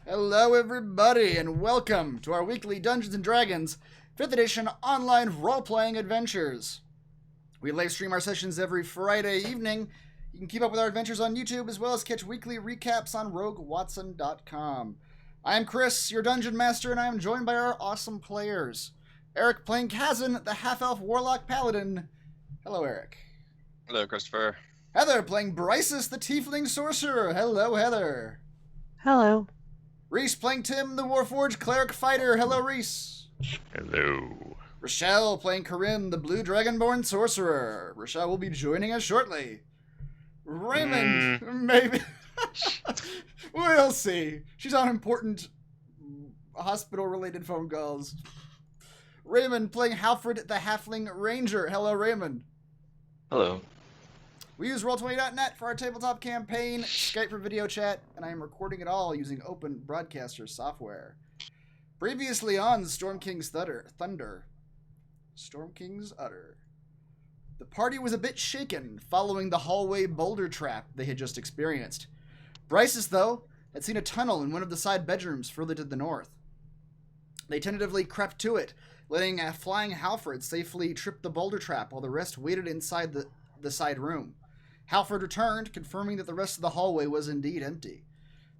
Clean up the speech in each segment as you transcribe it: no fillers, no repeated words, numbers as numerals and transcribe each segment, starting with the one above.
Hello everybody and welcome to our weekly Dungeons & Dragons 5th edition online role-playing adventures. We live stream our sessions every Friday evening. You can keep up with our adventures on YouTube as well as catch weekly recaps on roguewatson.com. I am Chris, your Dungeon Master, and I am joined by our awesome players. Eric playing Kazan, the half-elf warlock paladin. Hello, Eric. Hello, Christopher. Heather playing Brysus, the tiefling sorcerer. Hello, Heather. Hello. Reese playing Tim, the Warforged cleric fighter. Hello, Reese. Hello. Rochelle playing Corinne, the blue dragonborn sorcerer. Rochelle will be joining us shortly. Raymond, maybe. We'll see. She's on important hospital-related phone calls. Raymond playing Halfred, the halfling ranger. Hello, Raymond. Hello. We use Roll20.net for our tabletop campaign, Skype for video chat, and I am recording it all using Open Broadcaster software. Previously on Storm King's Thunder. Storm King's Udder. The party was a bit shaken following the hallway boulder trap they had just experienced. Brysus, though, had seen a tunnel in one of the side bedrooms further to the north. They tentatively crept to it, letting a flying Halfred safely trip the boulder trap while the rest waited inside the side room. Halfred returned, confirming that the rest of the hallway was indeed empty.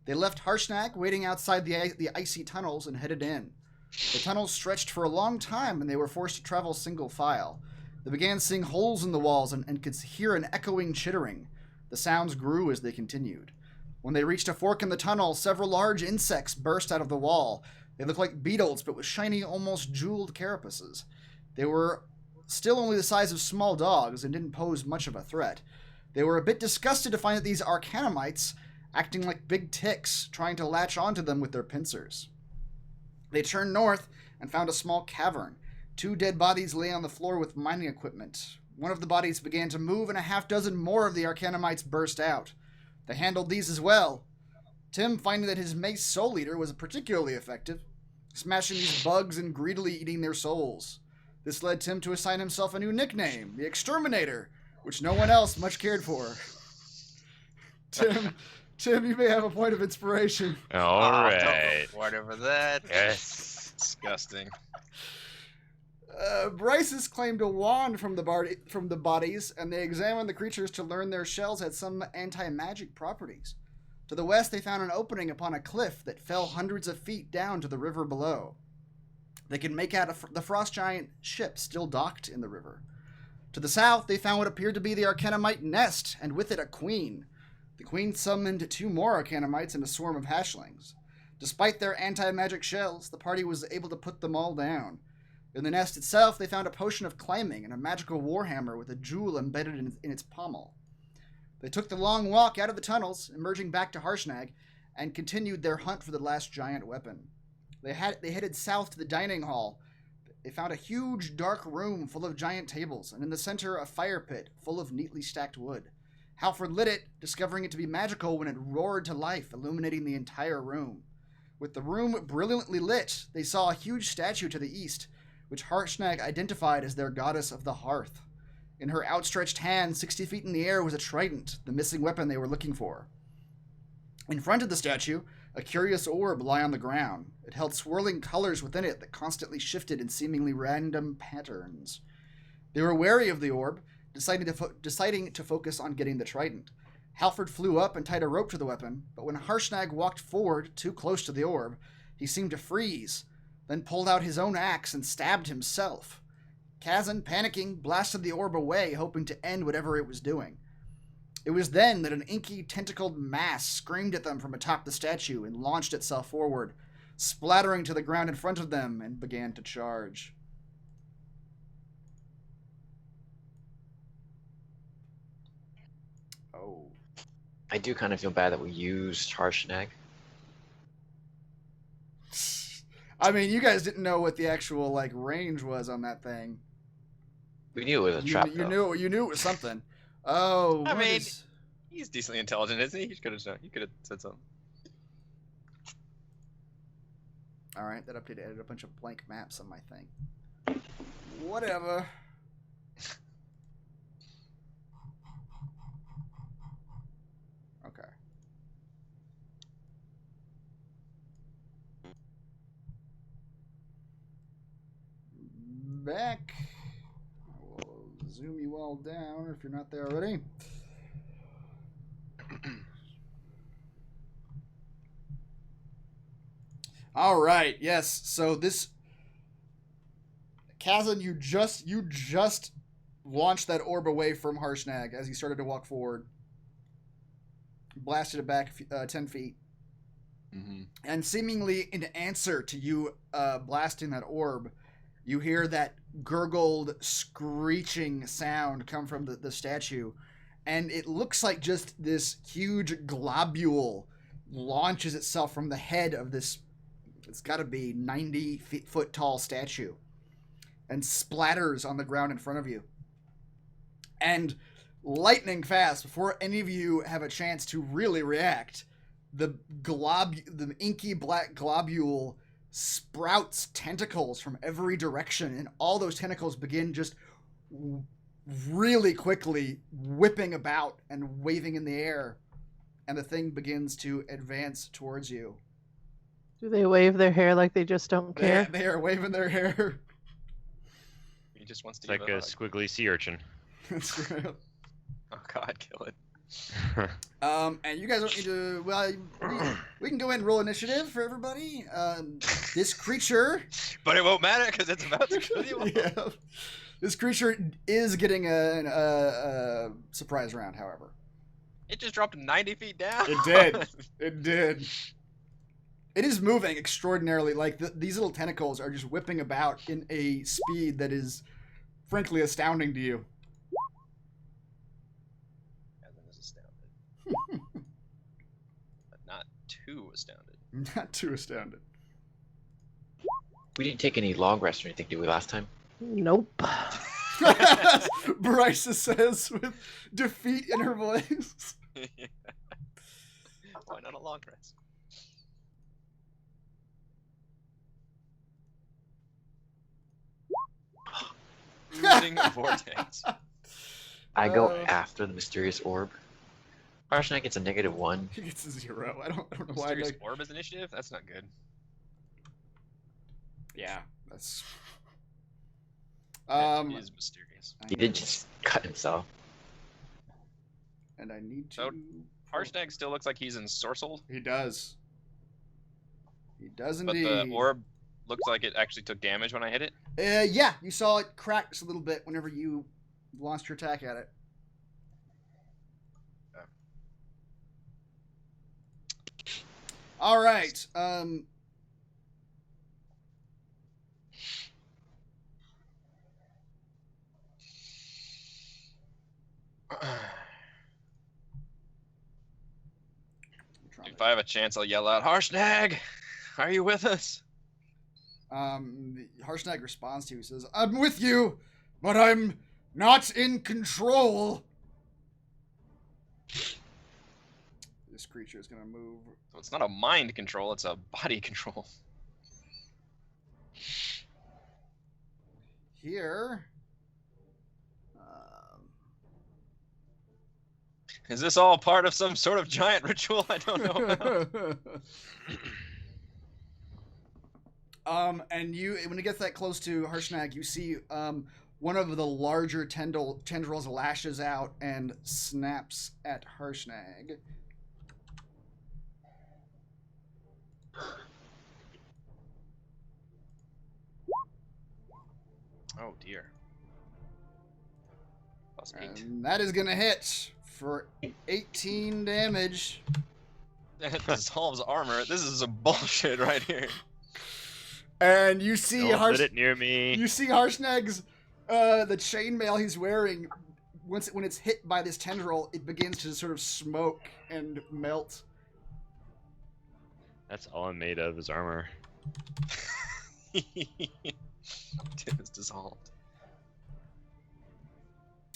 They left Harshnag waiting outside the icy tunnels and headed in. The tunnels stretched for a long time, and they were forced to travel single file. They began seeing holes in the walls and could hear an echoing chittering. The sounds grew as they continued. When they reached a fork in the tunnel, several large insects burst out of the wall. They looked like beetles, but with shiny, almost jeweled carapaces. They were still only the size of small dogs and didn't pose much of a threat. They were a bit disgusted to find that these arcanamites acting like big ticks, trying to latch onto them with their pincers. They turned north and found a small cavern. 2 dead bodies lay on the floor with mining equipment. One of the bodies began to move, and a half-dozen more of the arcanamites burst out. They handled these as well. Tim, finding that his mace soul eater was particularly effective, smashing these bugs and greedily eating their souls. This led Tim to assign himself a new nickname, the Exterminator, which no one else much cared for. Tim, you may have a point of inspiration. All right. Whatever that. Yes. Disgusting. Brysus claimed a wand from the bodies, and they examined the creatures to learn their shells had some anti-magic properties. To the west, they found an opening upon a cliff that fell hundreds of feet down to the river below. They could make out the frost giant ship still docked in the river. To the south, they found what appeared to be the Arcanamite nest, and with it a queen. The queen summoned 2 more Arcanamites and a swarm of hatchlings. Despite their anti-magic shells, the party was able to put them all down. In the nest itself, they found a potion of climbing and a magical warhammer with a jewel embedded in its pommel. They took the long walk out of the tunnels, emerging back to Harshnag, and continued their hunt for the last giant weapon. They headed south to the dining hall. They found a huge, dark room full of giant tables, and in the center a fire pit full of neatly stacked wood. Halfred lit it, discovering it to be magical when it roared to life, illuminating the entire room. With the room brilliantly lit, they saw a huge statue to the east, which Harshnag identified as their goddess of the hearth. In her outstretched hand, 60 feet in the air, was a trident, the missing weapon they were looking for. In front of the statue, a curious orb lay on the ground. It held swirling colors within it that constantly shifted in seemingly random patterns. They were wary of the orb, deciding to focus on getting the trident. Halfred flew up and tied a rope to the weapon, but when Harshnag walked forward too close to the orb, he seemed to freeze, then pulled out his own axe and stabbed himself. Kazan, panicking, blasted the orb away, hoping to end whatever it was doing. It was then that an inky, tentacled mass screamed at them from atop the statue and launched itself forward, splattering to the ground in front of them, and began to charge. Oh. I do kind of feel bad that we used Harshnag. I mean, you guys didn't know what the actual, range was on that thing. We knew it was a trap, though. You knew it was something. Oh, I mean, he's decently intelligent, isn't he? He could have said something. All right, that update added a bunch of blank maps on my thing. Whatever. Okay. back. We'll zoom you all down if you're not there already. All right. Yes. So this Kazan, you just launched that orb away from Harshnag as he started to walk forward. Blasted it back 10 feet. Mm-hmm. And seemingly in answer to you blasting that orb, you hear that gurgled, screeching sound come from the statue. And it looks like just this huge globule launches itself from the head of this, it's got to be 90-foot tall statue, and splatters on the ground in front of you. And lightning fast, before any of you have a chance to really react, the inky black globule sprouts tentacles from every direction, and all those tentacles begin just really quickly whipping about and waving in the air, and the thing begins to advance towards you. Do they wave their hair like they just don't care? They are waving their hair. He just wants to It's like a squiggly sea urchin. That's right. Oh God, kill it. And you guys don't need to. Well, we can go ahead and roll initiative for everybody. This creature. But it won't matter because it's about to kill you. Yeah. This creature is getting a surprise round, however. It just dropped 90 feet down. It did. It did. It is moving extraordinarily. Like these little tentacles are just whipping about in a speed that is, frankly, astounding to you. Kazan is astounded. But not too astounded. Not too astounded. We didn't take any long rest or anything, did we, last time? Nope. Bryce says with defeat in her voice. Why not a long rest? Using a vortex. I go after the mysterious orb. Harshnag gets a -1. He gets a 0. I don't know why. Mysterious orb is initiative? That's not good. Yeah, that's. It is mysterious. He did just cut himself. And I need to. So, Harshnag still looks like he's ensorcelled, He does. He does but indeed. the orb looks like it actually took damage when I hit it. Yeah, you saw it crack just a little bit whenever you launched your attack at it. All right. If I have a chance, I'll yell out, "Harshnag, are you with us?" Harshnag responds to you. He says, "I'm with you, but I'm not in control." This creature is going to move. So it's not a mind control, it's a body control. Here. Is this all part of some sort of giant ritual I don't know about? And when it gets that close to Harshnag, you see one of the larger tendrils lashes out and snaps at Harshnag. Oh dear. +8. And that is going to hit for 18 damage. That dissolves armor. This is some bullshit right here. And you see Don't let it near me. You see Harshnag's the chainmail he's wearing. When it's hit by this tendril, it begins to sort of smoke and melt. That's all I'm made of is armor. Tim is dissolved.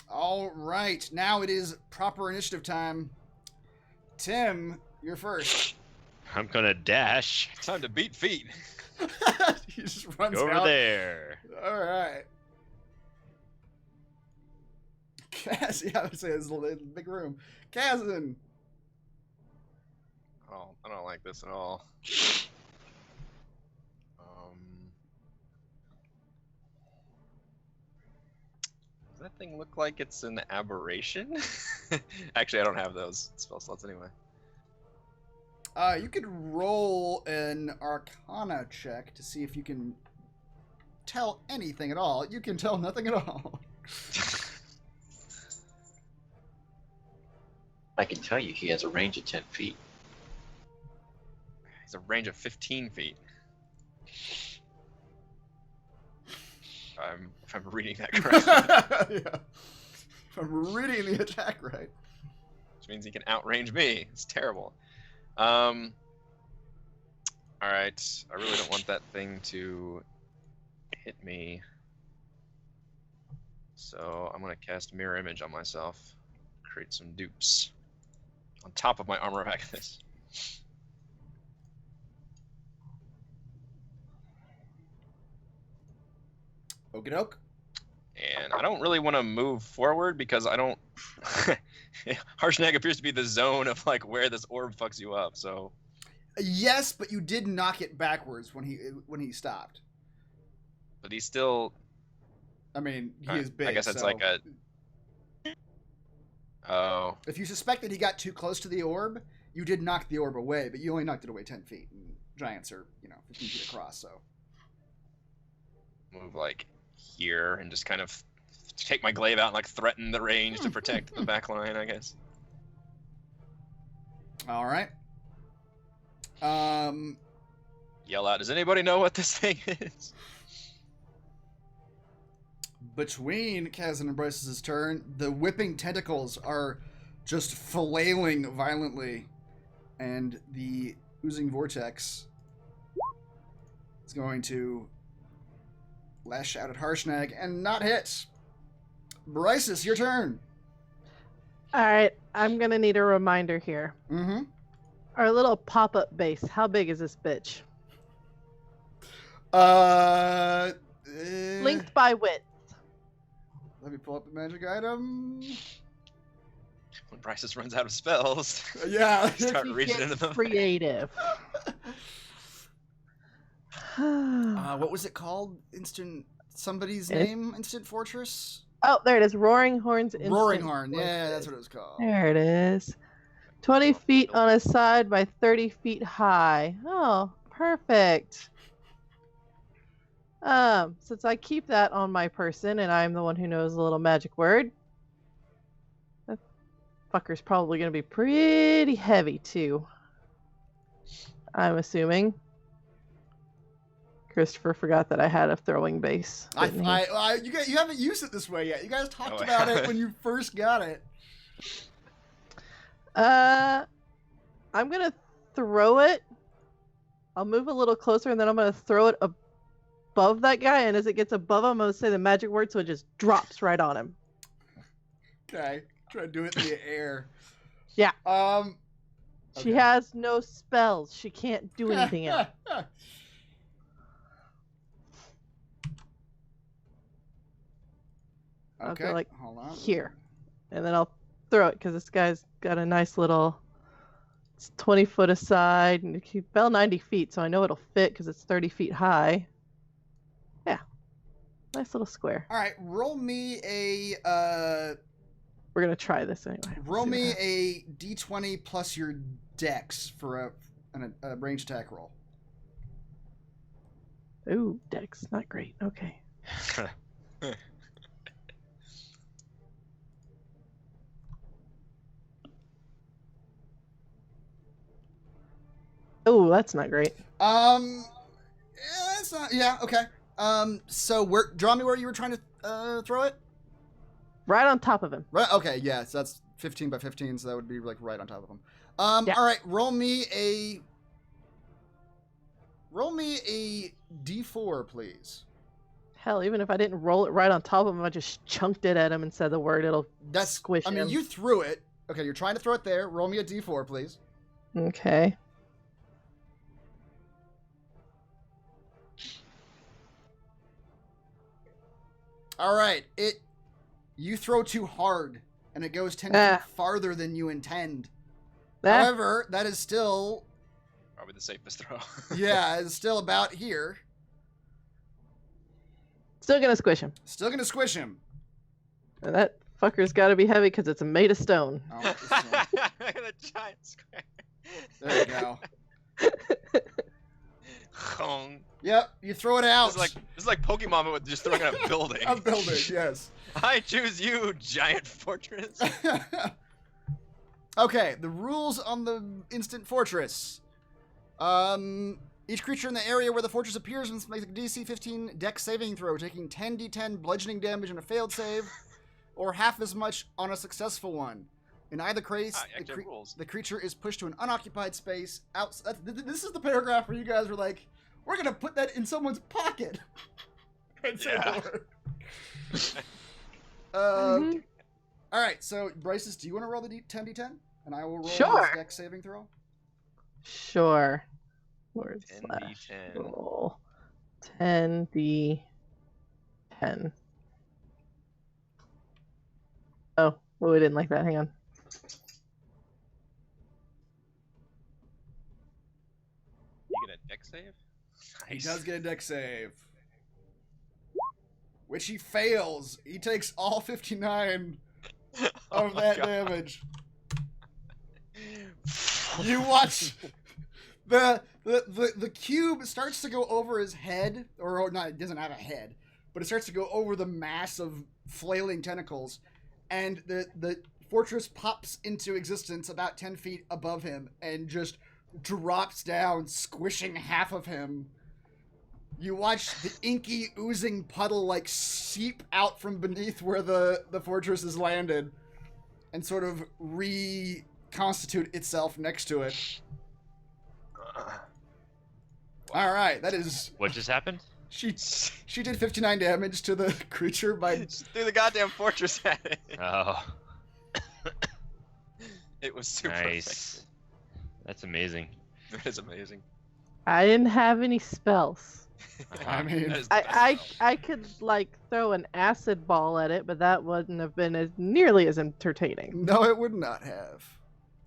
All right, now it is proper initiative time. Tim, you're first. I'm gonna dash. Time to beat feet. He just runs Go over out. there. All right. Kaz, yeah, I would say it's a big room. Kazan. Oh, I don't like this at all. that thing look like it's an aberration? Actually, I don't have those spell slots anyway. You could roll an Arcana check to see if you can tell anything at all. You can tell nothing at all. I can tell you he has a range of 10 feet. He's a range of 15 feet. If I'm reading that correctly. Yeah. If I'm reading the attack right. Which means he can outrange me. It's terrible. Alright. I really don't want that thing to hit me. So I'm going to cast Mirror Image on myself. Create some dupes. On top of my Armor of Agnes. Okie doke. And I don't really want to move forward because I don't... Harshnag appears to be the zone of like where this orb fucks you up, so... Yes, but you did knock it backwards when he stopped. But he's still... I mean, he is big, I guess it's so... like a... Oh. If you suspect that he got too close to the orb, you did knock the orb away, but you only knocked it away 10 feet. And giants are, 15 feet across, so... Move like here and just kind of take my glaive out and like threaten the range to protect the back line, I guess. All right. Yell out, does anybody know what this thing is? Between Kazan and Bryce's turn, the whipping tentacles are just flailing violently, and the oozing vortex is going to lash out at Harshnag and not hit. Bryce, your turn. All right, I'm gonna need a reminder here. Mm-hmm. Our little pop-up base. How big is this bitch? Length by width. Let me pull up the magic item. When Bryce runs out of spells, Yeah. start reaching into them. Creative. What was it called? Somebody's name? Instant Fortress? Oh, there it is. Roaring Horns. Roaring Horn. Yeah, that's what it was called. There it is. 20 feet on a side by 30 feet high. Oh, perfect. Since I keep that on my person and I'm the one who knows the little magic word, that fucker's probably going to be pretty heavy too. I'm assuming. Christopher forgot that I had a throwing base. You haven't used it this way yet. You guys talked about it when you first got it. I'm gonna throw it. I'll move a little closer, and then I'm gonna throw it above that guy. And as it gets above him, I'm gonna say the magic word, so it just drops right on him. Okay, try to do it in the air. Yeah. Okay. She has no spells. She can't do anything else. I'll Okay, go like hold on. here, and then I'll throw it because this guy's got a nice little. It's 20 foot aside, and he fell 90 feet, so I know it'll fit because it's 30 feet high. Yeah, nice little square. All right, roll me a. We're gonna try this anyway. Roll me a d20 plus your dex for a ranged attack roll. Ooh, dex, not great. Okay. Oh, that's not great. It's not. Yeah. Okay. So draw me where you were trying to throw it. Right on top of him. Right. Okay. Yeah. So that's 15 by 15. So that would be like right on top of him. Yeah. All right. Roll me a d4, please. Hell, even if I didn't roll it right on top of him, I just chunked it at him and said the word. It'll squish him. I mean, you threw it. Okay. You're trying to throw it there. Roll me a d4, please. Okay. All right. You throw too hard, and it goes 10 feet farther than you intend. However, that is still... Probably the safest throw. Yeah, it's still about here. Still gonna squish him. Still gonna squish him. And that fucker's got to be heavy because it's made of stone. Oh, this one. The giant square. There you go. Hong. Yep, you throw it out. This is like Pokemon but with just throwing at a building. A building, yes. I choose you, giant fortress. Okay, the rules on the instant fortress. Each creature in the area where the fortress appears must make a DC 15 Dex saving throw, taking 10d10 bludgeoning damage on a failed save, or half as much on a successful one. In either case, the creature is pushed to an unoccupied space. This is the paragraph where you guys were like, "We're gonna put that in someone's pocket." Yeah. Mm-hmm. All right, so Bryces, do you want to roll the 10d10, and I will roll Sure. this Dex saving throw? Sure. Word 10d10. roll 10d10. Oh, well, we didn't like that. Hang on. You get a deck save? He does get a Dex save, which he fails. He takes all 59 of that damage. You watch the cube starts to go over his head, or not, it doesn't have a head, but it starts to go over the mass of flailing tentacles, and the fortress pops into existence about 10 feet above him and just drops down, squishing half of him. You watch the inky, oozing puddle like seep out from beneath where the fortress is landed and sort of reconstitute itself next to it. All right, that is... What just happened? She did 59 damage to the creature by... Just threw the goddamn fortress at it. Oh, It was super nice. That's amazing. effective. It is amazing. I didn't have any spells. I mean... That is the best spell. I could like throw an acid ball at it, but that wouldn't have been as nearly as entertaining. No, it would not have.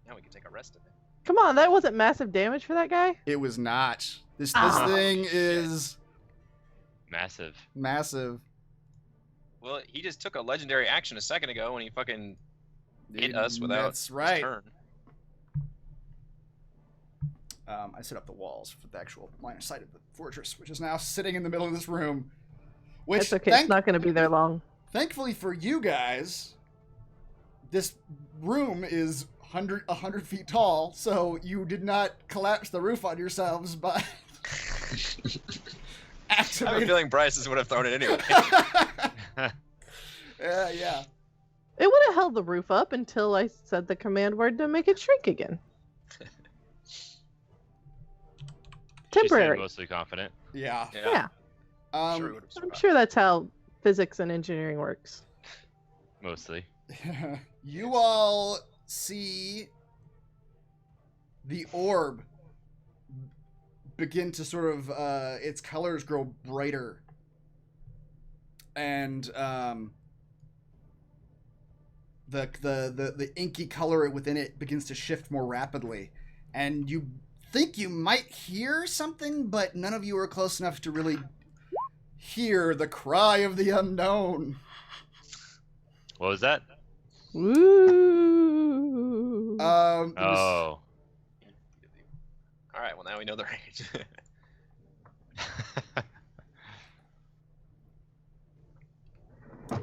Now we can take a rest of it. Come on, that wasn't massive damage for that guy. It was not. This Oh, thing is Massive. massive. Well, he just took a legendary action a second ago when he fucking hit us without That's his right. turn. I set up the walls for the actual line of sight of the fortress, which is now sitting in the middle of this room. Which, It's okay. It's not going to be there long. thankfully for you guys, this room is 100 feet tall, so you did not collapse the roof on yourselves by I have a activating. feeling Bryce's would have thrown it anyway. Yeah. It would have held the roof up until I said the command word to make it shrink again. She seemed Temporary. mostly confident. Yeah. Yeah. Sure would have I'm survived. sure that's how physics and engineering works. Mostly. You all see the orb begin to sort of its colors grow brighter, and the inky color within it begins to shift more rapidly, and you think you might hear something, but none of you are close enough to really hear the cry of the unknown. What was that? Woo! It was- Oh. All right, well now we know the range.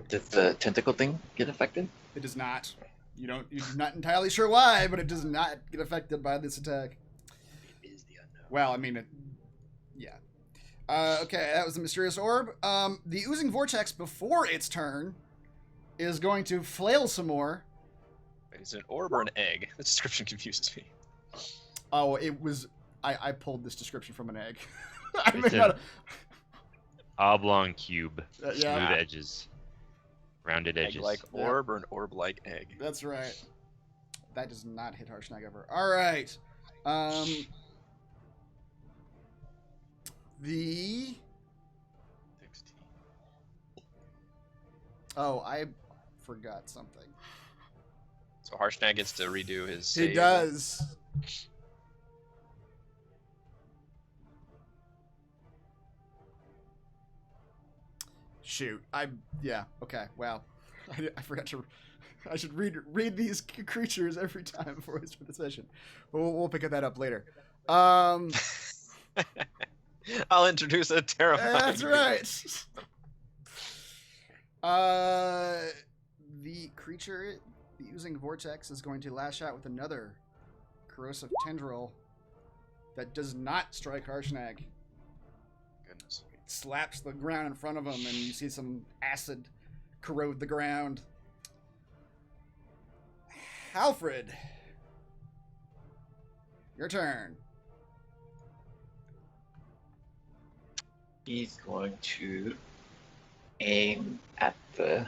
Did the tentacle thing get affected? It does not. You're not entirely sure why, but it does not get affected by this attack. It is the unknown. Well, I mean, yeah. Okay, that was the mysterious orb. The oozing vortex before its turn is going to flail some more. Wait, is it an orb or an egg? The description confuses me. Oh, it was. I pulled this description from an egg. I It's may not. Oblong cube. Yeah. Smooth edges. Rounded edges. Egg-like Yeah. orb or an orb-like egg? That's right. That does not hit Harshnag ever. All right. The 16. oh, I forgot something. So Harshnag gets to redo his He save. does. Shoot. Yeah, okay, wow. I forgot to. I should read these creatures every time before we start the session. We'll pick that up later. I'll introduce a terrifying. That's right. The creature using Vortex is going to lash out with another corrosive tendril that does not strike Harshnag. Goodness. It slaps the ground in front of him, and you see some acid corrode the ground. Alfred, your turn. He's going to aim at the.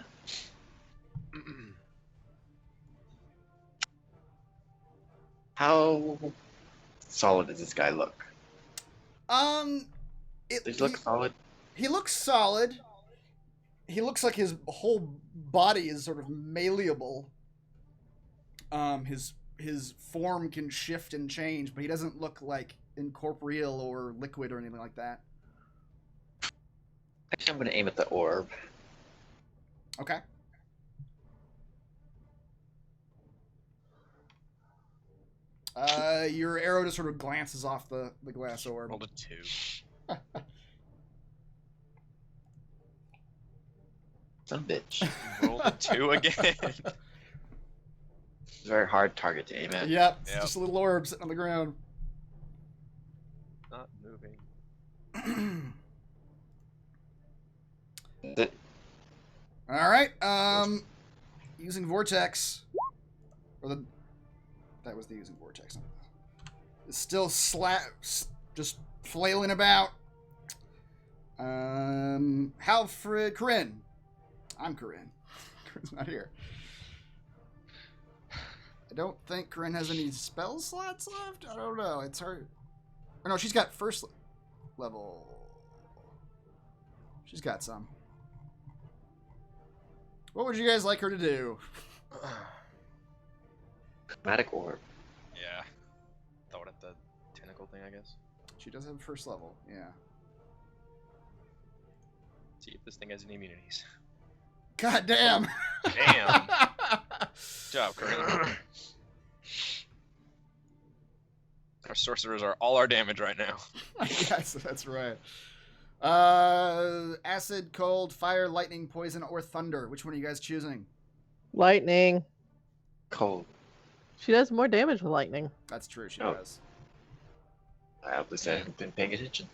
How solid does this guy look? Does he look solid? He looks solid. He looks like his whole body is sort of malleable. His form can shift and change, but he doesn't look like incorporeal or liquid or anything like that. Actually, I'm going to aim at the orb. Okay. Your arrow just sort of glances off the glass orb. Rolled a 2. Son of a bitch. Rolled a 2 again. It's a very hard target to aim at. Yep, it's just a little orb sitting on the ground. Not moving. All right. Using Vortex, that was the using Vortex. It's still just flailing about. Halfred, Corinne. I'm Corinne. Corinne's not here. I don't think Corinne has any spell slots left. I don't know. It's hard. Or no, she's got first level. She's got some. What would you guys like her to do? Chromatic orb. Yeah. Throw it at the tentacle thing, I guess. She does have first level, yeah. See if this thing has any immunities. God damn! Damn. Good job, Corinne. Our sorcerers are all our damage right now. Yes, that's right. Acid, cold, fire, lightning, poison, or thunder. Which one are you guys choosing? Lightning. Cold. She does more damage with lightning. That's true, she Oh. does. I obviously haven't been paying attention.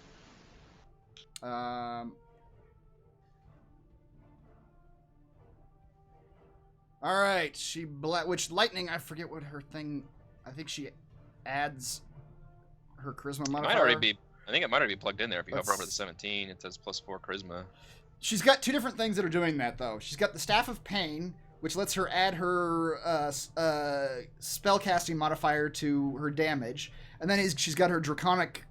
Alright, which lightning, I forget what her thing, I think she adds her charisma It modifier. might already be. I think it might already be plugged in there. If you hover over Let's- the 17, it says +4 charisma. She's got two different things that are doing that, though. She's got the Staff of Pain, which lets her add her spellcasting modifier to her damage. And then she's got her Draconic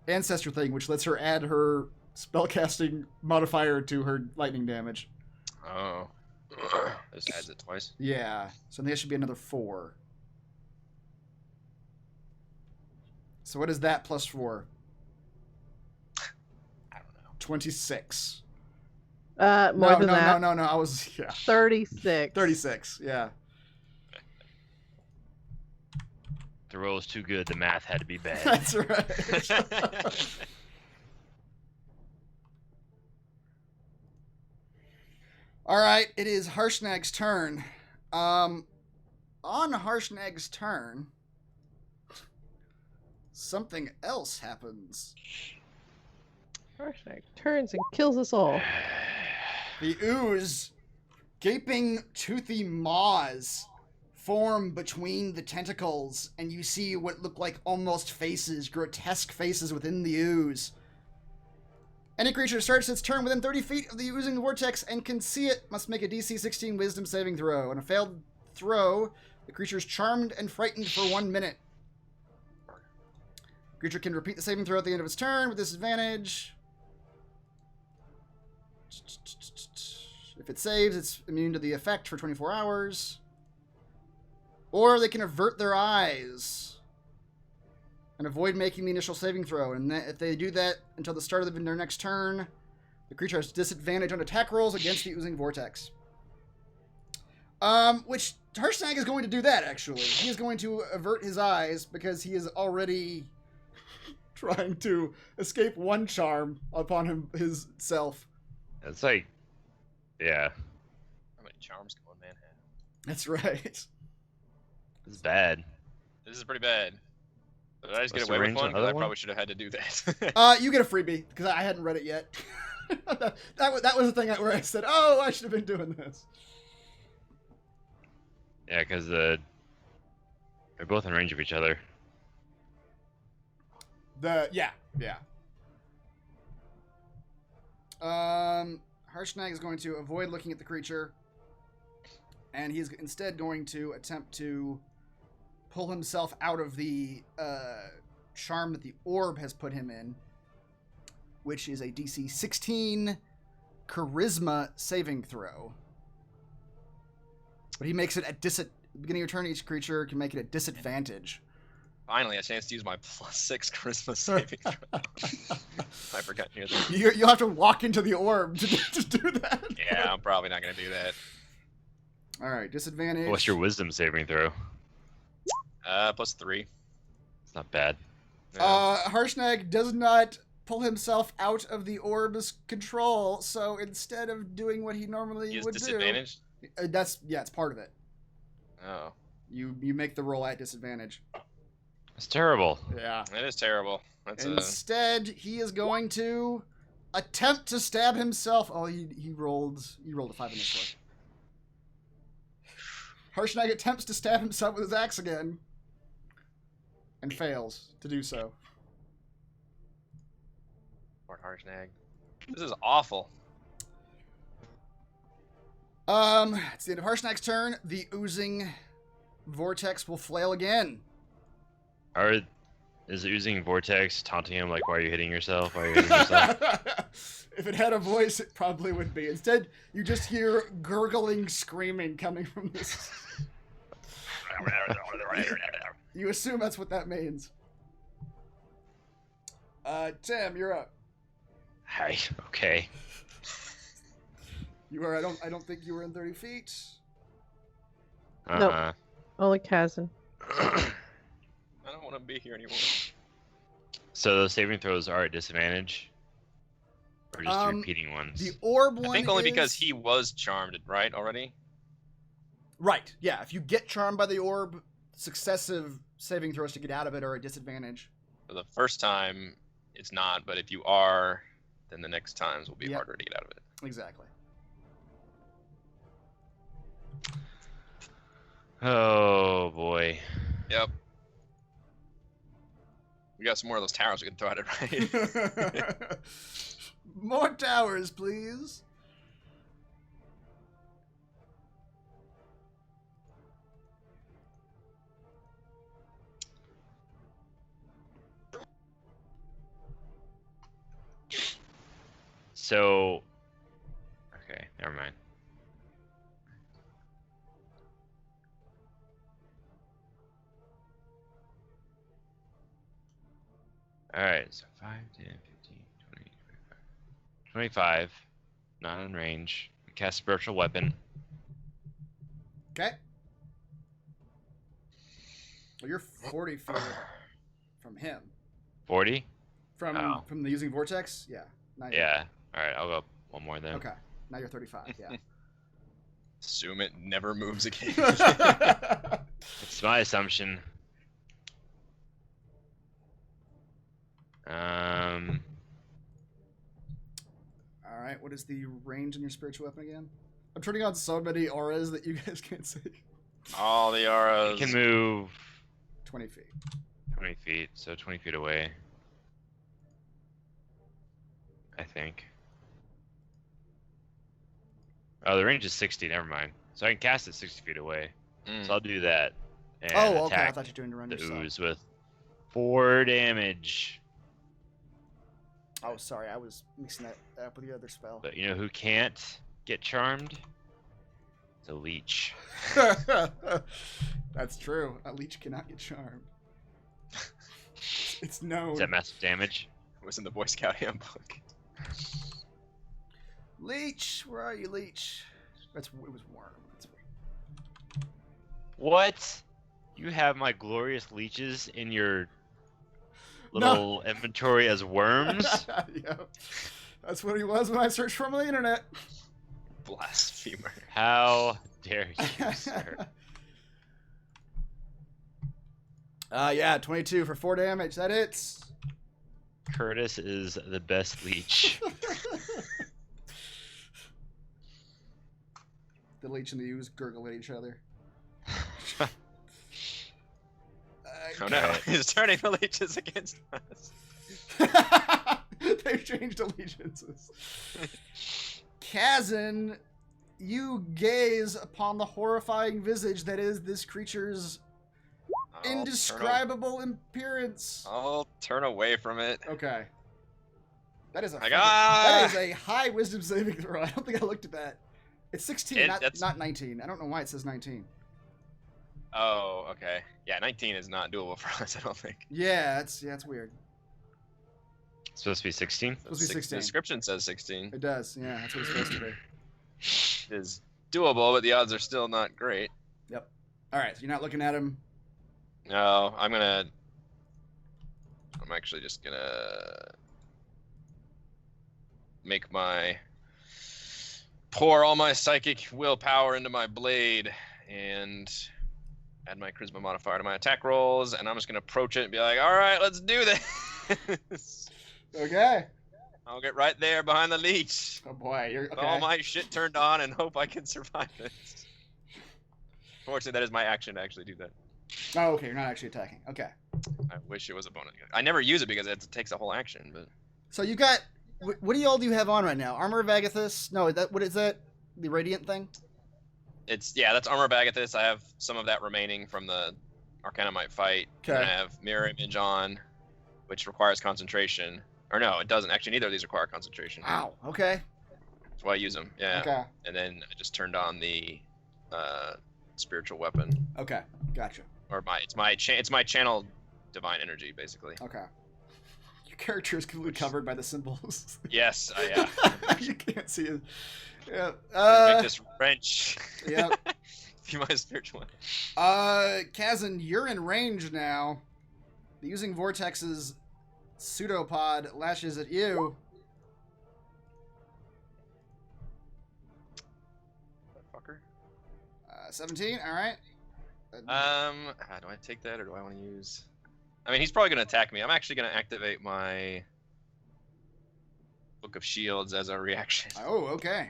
Ancestor thing, which lets her add her spellcasting modifier to her lightning damage. Oh. Just adds it twice. Yeah, so I think that should be another 4. So what is that plus 4? I don't know. 26. More than that. No, I was, yeah. 36. 36, yeah. The roll's too good. The math had to be bad. That's right. All right, it is Harshnag's turn. On Harshnag's turn, something else happens. Harshnag turns and kills us all. The ooze, gaping, toothy maws form between the tentacles, and you see what look like almost faces, grotesque faces within the ooze. Any creature starts its turn within 30 feet of the oozing vortex and can see it must make a DC 16 Wisdom saving throw. On a failed throw, the creature is charmed and frightened for 1 minute. Creature can repeat the saving throw at the end of its turn with disadvantage. If it saves, it's immune to the effect for 24 hours. Or they can avert their eyes and avoid making the initial saving throw. And if they do that until the start of their next turn, the creature has disadvantage on attack rolls against the oozing vortex. Which Harshnag is going to do that, actually. He is going to avert his eyes because he is already trying to escape one charm upon himself. It's like, yeah, How many charms can one man have? That's right. this is bad. This is pretty bad. Did I just get Supposed to away with range one? 'Cause another I one? probably should have had to do that. You get a freebie because I hadn't read it yet. that was the thing where I said, "Oh, I should have been doing this." Yeah, because they're both in range of each other. Yeah. Harshnag is going to avoid looking at the creature, and he's instead going to attempt to pull himself out of the charm that the orb has put him in, which is a DC 16 Charisma saving throw. But he makes it at beginning of turn. Each creature can make it at disadvantage. Finally, a chance to use my +6 charisma saving throw. I forgot you had that. You'll have to walk into the orb to do that. Yeah, I'm probably not gonna do that. All right, disadvantage. What's your wisdom saving throw? +3. It's not bad. Yeah. Harshnag does not pull himself out of the orb's control, so instead of doing what he normally He is would disadvantaged? do, it's part of it. Oh, You make the roll at disadvantage. It's terrible. Yeah. that is terrible. That's Instead, he is going to attempt to stab himself. Oh, he rolled a 5 in this one. Harshnag attempts to stab himself with his axe again, and fails to do so. Poor Harshnag. This is awful. It's the end of Harshnag's turn. The oozing vortex will flail again. Is the oozing vortex taunting him like, why are you hitting yourself? Why are you hitting yourself? If it had a voice, it probably would be. Instead, you just hear gurgling screaming coming from this. You assume that's what that means. Tim, you're up. Hi. Okay. You are. I don't think you were in 30 feet. Nope. Only Kazan. I don't want to be here anymore. So those saving throws are at disadvantage? Or just the repeating ones? The orb one I think only is... because he was charmed, right, already? Right, yeah. If you get charmed by the orb, successive saving throws to get out of it are a disadvantage. So the first time, it's not, but if you are, then the next times will be Yep. harder to get out of it. Exactly. Oh, boy. Yep. We got some more of those towers we can throw at it, right? More towers, please. So... Okay, never mind. Alright, so 5, 10, 15, 20, 25. 25. Not in range. Cast Spiritual Weapon. Okay. Well, you're 40 feet from him. 40? From the using vortex? Yeah. Yeah. Alright, I'll go up one more then. Okay. Now you're 35, yeah. Assume it never moves again. It's my assumption. Alright, what is the range in your spiritual weapon again? I'm turning on so many auras that you guys can't see. All the auras. You can move 20 feet. 20 feet, so 20 feet away. I think. Oh, the range is 60, never mind. So I can cast it 60 feet away. So I'll do that. And Oh, okay. I attack thought you were doing to run the yourself. ooze with 4 damage. Oh, sorry. I was mixing that up with the other spell. But you know who can't get charmed? The leech. That's true. A leech cannot get charmed. It's known. Is that massive damage? It was in the Boy Scout handbook. Leech, where are you, Leech? It was worm. That's What? You have my glorious leeches in your little inventory as worms? Yeah. That's what he was when I searched for him on the internet. Blasphemer. How dare you, sir? Yeah, 22 for 4 damage. That hits. Curtis is the best leech. The leech and the ooze gurgle at each other. Oh no, he's turning the leeches against us. They've changed allegiances. Kazan, you gaze upon the horrifying visage that is this creature's indescribable appearance. I'll turn away from it. Okay. That is a Like, that is a high wisdom saving throw. I don't think I looked at that. It's 16, not 19. I don't know why it says 19. Oh, okay. Yeah, 19 is not doable for us, I don't think. Yeah, it's weird. It's supposed to be 16? It's supposed to be 16. The description says 16. It does, yeah, that's what it's supposed to be. It is doable, but the odds are still not great. Yep. Alright, so you're not looking at him. No, I'm actually just gonna pour all my psychic willpower into my blade and add my charisma modifier to my attack rolls, and I'm just gonna approach it and be like, all right, let's do this. Okay. I'll get right there behind the leech. Oh boy, you're okay. With all my shit turned on and hope I can survive this. Fortunately, that is my action to actually do that. Oh, okay, you're not actually attacking. Okay. I wish it was a bonus. I never use it because it takes a whole action, but... So you got... What do you have on right now? Armor of Agathis? No, what is that? The Radiant thing? Yeah, that's Armor of Agathis. I have some of that remaining from the Arcanumite fight. Okay. And I have Mirror Image on, which requires concentration. Or no, it doesn't. Actually, neither of these require concentration. Wow, okay. That's why I use them, yeah. Okay. And then I just turned on the spiritual weapon. Okay, gotcha. Or it's my channel divine energy, basically. Okay. Your character is completely covered by the symbols. Yes, yeah. You can't see it. Yeah. Make this wrench. Yep. Be my spiritual one. Kazan, you're in range now. Using Vortex's pseudopod lashes at you. Fucker. 17, alright. Do I take that or do I want to use... I mean, he's probably going to attack me. I'm actually going to activate my Book of Shields as a reaction. Oh, okay.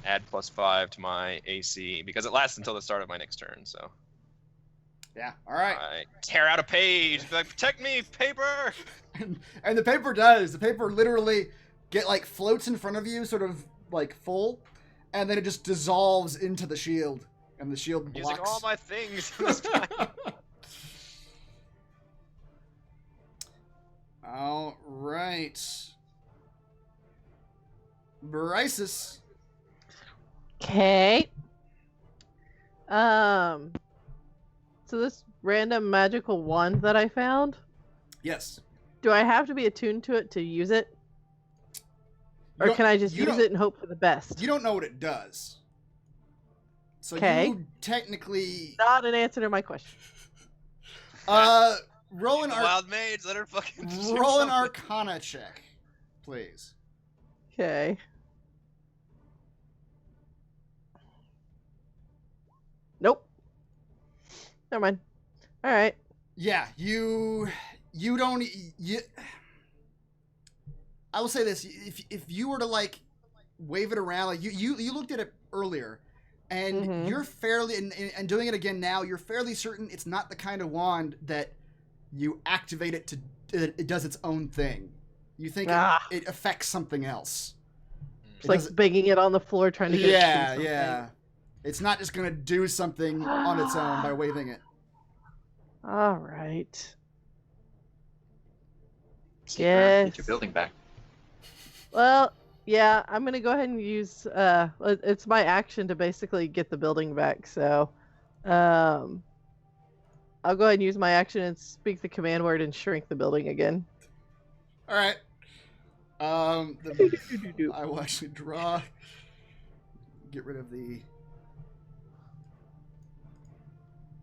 Add +5 to my AC because it lasts until the start of my next turn, so... Yeah, alright. I tear out a page, be like, protect me, paper! And the paper does. The paper literally floats in front of you, sort of full, and then it just dissolves into the shield, and the shield blocks. Using all my things in this fight. All right, Brysis. Okay. So this random magical wand that I found, Yes. do I have to be attuned to it to use it? Or can I just use it and hope for the best? You don't know what it does. So you technically... Not an answer to my question. Roll an Wild mage, let her fucking roll an Arcana check, please. Okay. Nope. Never mind. All right. Yeah, you don't. I will say this: if you were to wave it around, you looked at it earlier, and you're fairly and doing it again now, you're fairly certain it's not the kind of wand that you activate it to. It does its own thing. You think it affects something else. It's banging it on the floor, trying to get it to do something. Yeah. It's not just gonna do something on its own by waving it. All right. Get your building back. Well, yeah, I'm gonna go ahead and use. It's my action to basically get the building back. So, I'll go ahead and use my action and speak the command word and shrink the building again. All right. I will actually draw. Get rid of the.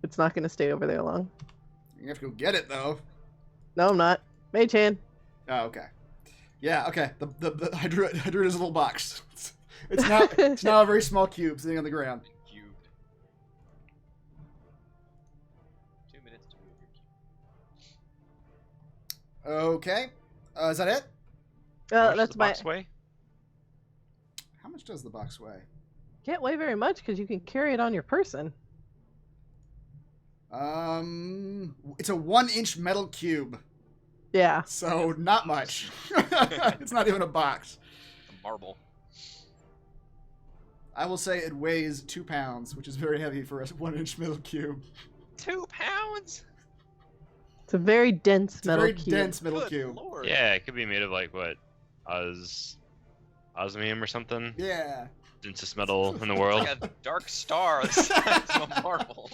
It's not going to stay over there long. You have to go get it though. No, I'm not. Mage hand. Oh, okay. Yeah, okay. The I drew it as a little box. It's now a very small cube sitting on the ground. Cubed. 2 minutes to move your cube. Okay. Is that it? How much That's does the my. box weigh? How much does the box weigh? Can't weigh very much because you can carry it on your person. It's a 1-inch metal cube, Yeah. so not much. It's not even a box. A marble. I will say it weighs 2 pounds, which is very heavy for a 1-inch metal cube. 2 pounds? It's a very dense It's a metal very cube. dense metal Good cube. Lord. Yeah, it could be made of like what? Osmium or something? Yeah. Densest metal in the world. Like a dark star the size of a marble.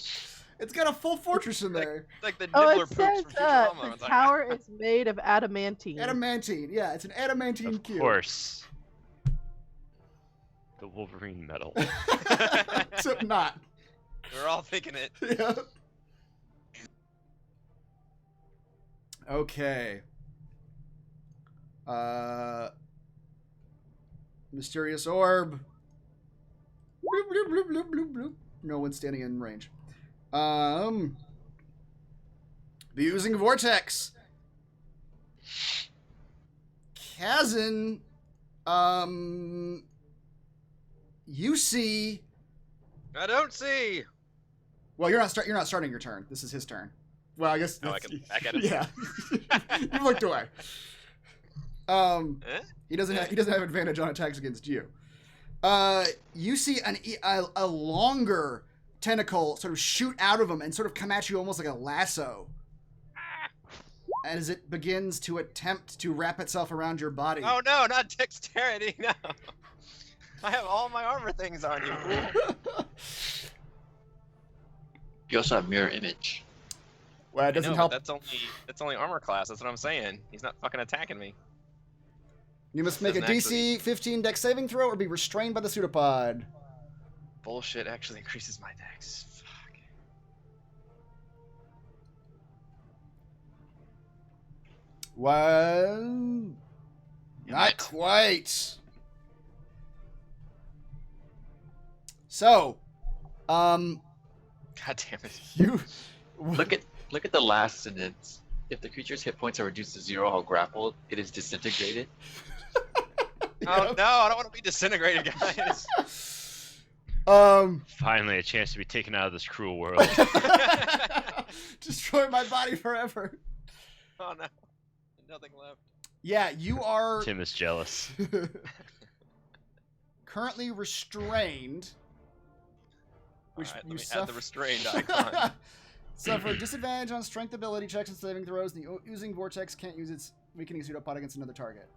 It's got a full fortress in there. Like the Oh, Nibbler it poops says from Futurama. the tower is made of adamantine. Adamantine. Yeah, it's an adamantine Of cube. course. The Wolverine metal. Except not. We're all thinking it. Yeah. Okay. Mysterious orb. Bloop, bloop, bloop, bloop, bloop, bloop. No one's standing in range. The using vortex. Kazan, you see. I don't see. Well, you're not starting your turn. This is his turn. Well, I guess. Oh, I can back at it. Yeah. You looked away. He doesn't have advantage on attacks against you. You see a longer tentacle sort of shoot out of him and sort of come at you almost like a lasso. As it begins to attempt to wrap itself around your body. Oh no, not dexterity, no. I have all my armor things on you. You also have mirror image. Well, it doesn't help. That's only armor class. That's what I'm saying. He's not fucking attacking me. You must make a Doesn't DC 15 dex saving throw or be restrained by the pseudopod. Bullshit actually increases my dex. Fuck. Well, not quite. So, God damn it. you Look at the last sentence. If the creature's hit points are reduced to 0 while grappled, it is disintegrated. Oh no, I don't want to be disintegrated, guys. Finally, a chance to be taken out of this cruel world. destroy my body forever. Oh no, nothing left. Yeah, you are Tim is jealous. currently restrained. Which All right, you let me add the suffer. restrained icon. Suffer disadvantage on strength ability checks and saving throws. The using vortex can't use its weakening pseudopod against another target.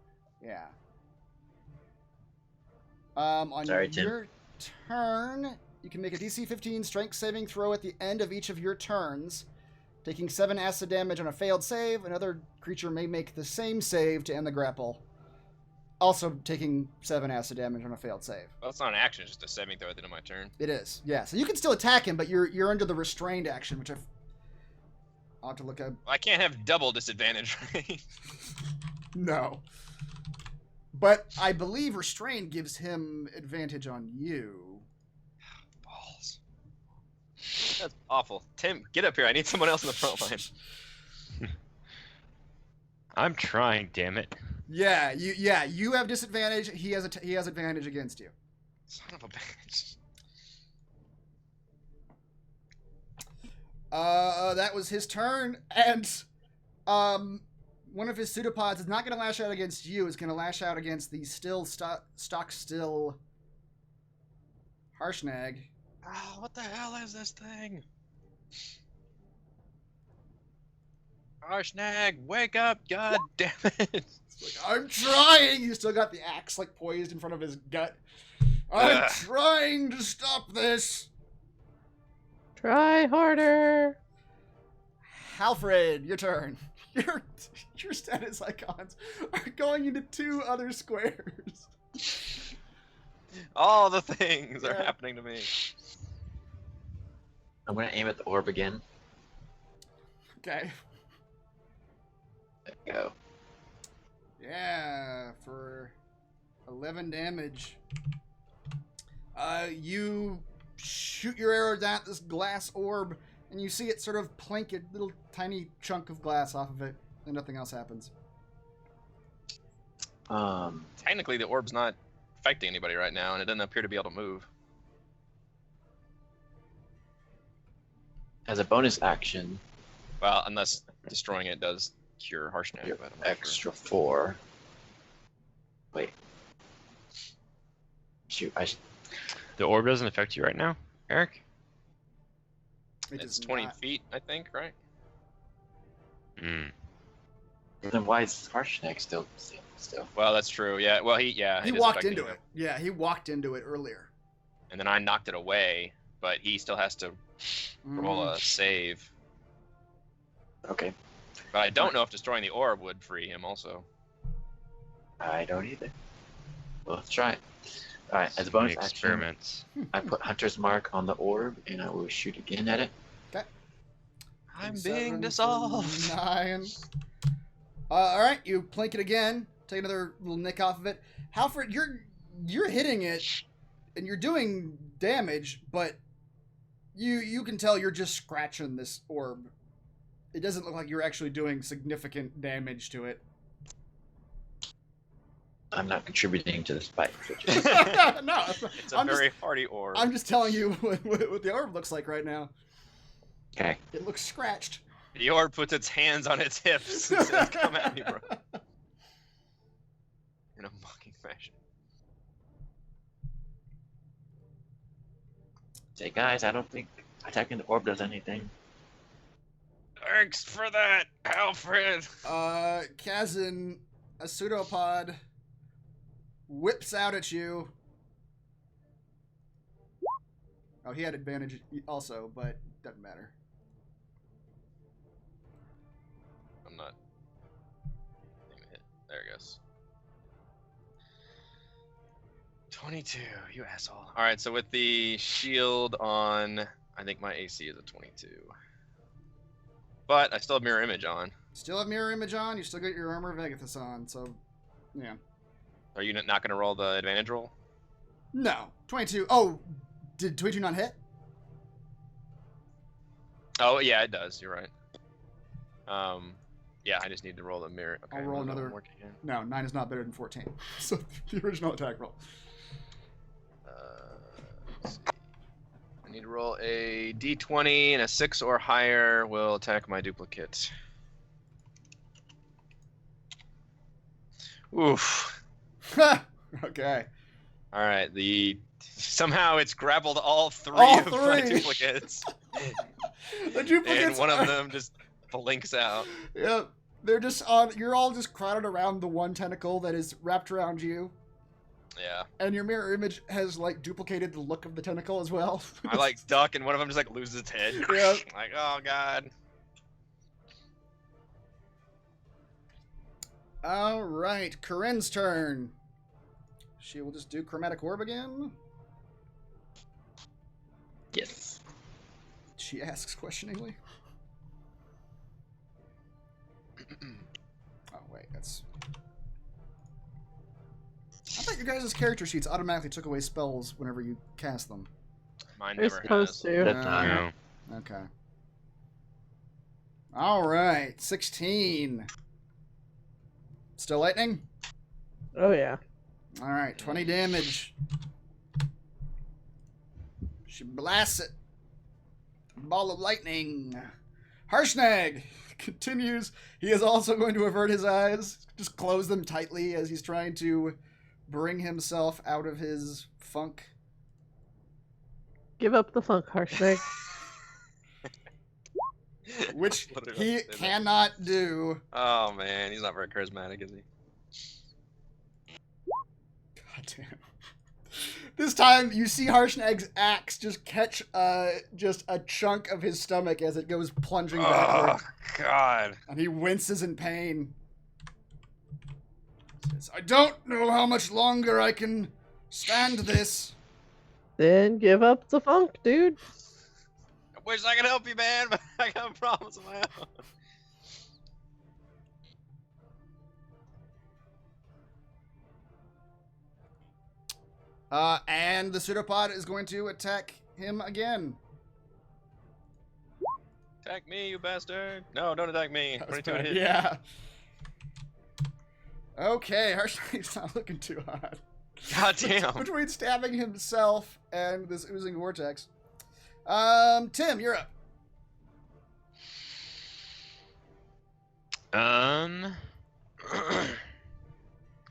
Yeah. On Sorry, Tim. your turn, you can make a DC 15 strength saving throw at the end of each of your turns. Taking 7 acid damage on a failed save, another creature may make the same save to end the grapple. Also taking 7 acid damage on a failed save. Well, it's not an action, it's just a saving throw at the end of my turn. It is, yeah. So you can still attack him, but you're under the restrained action, which I'll have to look at. I can't have double disadvantage, right? No. But I believe restrained gives him advantage on you. Balls. That's awful. Tim, get up here. I need someone else in the front line. I'm trying, damn it. Yeah, you have disadvantage. He has advantage against you. Son of a bitch. That was his turn, and one of his pseudopods is not going to lash out against you. It's going to lash out against the stock still Harshnag. Oh, what the hell is this thing? Harshnag, wake up! God damn it! It's like, I'm trying. He's still got the axe like poised in front of his gut. I'm Ugh. trying to stop this. Try harder. Halfred, your turn. Your status icons are going into 2 other squares. All the things are Yeah. happening to me. I'm gonna aim at the orb again. Okay. There we go. Yeah, for 11 damage. You shoot your arrow down at this glass orb, and you see it sort of plink a little tiny chunk of glass off of it, and nothing else happens. Technically, the orb's not affecting anybody right now, and it doesn't appear to be able to move. As a bonus action, Well, unless destroying it does cure Harshnag. you're But I'm not extra 4. Wait. Shoot, The orb doesn't affect you right now, Eric? sure. It It's does 20 not- feet, I think, right? Hmm. then why is Harshnag still? Well, that's true. Yeah. Well, he He is walked affecting into him. it. Yeah, he walked into it earlier. And then I knocked it away, but he still has to roll Mm. a save. Okay, But I don't know if destroying the orb would free him also. I don't either. Well, let's try it. All right, as a So many bonus action, experiments. I put Hunter's Mark on the orb, and I will shoot again at it. I'm 7 being for dissolved. 9. All right, you plink it again. Take another little nick off of it. Halfred, you're hitting it, and you're doing damage, but you can tell you're just scratching this orb. It doesn't look like you're actually doing significant damage to it. I'm not contributing to this fight. No, It's a I'm very hardy orb. I'm just telling you what the orb looks like right now. Okay. It looks scratched. The orb puts its hands on its hips and says, "Come at me, bro." In a mocking fashion. Say, guys, I don't think attacking the orb does anything. Thanks for that, Alfred. Kazan, a pseudopod, whips out at you. Oh, he had advantage also, but doesn't matter. I'm not. Even hit. There it goes. 22, you asshole. All right, so with the shield on, I think my AC is a 22. But I still have mirror image on. Still have mirror image on. You still got your armor of Agathis on. So, yeah. Are you not going to roll the advantage roll? No, 22. Oh, did 22 not hit? Oh yeah, it does. You're right. Yeah, I just need to roll the mirror. Okay, I'll roll I'm gonna another- work again. No, 9 is not better than 14. So the original attack roll. Let's see. I need to roll a d20 and a 6 or higher will attack my duplicate. Oof. Okay. All right. Somehow it's grappled all three All of my three. duplicates, The and duplicates one of are- them just blinks out. Yep. They're just on. You're all just crowded around the one tentacle that is wrapped around you, Yeah. and your mirror image has like duplicated the look of the tentacle as well. I like duck, and one of them just like loses its head. Yep. Like, oh god. All right, Corinne's turn. She will just do chromatic orb again. Yes. She asks questioningly. Oh wait, that's. I thought your guys' character sheets automatically took away spells whenever you cast them. Mine They're never supposed has. to. That's not. No. Okay. All right, 16. Still lightning? Oh yeah. All right, 20 damage. She blasts it. Ball of lightning. Harshnag continues. He is also going to avert his eyes, just close them tightly as he's trying to bring himself out of his funk. Give up the funk, Harshnag. Which Literally he about to say that. cannot do. Oh man, he's not very charismatic, is he? God damn. This time, you see Harshnag's axe just catch just a chunk of his stomach as it goes plunging Oh backward, god. and he winces in pain. Says, I don't know how much longer I can stand this. Then give up the funk, dude. wish I could help you, man, but I got problems of my own. And the pseudopod is going to attack him again. Attack me, you bastard. No, don't attack me. That was 22 bad. hit. Yeah. Okay, Harshnag's not looking too hot. God damn. Between stabbing himself and this oozing vortex. Tim, you're up.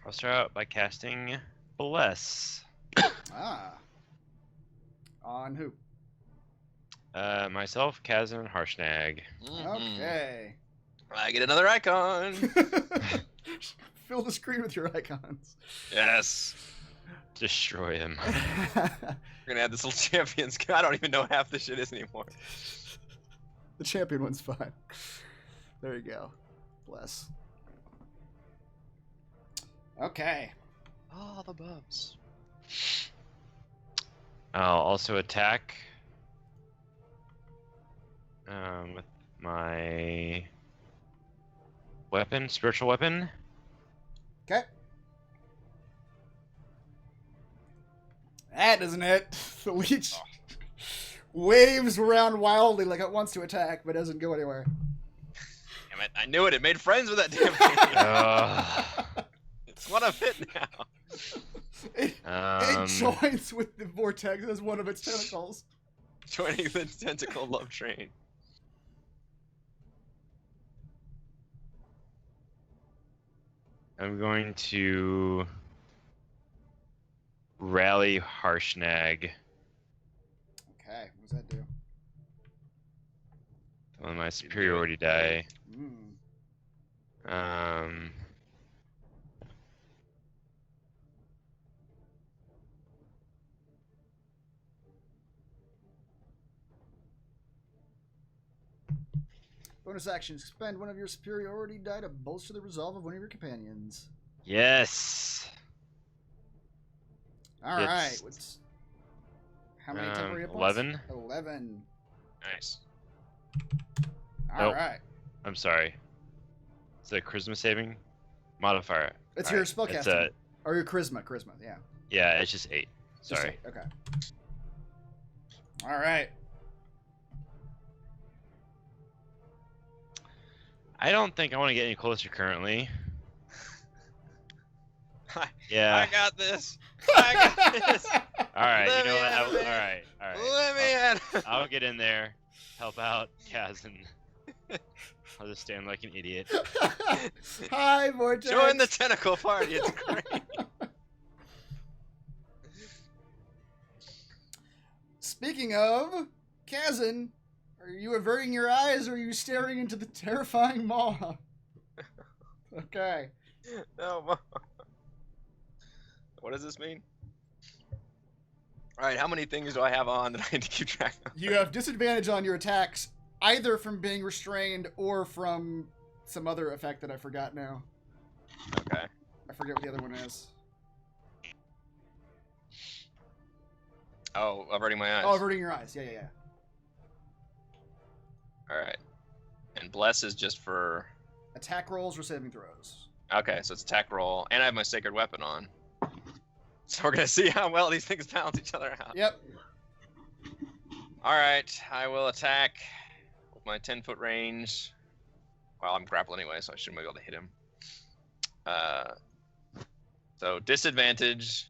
I'll start out by casting Bless. Ah. On who? Myself, Kazan, and Harshnag. Mhm. Okay. I get another icon. Fill the screen with your icons. Yes. Destroy him. We're gonna add this little champions. I don't even know half this shit is anymore. The champion one's fine. There you go. Bless. Okay. Oh, the bubs. I'll also attack with my weapon, spiritual weapon. Okay. That doesn't hit. The leech waves around wildly like it wants to attack, but doesn't go anywhere. Damn it! I knew it. It made friends with that damn thing. Uh, It's one of it now. It joins with the vortex as one of its tentacles. Joining the tentacle love train. I'm going to rally Harshnag Okay, what does that do? on my superiority die. Mm. Bonus action. Spend one of your superiority die to bolster the resolve of one of your companions. Yes. All right. It's, What's how many temporary hit points? 11. 11. Nice. All Nope. right. I'm sorry. It's a charisma saving modifier. It's All your right, spellcasting. It's a, Or your charisma. Charisma, yeah. yeah, it's just 8. Just Sorry. say- Okay. All right. I don't think I want to get any closer currently. I Yeah. got this. I got this. All right. Let You know me what? in, All man. right. All right. Let me in. I'll get in there, help out Kazan. I'll just stand like an idiot. Hi, Vortex. Join the tentacle party. It's great. Speaking of, Kazan, are you averting your eyes or are you staring into the terrifying maw? Okay. No, Mom. What does this mean? All right, how many things do I have on that I need to keep track of? You have disadvantage on your attacks, either from being restrained or from some other effect that I forgot now. Okay. I forget what the other one is. Oh, averting my eyes. Oh, averting your eyes. Yeah, yeah, yeah. All right. And bless is just for. Attack rolls or saving throws. Okay, so it's attack roll, and I have my sacred weapon on. So we're gonna see how well these things balance each other out. Yep. All right, I will attack with my 10-foot range. Well, I'm grappled anyway, so I shouldn't be able to hit him. So disadvantage,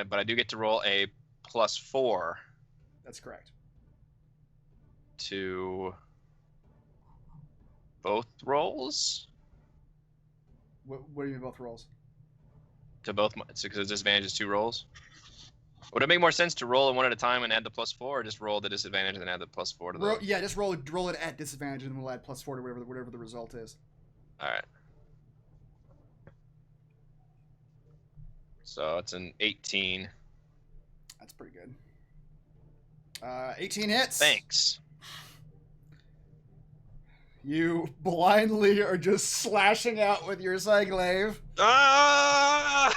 but I do get to roll a +4 That's correct. to both rolls. What do you mean both rolls? To both, because disadvantage is 2 rolls. Would it make more sense to roll it one at a time and add the +4, or just roll the disadvantage and then add the +4 to the? Yeah, just roll it at disadvantage and we'll add +4 to whatever the result is. All right. So it's an 18. That's pretty good. 18 hits. Thanks. You blindly are just slashing out with your Cyclave. Ah!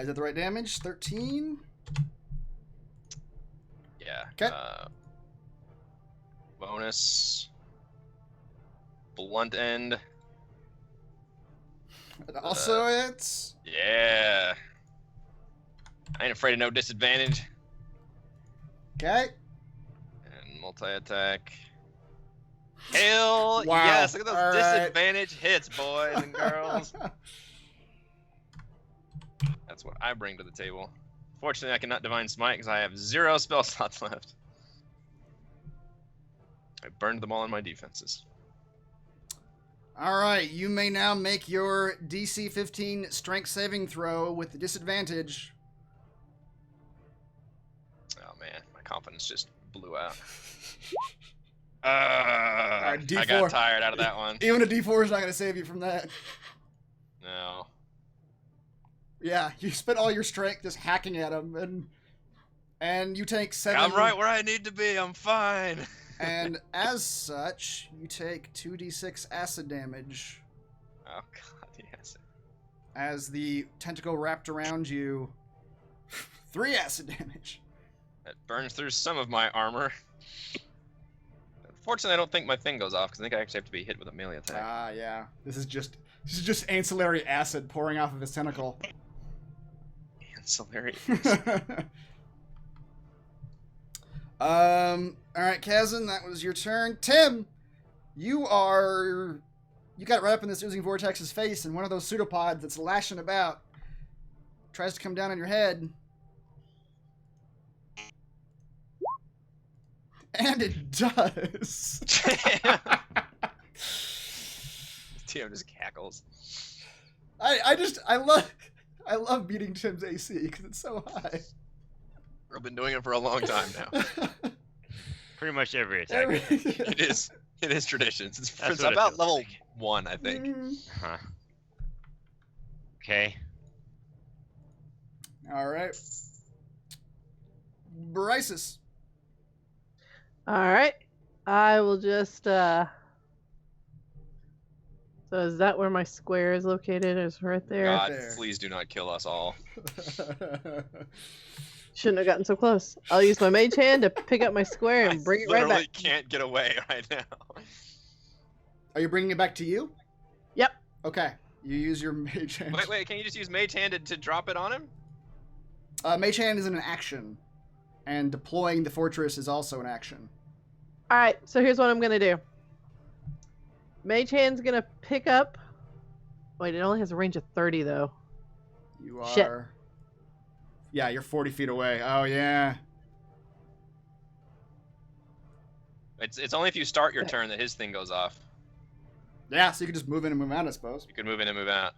Is that the right damage? 13? Yeah, Yeah. 'Kay. Bonus. Blunt end. It also hits. Yeah. I ain't afraid of no disadvantage. Okay. And multi-attack. Hell Wow. yes! Look at those All right. disadvantage hits, boys and girls. That's what I bring to the table. Fortunately, I cannot Divine Smite because I have 0 spell slots left. I burned them all in my defenses. All right, you may now make your DC 15 strength saving throw with the disadvantage. Oh man, my confidence just blew out. right, I D4. got tired out of that one. Even a D4 is not going to save you from that. No. Yeah, you spent all your strength just hacking at him, and you take 7. I'm right where I need to be. I'm fine. And as such, you take 2d6 acid damage Oh god, yes. as the tentacle wrapped around you. 3 acid damage. That burns through some of my armor. Fortunately, I don't think my thing goes off because I think I actually have to be hit with a melee attack. Ah, yeah. This is just ancillary acid pouring off of his tentacle. Ancillary. All right, Kazan, that was your turn. Tim, you got right up in this oozing vortex's face, and one of those pseudopods that's lashing about tries to come down on your head. And it does. Tim just cackles. I love beating Tim's AC because it's so high. I've been doing it for a long time now. Pretty much every attack. It is tradition. It's That's what it about feels level like. 1, I think. Huh. Okay. All right. Brysis. All right. I will just. So is that where my square is located? Is right there. God, There. please do not kill us all. Shouldn't have gotten so close. I'll use my mage hand to pick up my square and bring it right I literally back. can't get away right now. Are you bringing it back to you? Yep. Okay. You use your mage hand. Wait, can you just use mage hand to drop it on him? Mage hand is an action, and deploying the fortress is also an action. All right. So here's what I'm gonna do. Mage hand's gonna pick up. Wait, it only has a range of 30 though. You are. Shit. Yeah, you're 40 feet away. Oh yeah. It's only if you start your turn that his thing goes off. Yeah, so you can just move in and move out, I suppose. You can move in and move out.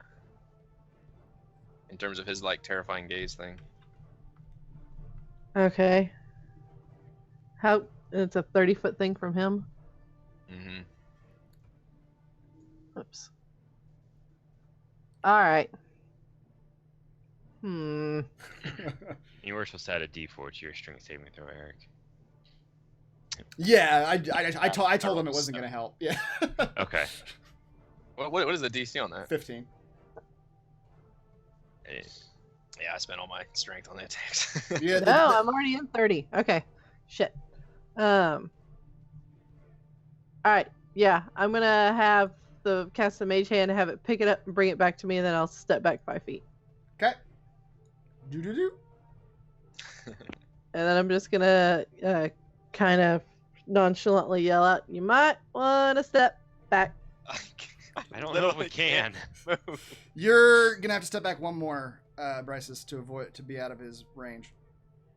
In terms of his like terrifying gaze thing. Okay. How? It's a 30-foot thing from him. Mm-hmm. Oops. All right. You were supposed to add a D4 to your strength saving throw, Eric. Yeah, I told him it wasn't gonna help. Yeah. Okay. What is the DC on that? 15. Yeah, I spent all my strength on the attacks. Yeah. No, I'm already in 30. Okay. Shit. All right. Yeah, I'm gonna have the cast the mage hand, have it pick it up and bring it back to me, and then I'll step back 5 feet. Okay. Do. And then I'm just gonna kind of nonchalantly yell out, "You might want to step back." I don't know if we can. Move. You're gonna have to step back one more, Brysis, to be out of his range.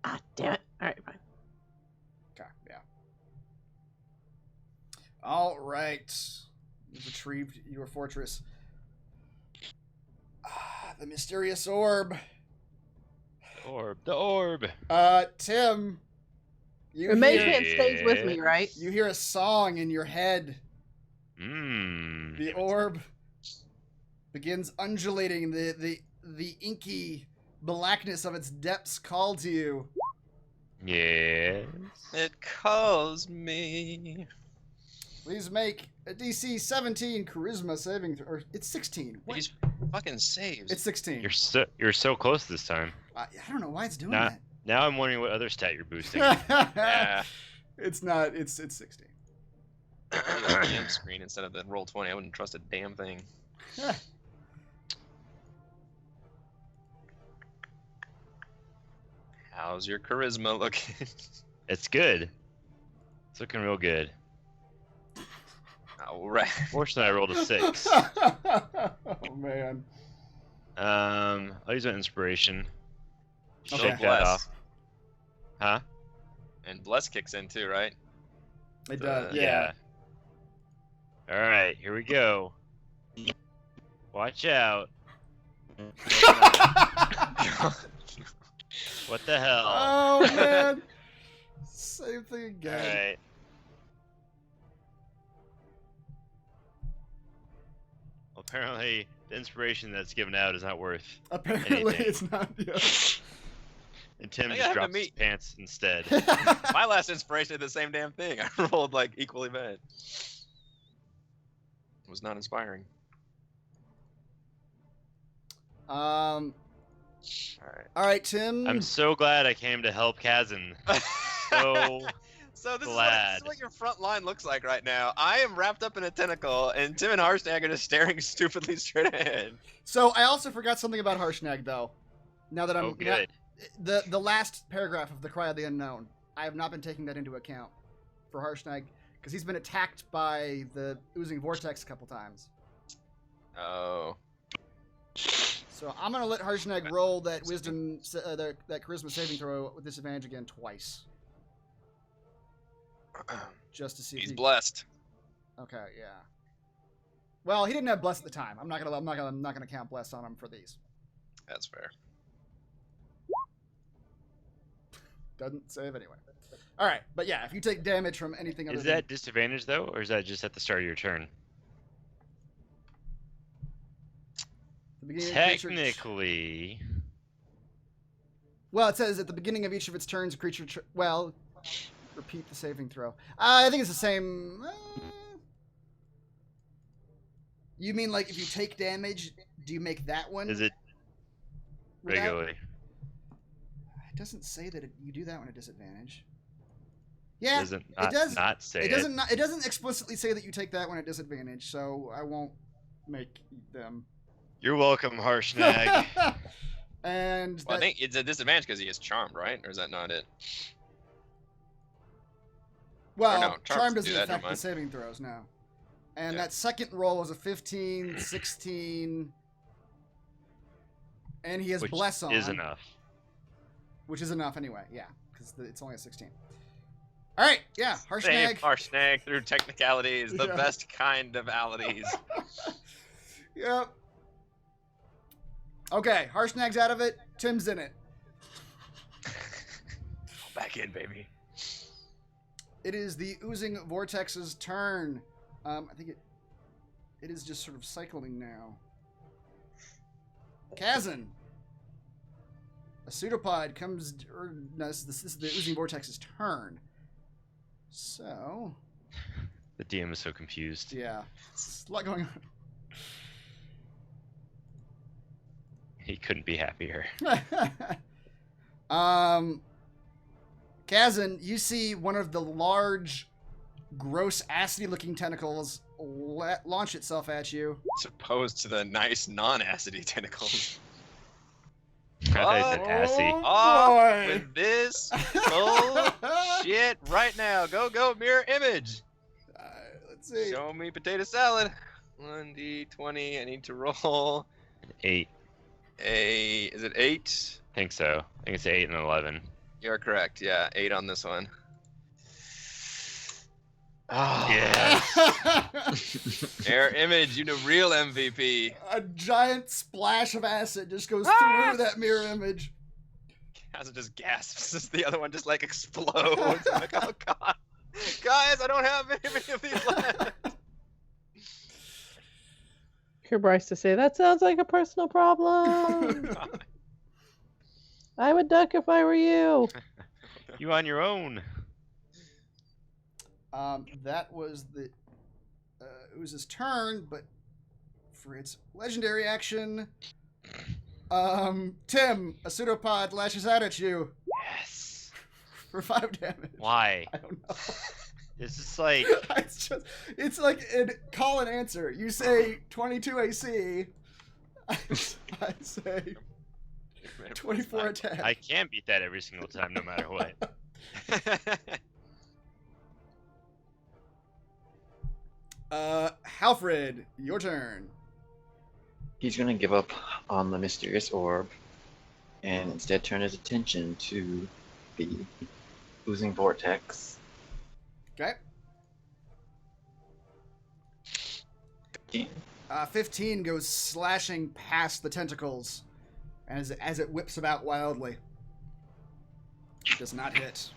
Ah, damn it. All right, fine. Okay. Yeah. All right. You've retrieved your fortress. The mysterious orb. The orb. Tim. You The mage hear, hand stays with me, right? you hear a song in your head. The orb begins undulating. The inky blackness of its depths call to you. Yes. It calls me. Please make a DC 17 charisma saving throw. Or it's 16. What? These fucking saves. It's 16. You're so close this time. I don't know why it's doing Not that. Now I'm wondering what other stat you're boosting. Yeah. It's not. It's 16. DM screen instead of the Roll20. I wouldn't trust a damn thing. How's your charisma looking? It's good. It's looking real good. All right. Fortunately, I rolled a 6. Oh man. I'll use my inspiration. Still Shake that bless. off. Huh? And bless kicks in too, right? It does. Yeah. Yeah. All right, here we go. Watch out. What the hell? Oh man. Same thing All again. right. Well, apparently, the inspiration that's given out is not worth. Apparently, anything. it's not. Yeah. And Tim I just have to drops his meet- pants instead. My last inspiration did the same damn thing. I rolled like equally bad. It was not inspiring. All Alright. right, Tim. I'm so glad I came to help Kazan. So So this is glad. what your front line looks like right now. I am wrapped up in a tentacle, and Tim and Harshnag are just staring stupidly straight ahead. So I also forgot something about Harshnag, though. Now that I'm oh good. the last paragraph of the Cry of the Unknown, I have not been taking that into account for Harshnag because he's been attacked by the oozing vortex a couple times. Oh. So I'm gonna let Harshnag roll that wisdom, that charisma saving throw with disadvantage again twice, just to see. He's if he... blessed. Okay, yeah. Well, he didn't have bless at the time. I'm not gonna count bless on him for these. That's fair. Doesn't save anyway. All right, but yeah, if you take damage from anything other Is than that disadvantage though, or is that just at the start of your turn? the beginning of the creature- Technically, Well, it says at the beginning of each of its turns, a creature. Repeat the saving throw. I think it's the same. You mean like if you take damage, do you make that one? is it without- regularly? It doesn't say that you do that one at disadvantage. Yeah, Does it does. not say it doesn't. It doesn't explicitly say that you take that one at disadvantage, so I won't make them. You're welcome, Harshnag. And Well, I that- think it's a disadvantage because he is charmed, right? Or is that not it? well, no, charms charm do doesn't that, never affect the mind. saving throws now. And Yeah. that second roll was a 15, 16, and he has Which bless on, is enough. which is enough anyway. Yeah, because it's only a 16. All right, yeah, Save Harshnag. Harshnag through technicalities, the Yeah. best kind of alities. Yep. Okay, Harshnag's out of it. Tim's in it. Back in, baby. It is the oozing vortex's turn. I think it is just sort of cycling now. Kazan. A pseudopod comes. No, this is the oozing vortex's turn. So, The DM is so confused. yeah, it's a lot going He couldn't be happier. on. Kazan, you see one of the large, gross, acidy-looking tentacles launch itself at you. As opposed to the nice non-acidy tentacles. I thought he said assy. Off boy. with this bullshit right now. Go, mirror image. Let's see. Show me potato salad. 1d20. I need to roll 8. is it 8? I think so. I think it's 8 and 11. You're correct. Yeah, 8 on this one. Oh, Yes. Mirror image, you the real MVP. A giant splash of acid just goes Ah! through that mirror image. Kazan just gasps as the other one just like explodes. Like, oh god. Guys, I don't have any of these left. Hear Bryce to say, that sounds like a personal problem. I would duck if I were you. You on your own. That was the it was his turn, but for its legendary action, Tim, a pseudopod lashes out at you. for 5 damage. Why? I don't know. It's just like it's like a call and answer. You say 22 AC. I say 24 attack. I can beat that every single time, no matter what. Halfred, your turn. He's gonna give up on the mysterious orb and instead turn his attention to the oozing vortex. Okay. 15. 15 goes slashing past the tentacles as it whips about wildly. Does not hit.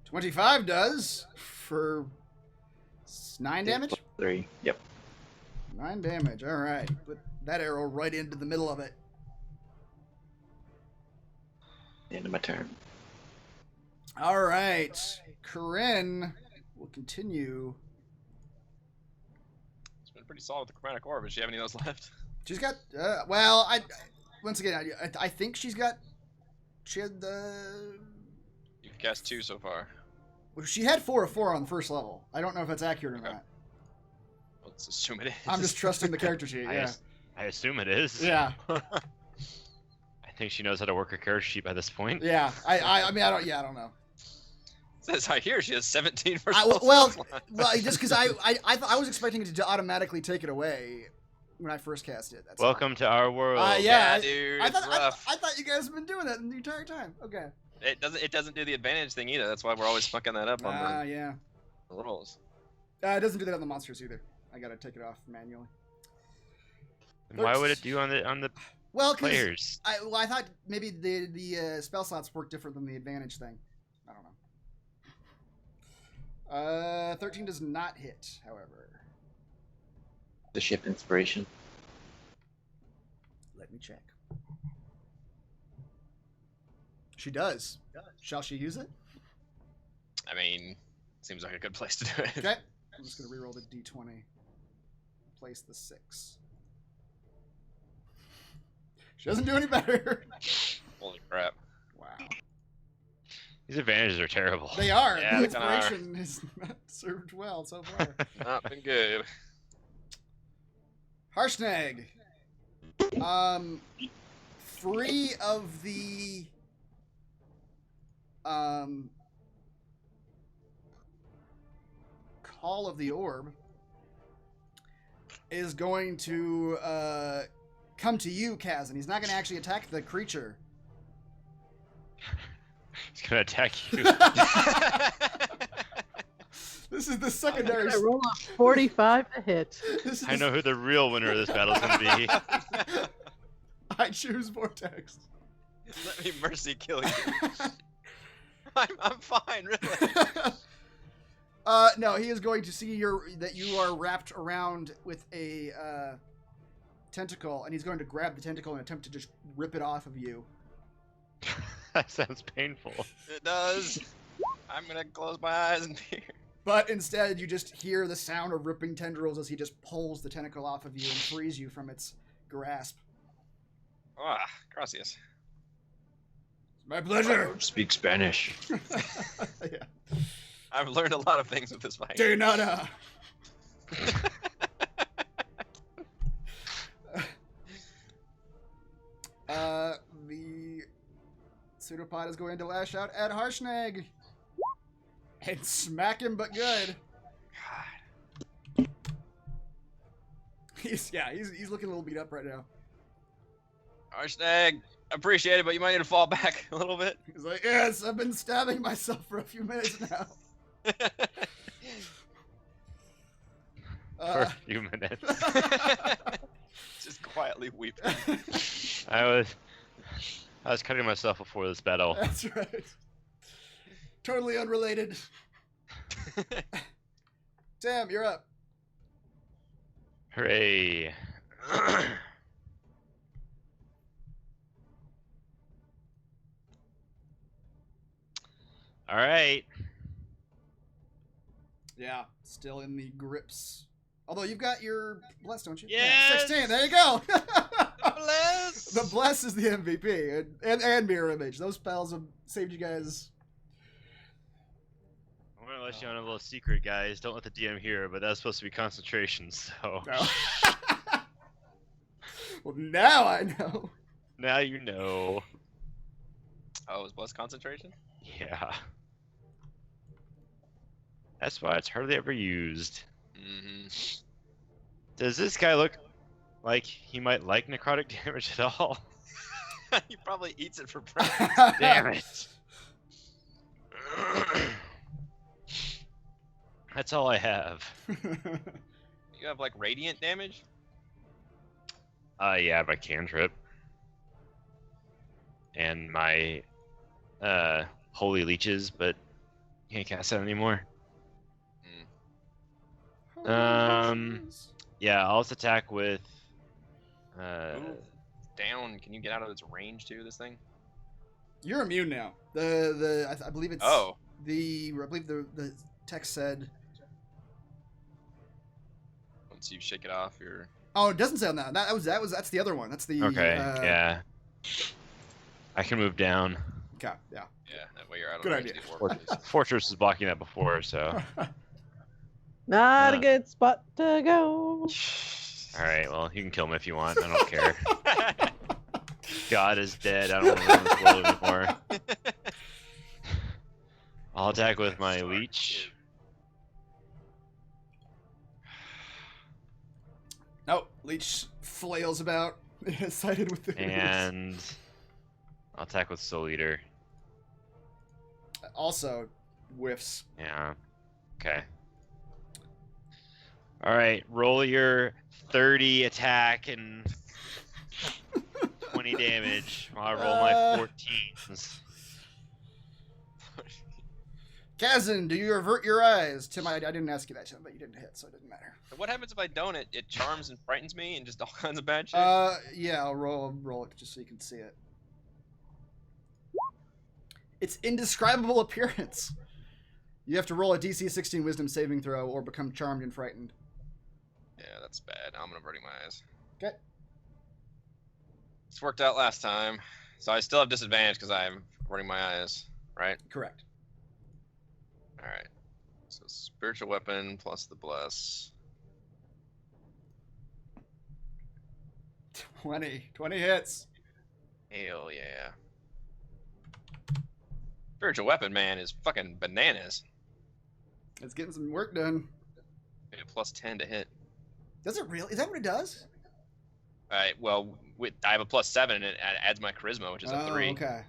25 does for 9 damage? 3. Yep. 9 damage. All right. Put that arrow right into the middle of it. End of my turn. All right. Corinne will continue. It's been pretty solid with the chromatic orb. Does she have any of those left? She's got, once again, I think she had the, You've cast 2 so far. well, she had 4 of 4 on the first level. I don't know if that's accurate or Okay. not. Let's assume it is. I'm just trusting the character sheet, yeah. I assume it is. Yeah, I think she knows how to work her character sheet by this point. yeah. I mean, I don't know. Says I hear she has 17 for Well, just because I was expecting it to automatically take it away when I first cast it. That's all. Welcome to our world. Yeah, dude. I it's thought rough. I thought you guys have been doing that the entire time. Okay. It doesn't do the advantage thing either. That's why we're always fucking that up on Yeah. the rolls. It doesn't do that on the monsters either. I gotta take it off manually. And why would it do on the Well, because players? I thought maybe the spell slots work different than the advantage thing. I don't know. 13 does not hit, however. The ship inspiration. Let me check. She does. Shall she use it? I mean, seems like a good place to do it. Okay. I'm just gonna reroll the d20. Place the 6. She doesn't do any better. Holy crap. Wow. These advantages are terrible. They are. Yeah, The they kinda are. inspiration has not served well so far. Not been good. Harshnag. 3 of the call of the orb is going to come to you, Kaz, and he's not going to actually attack the creature. He's gonna attack you. This is the secondary. I roll a 45 to hit. This is I know who the real winner of this battle is gonna be. I choose Vortex. Let me mercy kill you. I'm fine, really. No, he is going to see that you are wrapped around with a tentacle, and he's going to grab the tentacle and attempt to just rip it off of you. That sounds painful. It does. I'm gonna close my eyes in fear. But instead, you just hear the sound of ripping tendrils as he just pulls the tentacle off of you and frees you from its grasp. Ah, gracias. My pleasure. Speak Spanish. Yeah. I've learned a lot of things with this fight. De nada. The pseudopod is going to lash out at Harshnag and smack him, but good. God. He's looking a little beat up right now. Harshnag, appreciate it, but you might need to fall back a little bit. He's like, yes, I've been stabbing myself for a few minutes now. For a few minutes. Just quietly weep. I was cutting myself before this battle. That's right. Totally unrelated. Sam, you're up. Hooray. All right. Yeah, still in the grips. Although you've got your bless, don't you? Yes! 16, there you go. bless. The bless is the MVP, and mirror image. Those spells have saved you guys. I'm gonna let you on a little secret, guys. Don't let the DM hear, but that's supposed to be concentration, so. No. Well, now I know. Now you know. Oh, is bless concentration? Yeah. That's why it's hardly ever used. Mm-hmm. Does this guy look like he might like necrotic damage at all? He probably eats it for breakfast. Damn it. That's all I have. You have like radiant damage? Yeah, my cantrip. And my holy leeches, but can't cast that anymore. Yeah, I'll just attack with Move down. Can you get out of its range too, this thing? You're immune now. I believe it's Oh. I believe the text said. Once you shake it off, you're... Oh, it doesn't say on that. That's the other one. That's the okay, yeah. I can move down. Okay, yeah. Yeah, that way you're out of Good range idea. of the orifice. Fortress was blocking that before, so. Not a good spot to go. Alright, well, you can kill him if you want. I don't care. God is dead. I don't want to run this world anymore. I'll attack with my leech. Oh, leech flails about, sided with the. And I'll attack with Soul Eater. Also, whiffs. Yeah. Okay. Alright, roll your 30 attack and 20 damage while I roll my 14s. Kazan, do you avert your eyes? Tim, I didn't ask you that, Tim, but you didn't hit, so it didn't matter. What happens if I don't? It charms and frightens me and just all kinds of bad shit? Yeah, I'll roll it just so you can see it. It's indescribable appearance. You have to roll a DC 16 Wisdom saving throw or become charmed and frightened. Yeah, that's bad. I'm averting my eyes. Okay. This worked out last time. So I still have disadvantage because I'm averting my eyes, right? Correct. Alright. So spiritual weapon plus the bless. 20 hits. Hell yeah. Spiritual weapon, man, is fucking bananas. It's getting some work done. Yeah, plus 10 to hit. Does it really? Is that what it does? Alright, well, I have a plus 7 and it adds my charisma, which is a 3. Okay.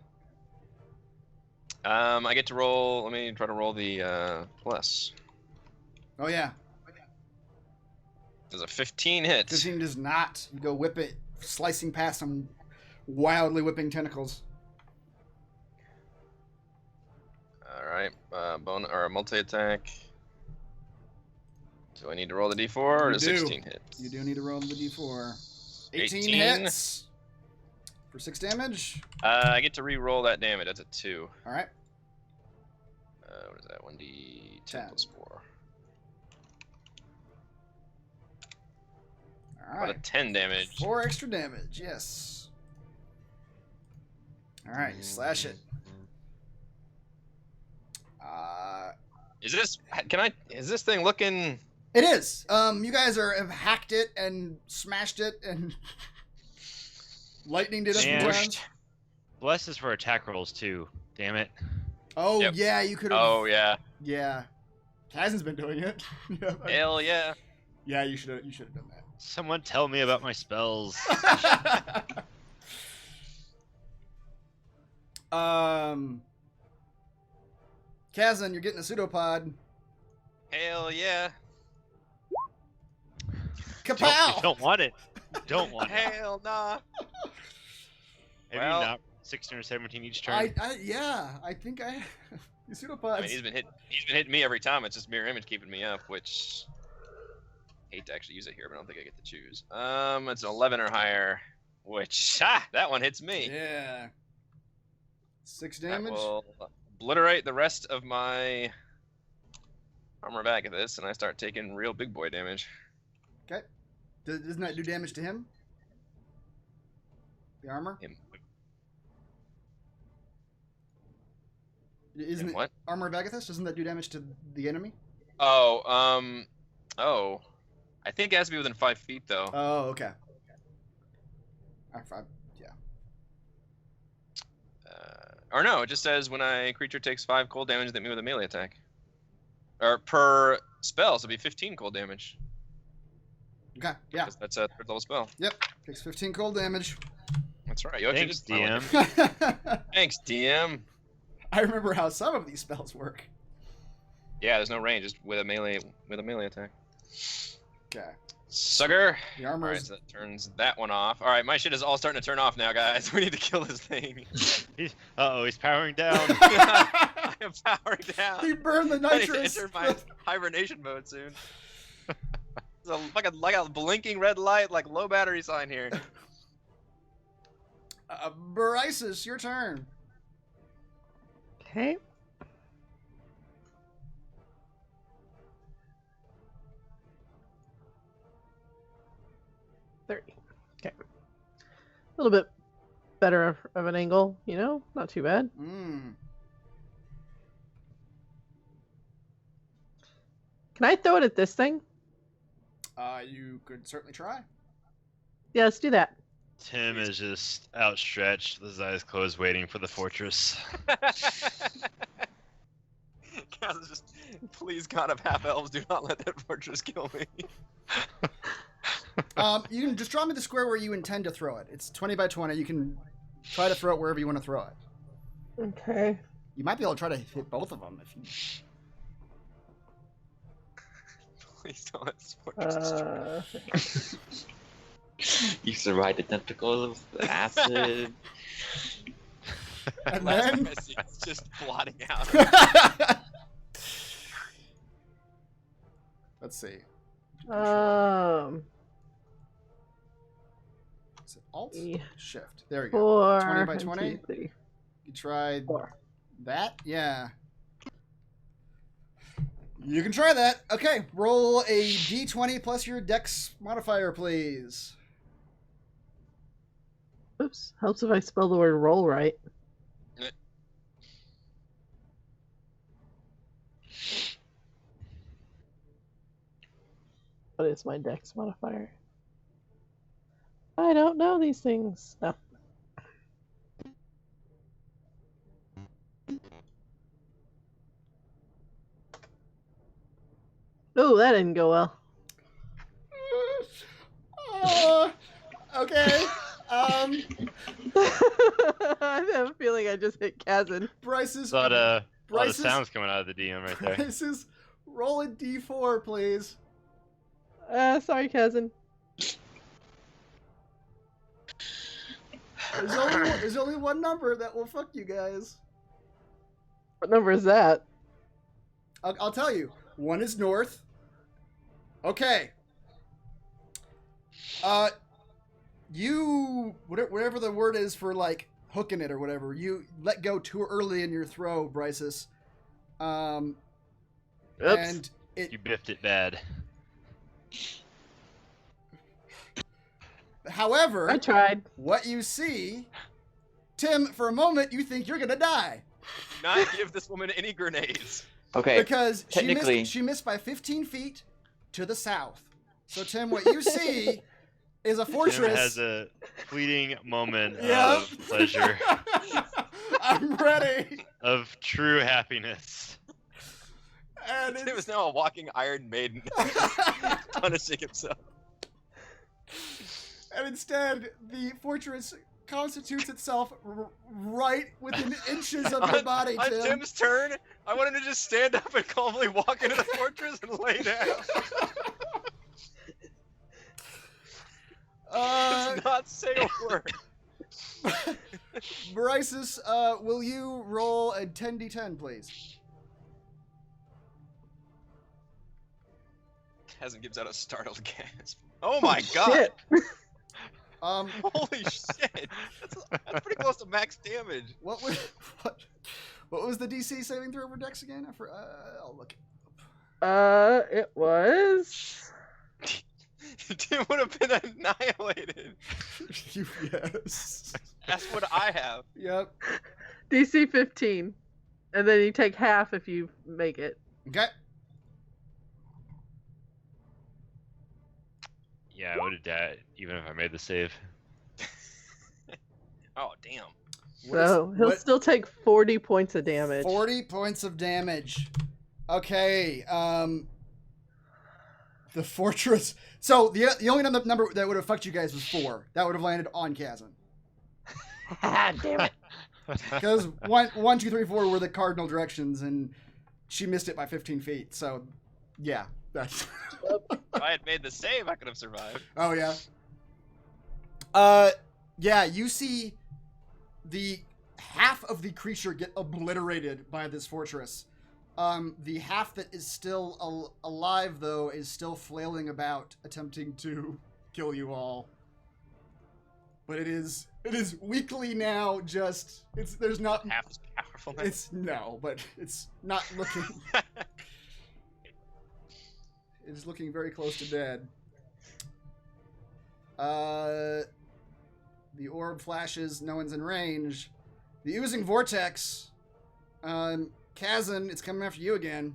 I get to roll. Let me try to roll the bless. Oh yeah. Does a 15 hit? 15 does not. You go whip it, slicing past some wildly whipping tentacles. Alright, or a multi-attack. Do I need to roll the d4 or You does do. 16 hit? You do need to roll the d4. 18 18. hits. For 6 damage. I get to re-roll that damage. That's a 2. Alright. What is that? 1d10 10. plus 4. About a Alright. 10 damage. 4 extra damage, yes. Alright, you slash it. Is this thing looking... It is. You guys have hacked it and smashed it and lightninged it a few And- times. Bless is for attack rolls too. Damn it. Oh Yep. yeah, you could have. Oh, yeah. Yeah. Kazan's been doing it. Hell yeah. Yeah, you should have done Someone tell me about my spells. that. Kazan, you're getting a pseudopod. Hell yeah. Kapow! You don't want it. You don't want it. Hell nah. Have Well- you not 16 or 17 each turn? I think I the pseudopods. I mean, he's been hitting me every time. It's just mirror image keeping me up, which hate to actually use it here, but I don't think I get to choose. It's an 11 or higher, which that one hits me. Yeah. 6 That damage. will obliterate the rest of my armor back at this, and I start taking real big boy damage. Okay. Doesn't that do damage to him? The armor? Him. Isn't it What? Armor of Agathis? Doesn't that do damage to the enemy? Oh, I think it has to be within 5 feet, though. Oh, okay. Alright, yeah. Or no, it just says when a creature takes 5 cold damage, hit me with a melee attack. Or per spell, so it'd be 15 cold damage. Okay, yeah. Because that's a 3rd level spell. Yep. Takes 15 cold damage. That's right. Yoshi Thanks, just finally- DM. Thanks, DM. I remember how some of these spells work. Yeah, there's no range, just with a melee attack. Okay. Sucker. The armor Alright, is... so that turns that one off. Alright, my shit is all starting to turn off now, guys. We need to kill this thing. He's powering down. I am powering down. He burned the I need to nitrous. enter my hibernation mode soon. There's like a blinking red light, like low battery sign here. Brysis, your turn. Okay. Okay. A little bit better of an angle, you know? Not too bad. Mm. Can I throw it at this thing? You could certainly try. Yeah, let's do that. Tim is just outstretched, with his eyes closed, waiting for the fortress. Kaz is just, please God of half elves, do not let that fortress kill me. You can just draw me the square where you intend to throw it. It's 20 by 20. You can try to throw it wherever you want to throw it. Okay. You might be able to try to hit both of them if you... Please don't let this fortress destroy. You survived the tentacles, the acid. And Last then... thing I see, it's just blotting out. Let's see. Is it Alt? Yeah. Shift. There we go. 4. 20 by 1, 2, 20? 3, You tried 4. that? Yeah. You can try that. Okay, roll a d20 plus your dex modifier, please. Oops. Helps if I spell the word roll right. What is my dex modifier? I don't know these things. No. Oh, that didn't go well. Okay. I have a feeling I just hit Kazan. Bryce's... A lot of Bryce's... sounds coming out of the DM right there. Bryce's... Roll a d4, please. Sorry, Kazan. There's only one number that will fuck you guys. What number is that? I'll tell you. One is north. Okay. You whatever the word is for like hooking it or whatever. You let go too early in your throw, Bryces. Oops. And it. You biffed it bad. However, I tried. what you see, Tim, for a moment you think you're gonna die Do not give this woman any grenades. Okay, because technically- she missed by 15 feet to the south. So Tim, what you see is a fortress. Tim has a fleeting moment Yep. of pleasure, I'm ready. of true happiness. And Tim is now a walking Iron Maiden, punishing himself. And instead, the fortress constitutes itself right within inches of your body, On Tim. Tim's turn, I want him to just stand up and calmly walk into the fortress and lay down. Does not say a word. Bryces, will you roll a 10d10, please? Hasn't gives out a startled gasp. Oh my god! Shit. Holy shit! That's pretty close to max damage. What was the DC saving throw for Dex again? I'll look. It was. Tim would have been annihilated. Yes. That's what I have. Yep. DC 15. And then you take half if you make it. Okay. Yeah, I would have died even if I made the save. Oh, damn. So he'll still take 40 points of damage. 40 points of damage. Okay. The fortress. So the only number that would have fucked you guys was 4. That would have landed on Kazan. Damn it. Because 1, 2, 3, 4 were the cardinal directions, and she missed it by 15 feet. So, yeah, that's. If I had made the save, I could have survived. Oh yeah. Yeah. You see, the half of the creature get obliterated by this fortress. The half that is still alive, though, is still flailing about, attempting to kill you all. But it is weakly now. Just there's not Half as powerful. Now. but it's not looking. It's looking very close to dead. The orb flashes. No one's in range. The oozing vortex. Kazan, it's coming after you again.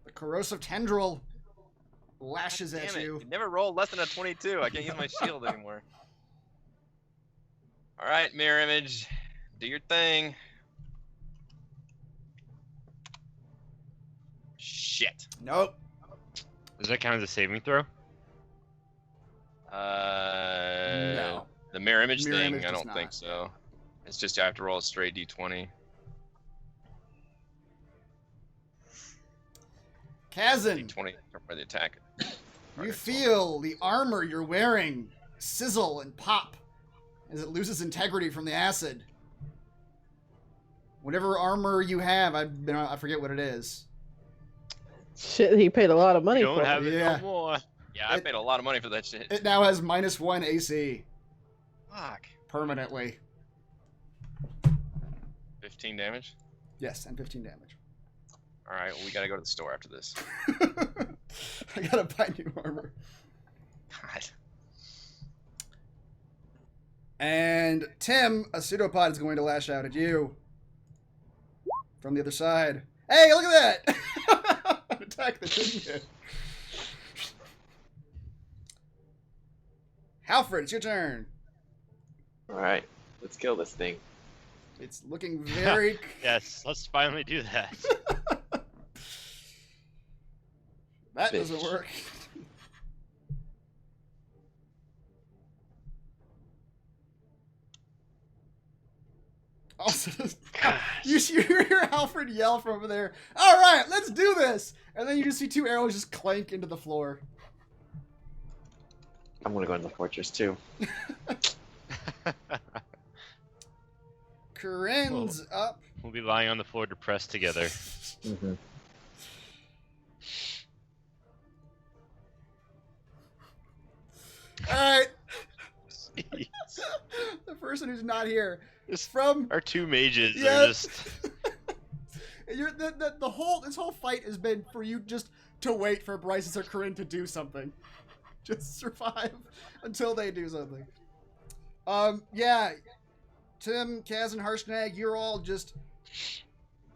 The corrosive tendril lashes at Damn it. you. You never rolled less than a 22. I can't use my shield anymore. All right, mirror image. Do your thing. Shit. Nope. Does that count as a saving throw? No. The mirror image Mirror thing, image I does don't not. think so. It's just you have to roll a straight d20. Kazan, D20 for the attack. you feel the armor you're wearing sizzle and pop as it loses integrity from the acid. Whatever armor you have, I forget what it is. Shit, he paid a lot of money You for don't it. have it Yeah. no more. Yeah, I paid a lot of money for that shit. It now has -1 AC Fuck. permanently. 15 damage? Yes, and 15 damage. Alright, well, we gotta go to the store after this. I gotta buy new armor. God. And Tim, a pseudopod, is going to lash out at you from the other side. Hey, look at that! An attack that didn't hit. Halfred, it's your turn. Alright, let's kill this thing. It's looking very... Yes, let's finally do that. That doesn't Bitch. work. Also, you hear Alfred yell from over there, "All right, let's do this!" And then you just see 2 arrows just clank into the floor. I'm gonna go in the fortress too. Corinne's up. We'll be lying on the floor depressed together. Mm-hmm. All right. The person who's not here is from. Our 2 mages Yeah. are just... This whole fight has been for you just to wait for Bryce or Corinne to do something. Just survive until they do something. Yeah. Tim, Kaz, and Harshnag, you're all just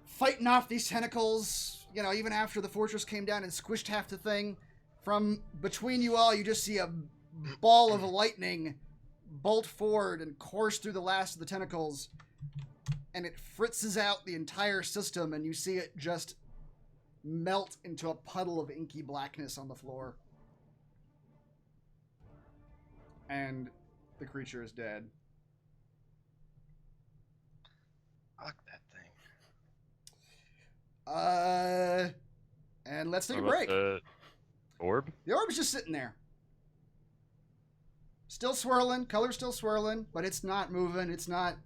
fighting off these tentacles, you know, even after the fortress came down and squished half the thing. From between you all, you just see a ball of lightning bolt forward and course through the last of the tentacles, and it fritzes out the entire system, and you see it just melt into a puddle of inky blackness on the floor. And the creature is dead. Fuck that thing. And let's take a What about break. the orb? The orb's just sitting there. Still swirling, color's still swirling, but it's not moving. It's not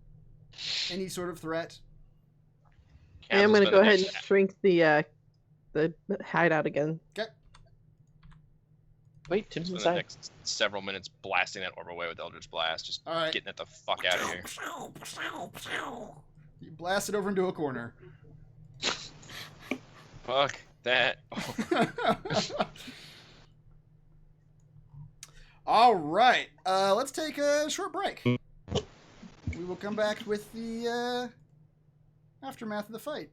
any sort of threat. And I'm Candle's gonna been go the ahead and next- shrink the hideout again. Okay. Wait, Tim's Spend the inside. next several minutes blasting that orb away with Eldritch Blast, just All right. getting it the fuck out of here. You blast it over into a corner. Fuck that. All right. Let's take a short break. We will come back with the aftermath of the fight.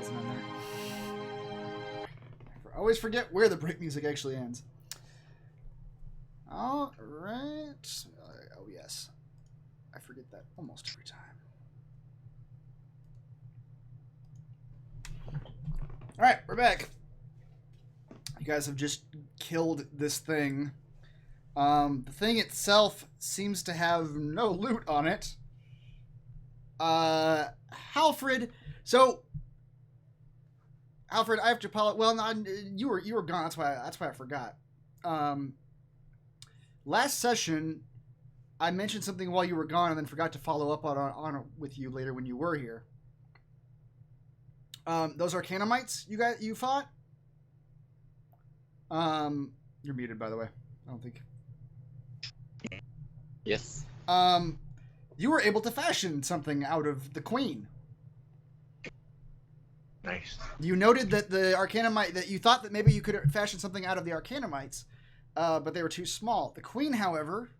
doesn't end there. I always forget where the break music actually ends. All right. Oh, yes. I forget that almost every time. All right, we're back. You guys have just killed this thing. The thing itself seems to have no loot on it. Halfred. So, Alfred, I have to apologize. Well, no, you were gone. That's why I forgot. Last session, I mentioned something while you were gone, and then forgot to follow up on it with you later when you were here. Those Arcanamites you fought. You're muted, by the way. I don't think. Yes. You were able to fashion something out of the Queen. Nice. You noted that the Arcanamite, that you thought that maybe you could fashion something out of the Arcanamites, but they were too small. The Queen, however,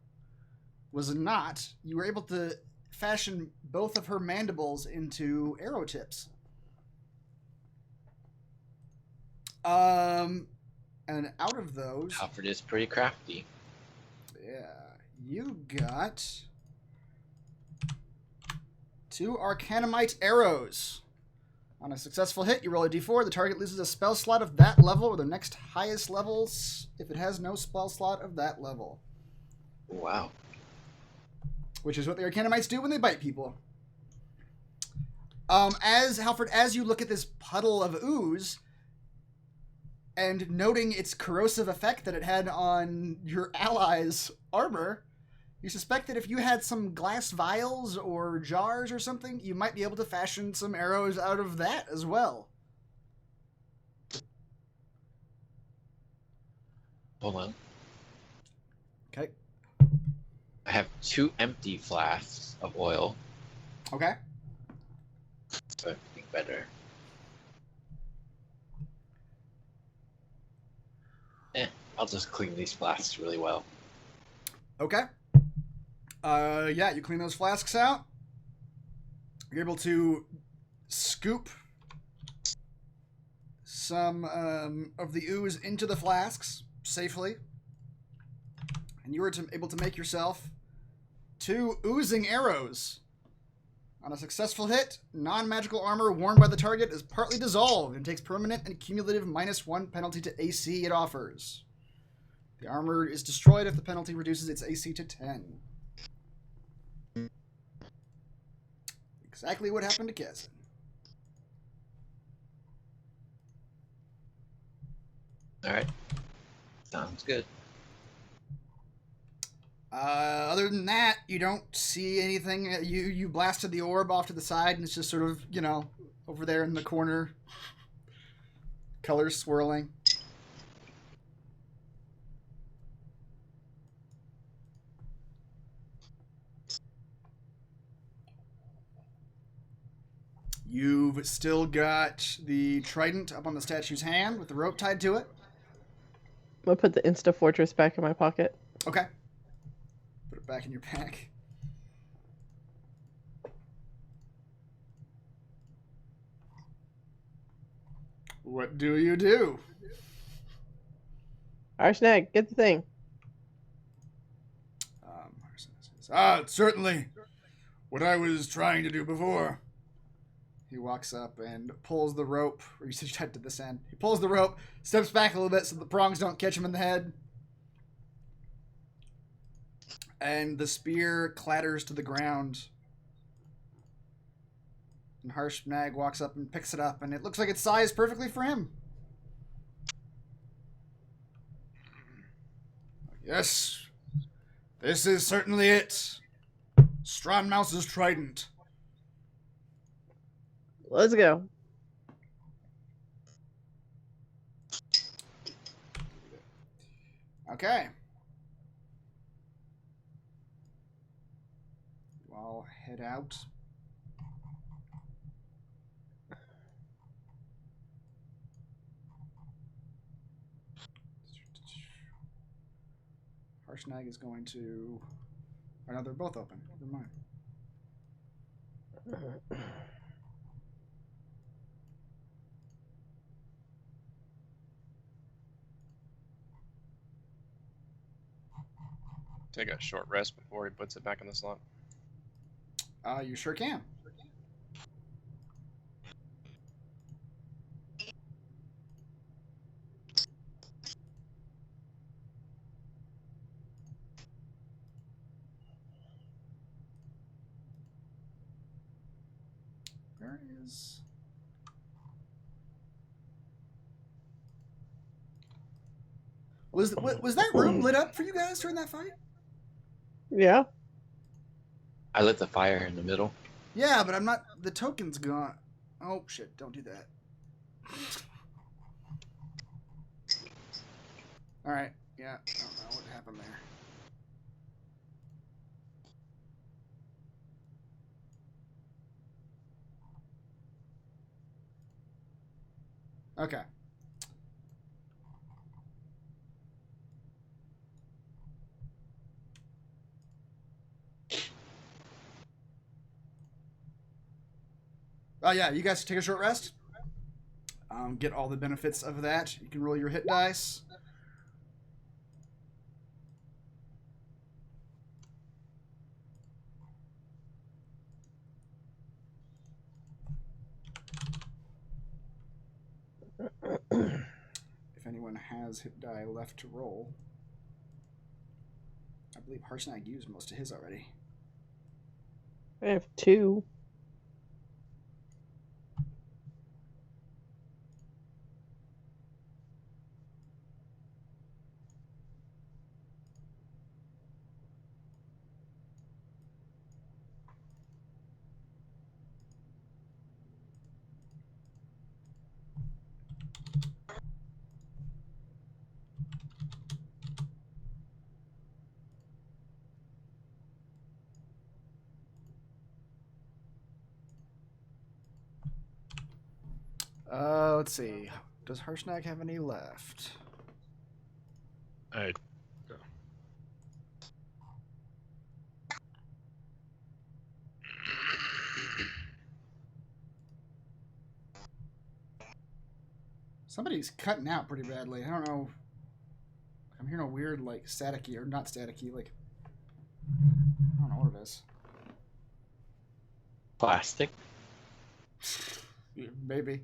was not. You were able to fashion both of her mandibles into arrow tips. And out of those, Alfred is pretty crafty. yeah, you got 2 Arcanamite arrows. On a successful hit, you roll a d4. The target loses a spell slot of that level or the next highest levels if it has no spell slot of that level. Wow. Which is what the Arcanamites do when they bite people. Halfred, as you look at this puddle of ooze, and noting its corrosive effect that it had on your allies' armor, you suspect that if you had some glass vials or jars or something, you might be able to fashion some arrows out of that as well. Hold on. Okay. I have 2 empty flasks of oil, Okay. so I think better. I'll just clean these flasks really well. Okay. Yeah, you clean those flasks out. You're able to scoop some of the ooze into the flasks safely. And you were able to make yourself 2 oozing arrows. On a successful hit, non-magical armor worn by the target is partly dissolved and takes permanent and cumulative -1 penalty to AC it offers. The armor is destroyed if the penalty reduces its AC to 10. Exactly what happened to Kazin. Alright. Sounds good. Other than that, you don't see anything. You blasted the orb off to the side, and it's just sort of, over there in the corner. Colors swirling. You've still got the trident up on the statue's hand with the rope tied to it. I'm gonna put the Insta Fortress back in my pocket. Okay. Put it back in your pack. What do you do? Arsnag, get the thing. Certainly. What I was trying to do before. He walks up and pulls the rope, or you said you tied to this end. He pulls the rope, steps back a little bit so the prongs don't catch him in the head. And the spear clatters to the ground. And Harshnag walks up and picks it up, and it looks like it's sized perfectly for him. Yes, this is certainly it. Stranmouse's trident. Let's go. Okay. I'll head out. Harshnag is going to... Oh, no, they're both open. Never mind. take a short rest before he puts it back in the slot? You sure can. Where is... Was that room lit up for you guys during that fight? Yeah. I lit the fire in the middle. Yeah, but I'm not... The token's gone. Oh, shit. Don't do that. Alright. Yeah. I don't know what happened there. Okay. Oh, yeah. You guys take a short rest. Get all the benefits of that. You can roll your hit dice. If anyone has hit die left to roll. I believe Harshnag used most of his already. I have 2. Let's see. Does Harshnag have any left? I Somebody's cutting out pretty badly. I don't know. I'm hearing a weird, like, staticky, or not staticky, like... I don't know what it is. Plastic. Yeah, maybe.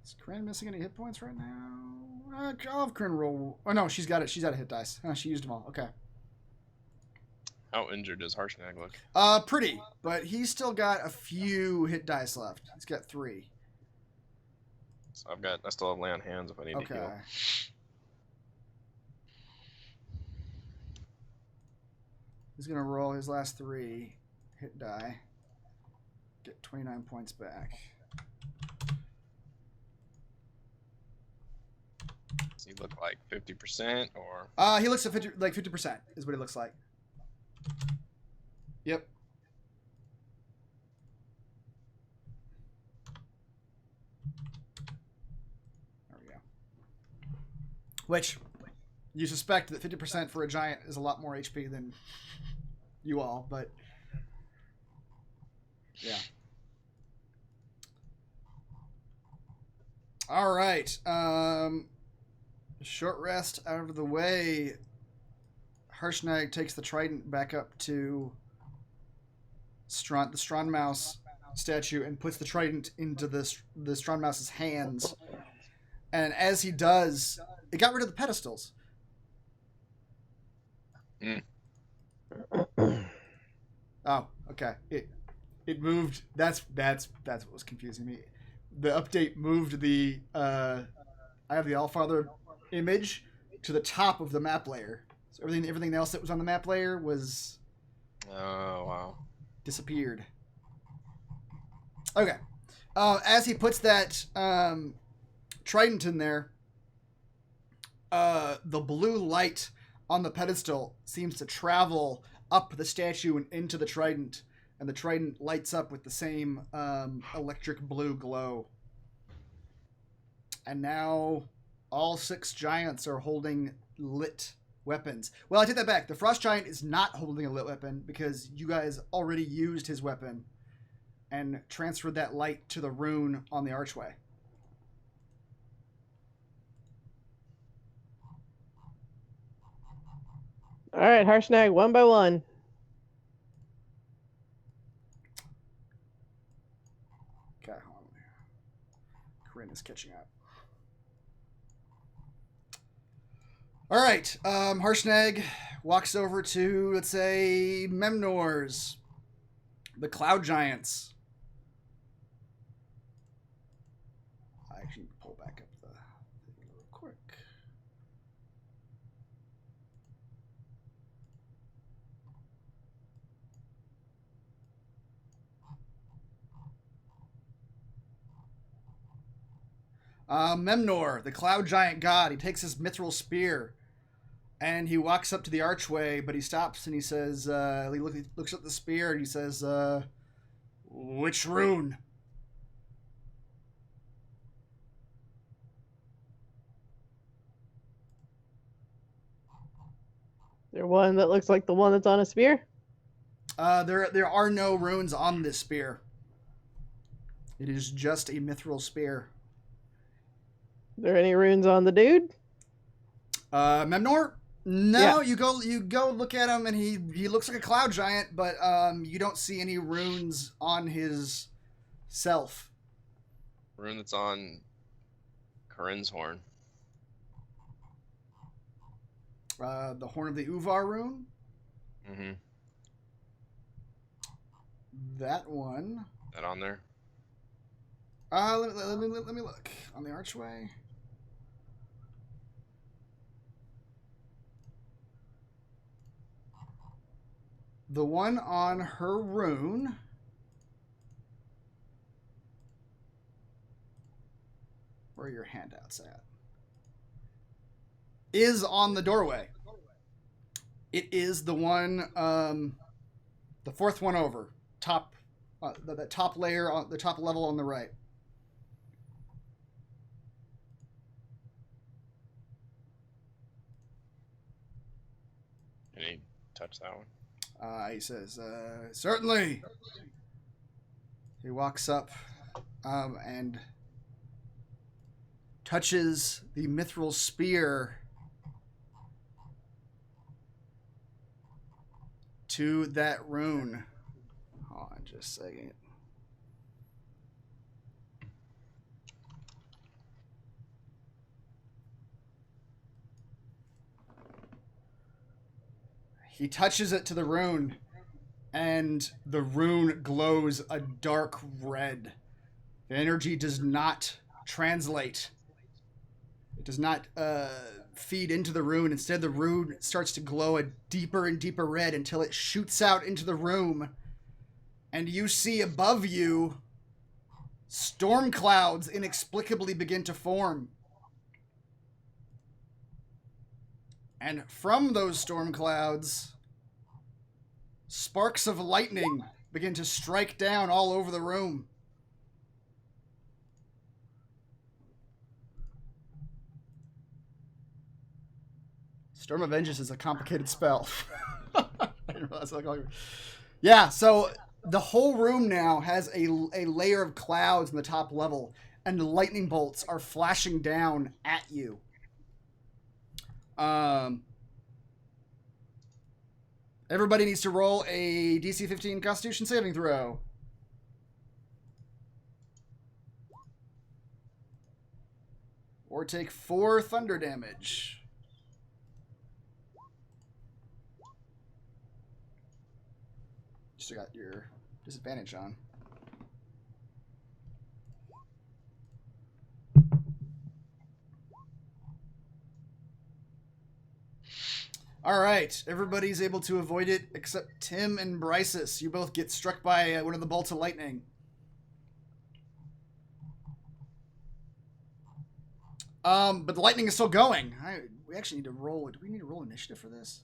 Is Corinne missing any hit points right now? I'll have Corinne roll... Oh, no, she's got it. She's out of hit dice. Oh, she used them all. Okay. How injured does Harshnag look? Pretty, but he's still got a few hit dice left. He's got 3. So I still have lay on hands if I need to Okay. heal. He's gonna roll his last 3 hit die. Get 29 points back. Does he look like 50% or? He looks at 50% is what he looks like. Yep. There we go. Which, you suspect that 50% for a giant is a lot more HP than you all, but yeah. All right. Short rest out of the way. Harshnag takes the trident back up to the Strongmouse statue and puts the trident into the Strongmouse's hands. And as he does, it got rid of the pedestals. Mm. Oh, okay. It moved. That's what was confusing me. The update moved the I have the Allfather image to the top of the map layer. So everything else that was on the map layer was wow. disappeared. Okay. As he puts that trident in there, the blue light on the pedestal seems to travel up the statue and into the trident, and the trident lights up with the same electric blue glow. And now all 6 giants are holding lit weapons. Well, I take that back. The Frost Giant is not holding a lit weapon because you guys already used his weapon. and transfer that light to the rune on the archway. All right, Harshnag, one by one. Okay, hold on. Corinne is catching up. All right, Harshnag walks over to, let's say, Memnor's, the Cloud Giants. I actually need to pull back up the thing real quick. Memnor, the Cloud Giant God, he takes his mithril spear and he walks up to the archway, but he stops and he says, he looks at the spear and he says, which rune? There one that looks like the one that's on a spear? There are no runes on this spear. It is just a mithril spear. There any runes on the dude? Memnor? No, Yeah. you go look at him and he looks like a cloud giant, but you don't see any runes on his self. Rune that's on Corinne's horn. The Horn of the Uvar rune? Mm-hmm. That one. That on there? Let me look. On the archway. The one on her rune. Where are your handouts at? Is on the doorway. It is the one, the fourth one over. Top, the top layer, on the top level on the right. Can he touch that one? He says, certainly. He walks up and touches the mithril spear to that rune. Hold on just a second. He touches it to the rune, and the rune glows a dark red. The energy does not translate. It does not feed into the rune. Instead, the rune starts to glow a deeper and deeper red until it shoots out into the room. And you see above you, storm clouds inexplicably begin to form. And from those storm clouds, sparks of lightning begin to strike down all over the room. Storm of Vengeance is a complicated spell. I didn't realize yeah, so the whole room now has a layer of clouds in the top level, and the lightning bolts are flashing down at you. Everybody needs to roll a DC 15 Constitution saving throw. Or take 4 thunder damage. Just got your disadvantage on. All right, everybody's able to avoid it except Tim and Brysis. You both get struck by one of the bolts of lightning. But the lightning is still going. We actually need to roll. Do we need to roll initiative for this?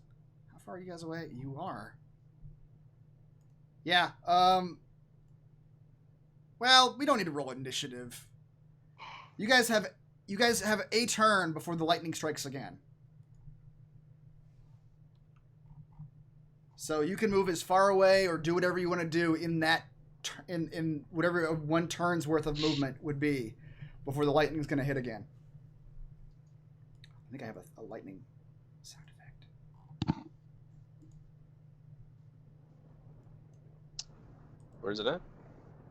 How far are you guys away? You are. Yeah. Well, we don't need to roll initiative. You guys have a turn before the lightning strikes again. So you can move as far away or do whatever you want to do in that in whatever 1 turn's worth of movement would be before the lightning's going to hit again. I think I have a lightning sound effect. Where's it at?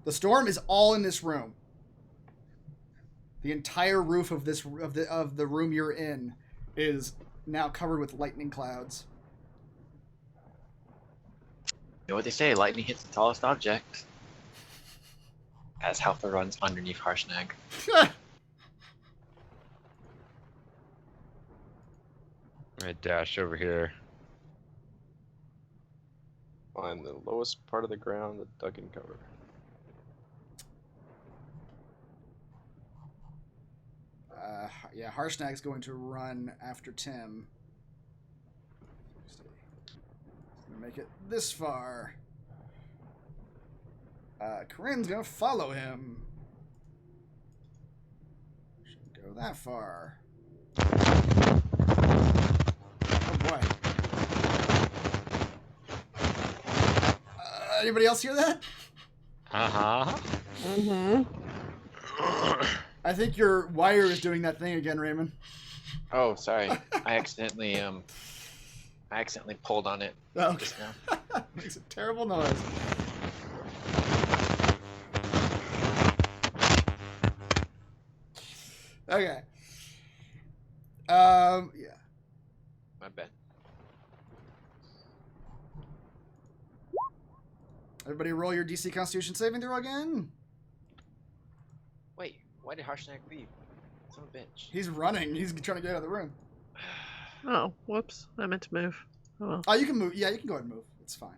The storm is all in this room. The entire roof of the room you're in is now covered with lightning clouds. You know what they say, lightning hits the tallest object. As Halfa runs underneath Harshnag. I dash over here. Find the lowest part of the ground that Doug can cover. Yeah, Harshnag's going to run after Tim. He's gonna make it this far. Corinne's gonna follow him. Shouldn't go that far. Oh boy. Anybody else hear that? Uh-huh. Mm-hmm. I think your wire is doing that thing again, Raymond. Oh, sorry. I accidentally pulled on it Oh, just now. makes a terrible noise. Okay. Yeah. My bad. Everybody roll your DC Constitution saving throw again. Wait, why did Harshnag leave? Son of a bitch. He's running. He's trying to get out of the room. Oh, whoops. I meant to move. Oh, well. Oh, you can move. Yeah, you can go ahead and move. It's fine.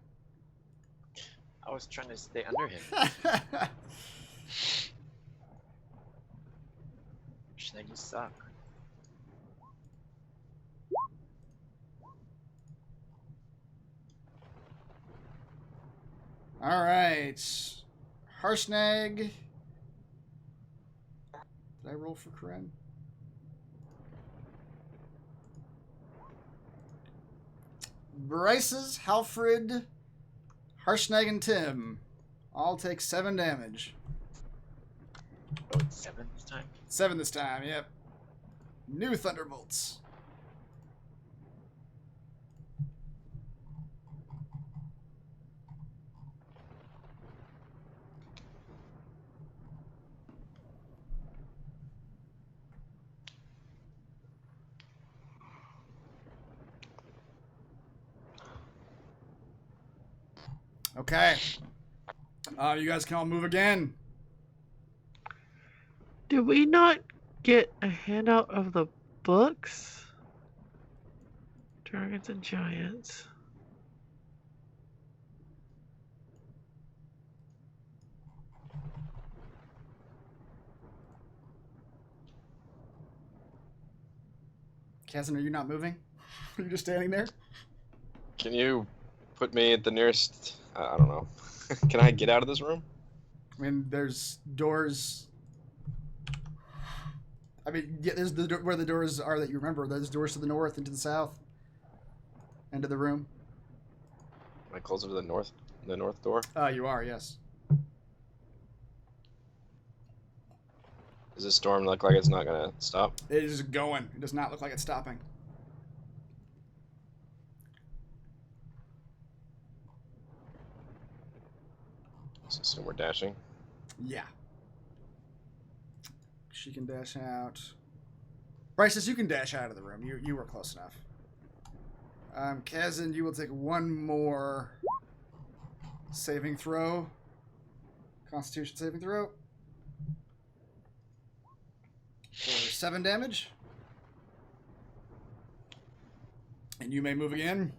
I was trying to stay under him. Harshnag, you suck. All right. Harshnag. Did I roll for Corinne? Bryce's, Halfred, Harshnag, and Tim all take 7 damage. Oh, it's 7 this time? 7 this time, yep. New Thunderbolts. Okay. You guys can all move again. Did we not get a handout of the books? Dragons and Giants. Kazan, are you not moving? Are you just standing there? Can you put me at the nearest? I don't know. Can I get out of this room? I mean, there's doors. I mean, yeah, there's where the doors are that you remember. There's doors to the north and to the south. End of the room. Am I closer to the north door? You are, yes. Does this storm look like it's not gonna stop? It is going. It does not look like it's stopping. Let's assume we're dashing. Yeah. She can dash out. Bryce, you can dash out of the room. You were close enough. Kazan, you will take 1 more saving throw. Constitution saving throw. For 7 damage. And you may move again.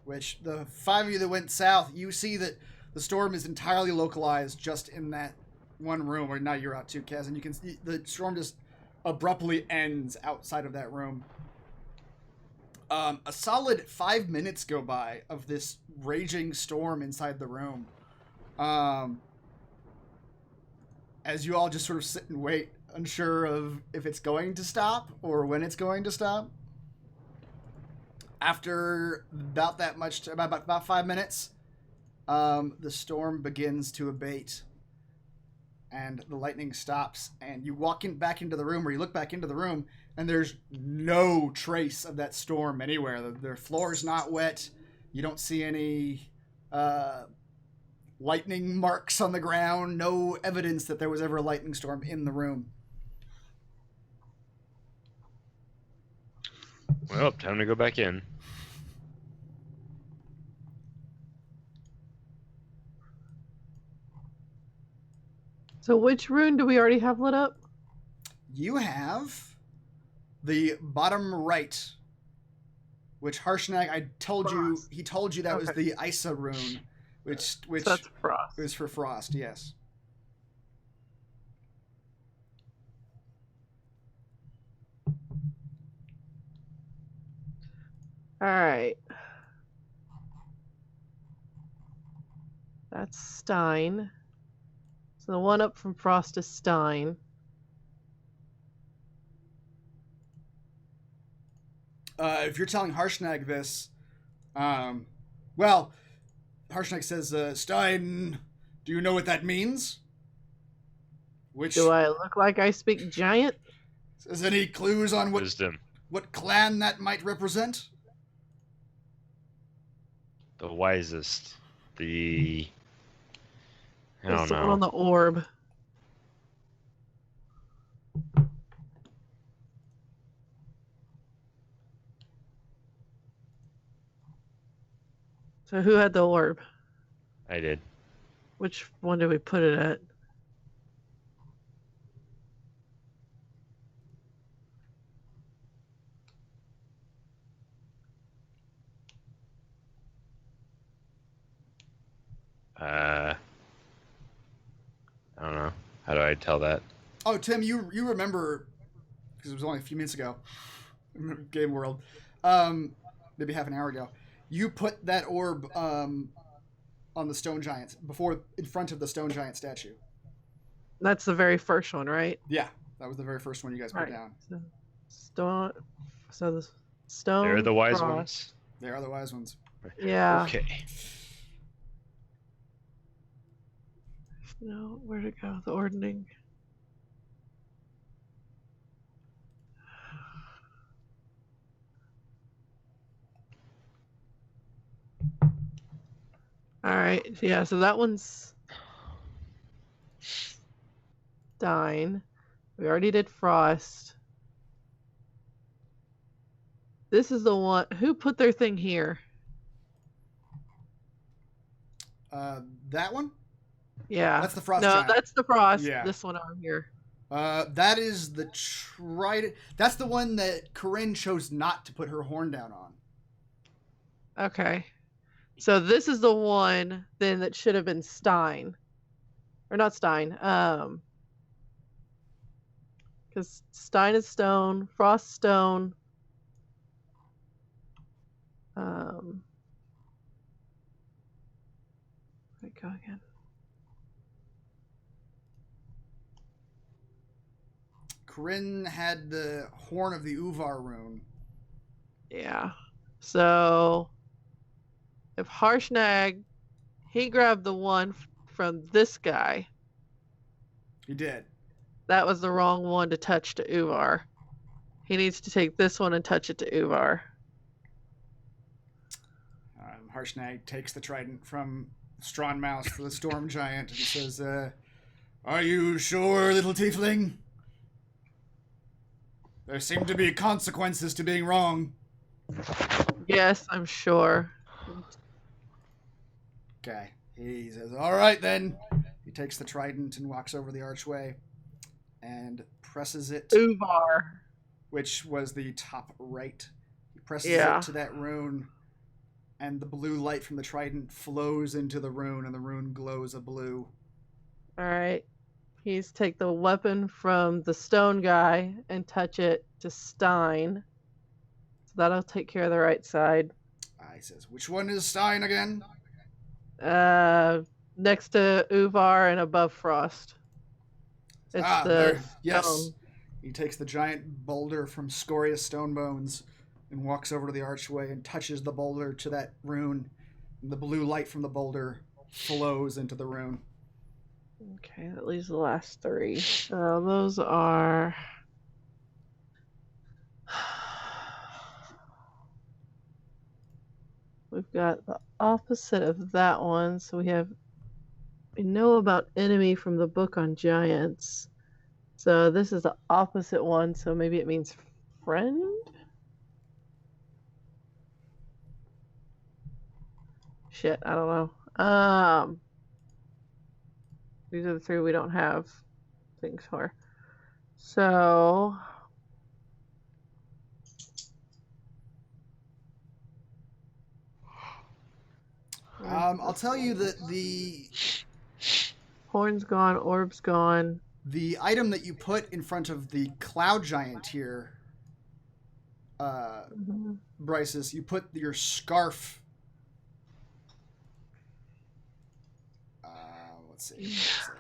Which, the 5 of you that went south, you see that the storm is entirely localized just in that one room. Or now you're out too, Kaz, and you can see the storm just abruptly ends outside of that room. A solid 5 minutes go by of this raging storm inside the room. as you all just sort of sit and wait, unsure of if it's going to stop or when it's going to stop. After about that much, about 5 minutes, the storm begins to abate, and the lightning stops. And you walk back into the room, or you look back into the room, and there's no trace of that storm anywhere. The floor's not wet. You don't see any lightning marks on the ground. No evidence that there was ever a lightning storm in the room. Well, time to go back in. So which rune do we already have lit up? You have the bottom right, which Harshnag, I told you, he told you that was the Isa rune, which So that's frost. is for frost, yes. All right. That's Stein. So the one up from Frost is Stein. If you're telling Harshnag this, well, Harshnag says, Stein, do you know what that means? Which Do I look like I speak giant? is any clues on Wisdom. what clan that might represent? The wisest. I don't It's the one know. on the orb. So who had the orb? I did. Which one did we put it at? I don't know. How do I tell that? Oh, Tim, you remember, because it was only a few minutes ago, Game World, maybe half an hour ago, you put that orb on the stone giant, in front of the stone giant statue. That's the very first one, right? Yeah, that was the very first one you guys put Right. down. So the stone. They're the wise frost. ones. They are the wise ones. Yeah. Okay. No, where'd it go? The ordning. All right. Yeah. So that one's Stein. We already did Frost. This is the one. Who put their thing here? That one? Yeah. That's the frost No, giant. that's the Frost. Yeah. This one on here. That is the trident. That's the one that Corinne chose not to put her horn down on. Okay. So this is the one then that should have been Stein. Or not Stein. Because Stein is stone, Frost stone. Where'd it go again? Corinne had the horn of the Uvar rune. Yeah. So if Harshnag, he grabbed the one from this guy. He did. That was the wrong one to touch to Uvar. He needs to take this one and touch it to Uvar. Harshnag takes the trident from Strongmouth, the storm giant, and says, are you sure, little tiefling? There seem to be consequences to being wrong. Yes, I'm sure. Okay. He says, all right then. He takes the trident and walks over the archway and presses it, Uvar. which was the top right. He presses Yeah. it to that rune, and the blue light from the trident flows into the rune, and the rune glows a blue. All right. He's take the weapon from the stone guy and touch it to Stein. So that'll take care of the right side. He says, which one is Stein again? Next to Uvar and above Frost. It's there. the Yes. stone. He takes the giant boulder from Scoria's stone bones and walks over to the archway and touches the boulder to that rune. And the blue light from the boulder flows into the rune. Okay, that leaves the last 3. So those are. We've got the opposite of that one. So we know about enemy from the book on giants. So this is the opposite one. So maybe it means friend? Shit, I don't know. These are the 3 we don't have things for. So I'll tell you that horn's gone, orb's gone. the item that you put in front of the cloud giant here, Bryces, you put your scarf. Let's see. What's that?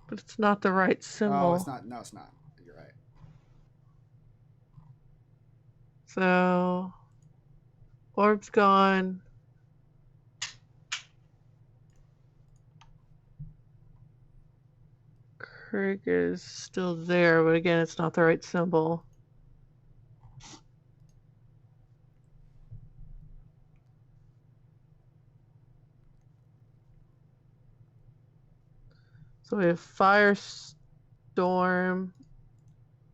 But it's not the right symbol. Oh, it's not. No, it's not. You're right. So orb's gone. Krieg is still there, but again, it's not the right symbol. So we have Firestorm.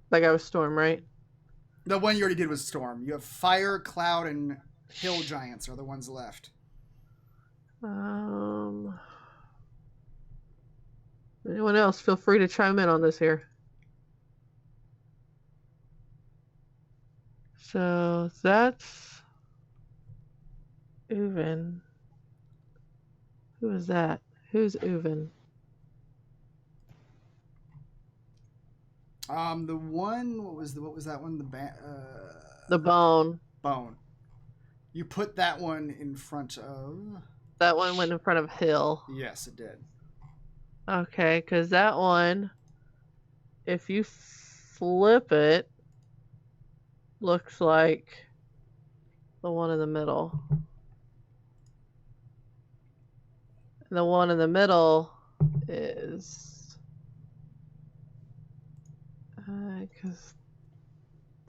That guy was Storm, right? The one you already did was Storm. You have Fire, Cloud, and Hill Giants are the ones left. Anyone else? Feel free to chime in on this here. So that's Uven. Who is that? Who's Uven? The one. What was that one? The bone. Bone. You put that one in front of. That one went in front of Hill. Yes, it did. Okay, because that one, if you flip it, looks like the one in the middle. And the one in the middle is. Because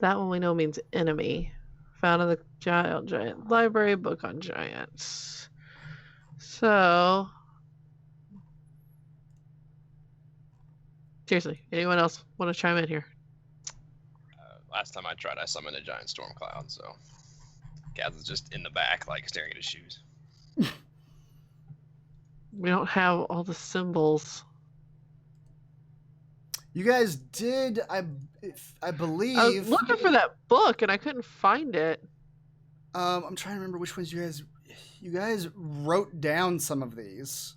that one we know means enemy. Found in the giant library book on giants. So. Seriously, anyone else want to chime in here? Last time I tried, I summoned a giant storm cloud, so Gaz is just in the back, like staring at his shoes. We don't have all the symbols. You guys did, I believe. I was looking for that book and I couldn't find it. I'm trying to remember which ones you guys wrote down some of these.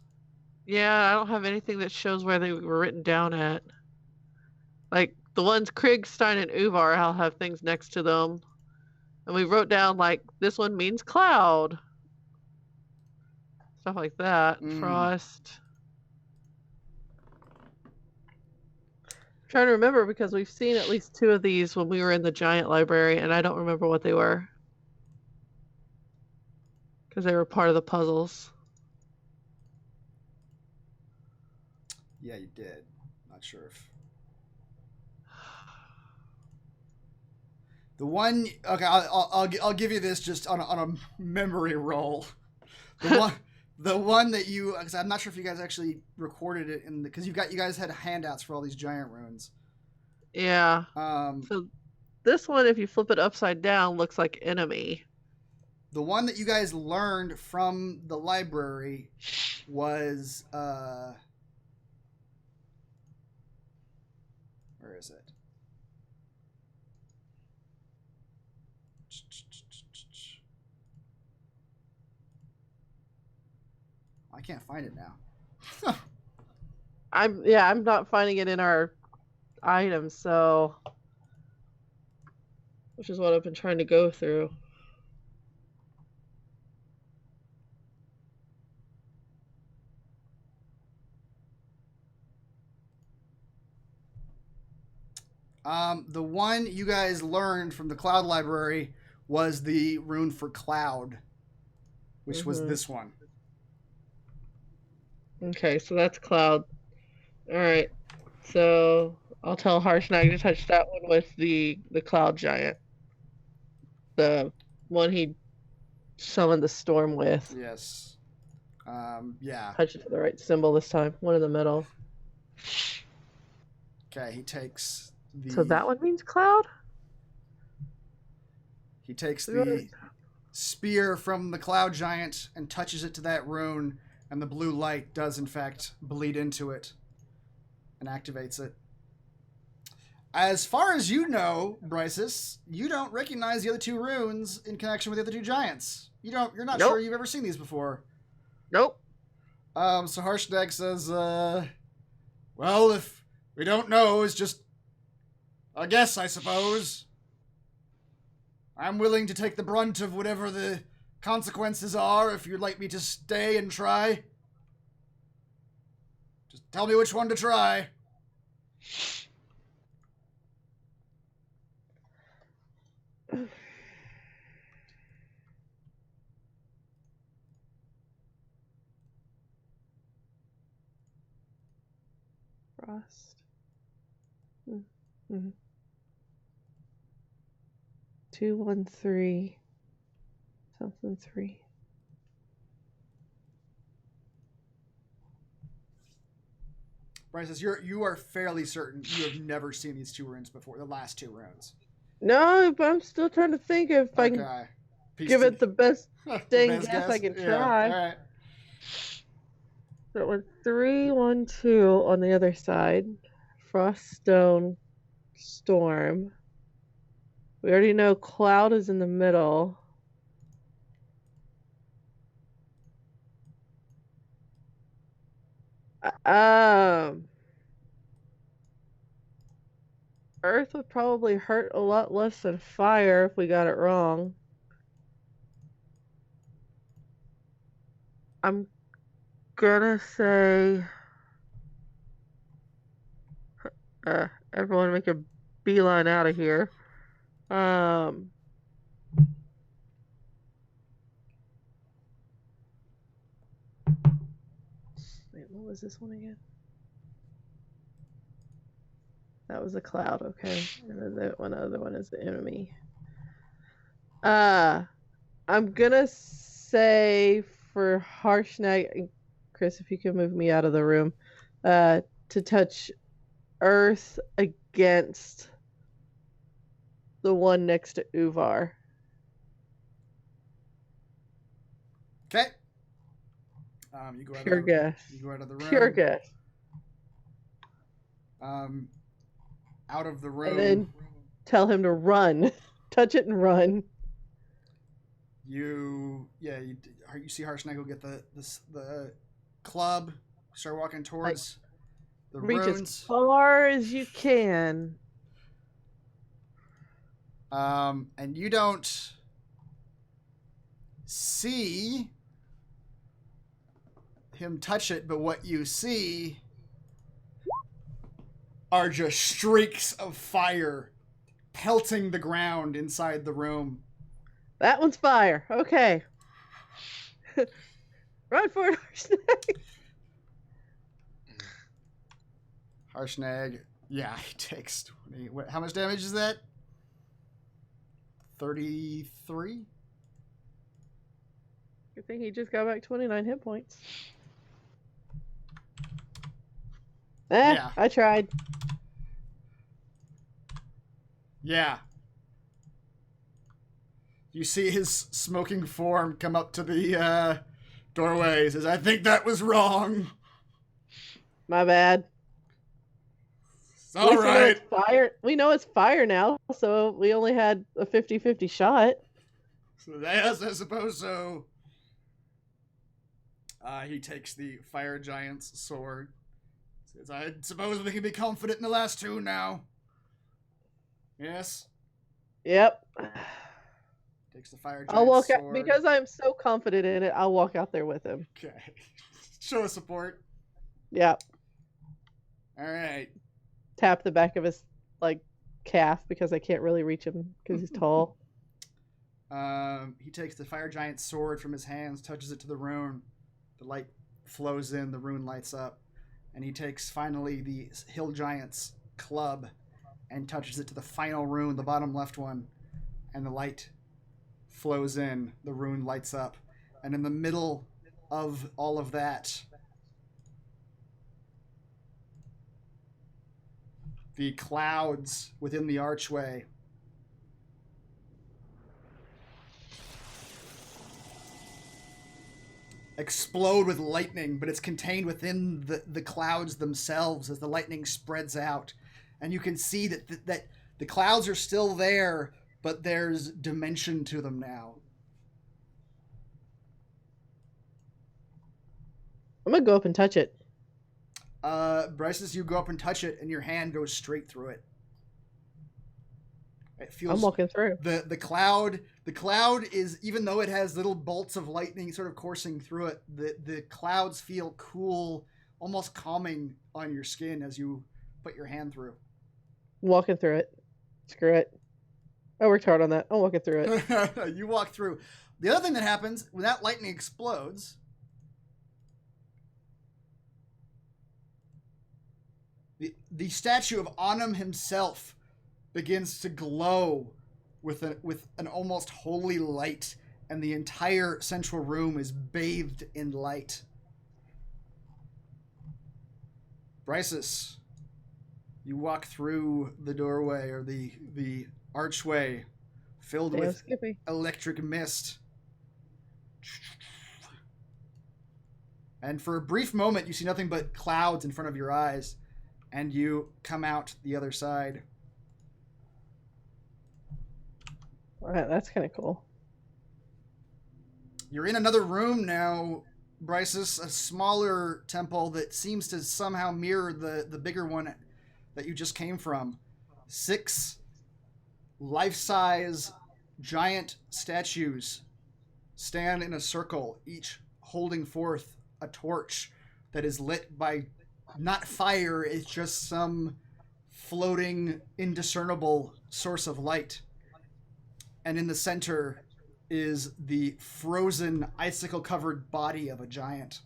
Yeah, I don't have anything that shows where they were written down at. Like, the ones Kriegstein and Uvar, I'll have things next to them. And we wrote down, like, this one means cloud. Stuff like that. Frost. I'm trying to remember because we've seen at least 2 of these when we were in the giant library, and I don't remember what they were. Because they were part of the puzzles. Yeah, you did. Not sure if the one. Okay, I'll give you this just on a memory roll. The one that you, because I'm not sure if you guys actually recorded it because you guys had handouts for all these giant runes. Yeah. So this one, if you flip it upside down, looks like enemy. The one that you guys learned from the library was where is it? I can't find it now. I'm not finding it in our items, so which is what I've been trying to go through. The one you guys learned from the Cloud Library was the rune for Cloud, which was this one. Okay, so that's Cloud. Alright. So I'll tell Harshnag to touch that one with the Cloud Giant. The one he summoned the storm with. Yes. Yeah. Touch it to the right symbol this time. One in the middle. Okay, he takes the... So that one means Cloud? He takes the spear from the Cloud Giant and touches it to that rune, and the blue light does, in fact, bleed into it and activates it. As far as you know, Brysis, you don't recognize the other two runes in connection with the other two giants. You're not sure you've ever seen these before. Nope. So Harshnag says, well, if we don't know, it's just a guess, I suppose. I'm willing to take the brunt of whatever the consequences are if you'd like me to stay and try. Just tell me which one to try. Frost. Mm-hmm. 213 something 3. Bryce says you are fairly certain you have never seen these two runes before, the last two runes. No, but I'm still trying to think if I can give it the best dang guess I can try. All right. So it was 3, 1, 2 on the other side. Frost, Stone, Storm. We already know Cloud is in the middle. Earth would probably hurt a lot less than fire if we got it wrong. I'm gonna say everyone make a beeline out of here. Wait, what was this one again? That was a Cloud, okay. And then the other one is the enemy. I'm gonna say for Harshnag, Chris, if you can move me out of the room, to touch Earth against the one next to Uvar. Okay. You go out Pure guess. You go out of the room. Pure guess. Out of the room. And then tell him to run. Touch it and run. You see Harshnag get the club, start walking towards the Reach runes. as far as you can. And you don't see him touch it, but what you see are just streaks of fire pelting the ground inside the room. That one's fire. Okay. Run for it, Harshnag. Harshnag, yeah, he takes 20. How much damage is that? 33? Good thing he just got back 29 hit points. Yeah. I tried. Yeah. You see his smoking form come up to the doorway. He says, I think that was wrong. My bad. It's all right. We know it's fire now, so we only had a 50-50 shot. So yes, I suppose so. He takes the fire giant's sword. Says, I suppose we can be confident in the last two now. Yes? Yep. Takes the fire giant's I'll walk sword. out because I'm so confident in it. I'll walk out there with him. Okay. Show us support. Yep. All right. Tap the back of his calf because I can't really reach him because he's tall. He takes the fire giant's sword from his hands, touches it to the rune. The light flows in, the rune lights up. And he takes finally the hill giant's club and touches it to the final rune, the bottom left one. And the light flows in, the rune lights up. And in the middle of all of that, the clouds within the archway explode with lightning, but it's contained within the clouds themselves as the lightning spreads out. And you can see that the clouds are still there, but there's dimension to them now. I'm gonna go up and touch it. Bryce, you go up and touch it, and your hand goes straight through it. It feels. I'm walking through. The cloud is, even though it has little bolts of lightning sort of coursing through it, the clouds feel cool, almost calming on your skin as you put your hand through. I'm walking through it. Screw it. I worked hard on that. I'm walking through it. You walk through. The other thing that happens when that lightning explodes, the statue of Anum himself begins to glow with an almost holy light, and the entire central room is bathed in light. Bryces, you walk through the doorway, or the archway filled with electric mist. And for a brief moment, you see nothing but clouds in front of your eyes, and you come out the other side. All right, that's kind of cool. You're in another room now, Bryces, a smaller temple that seems to somehow mirror the bigger one that you just came from. 6 life-size giant statues stand in a circle, each holding forth a torch that is lit by not fire, it's just some floating, indiscernible source of light. And in the center is the frozen, icicle-covered body of a giant.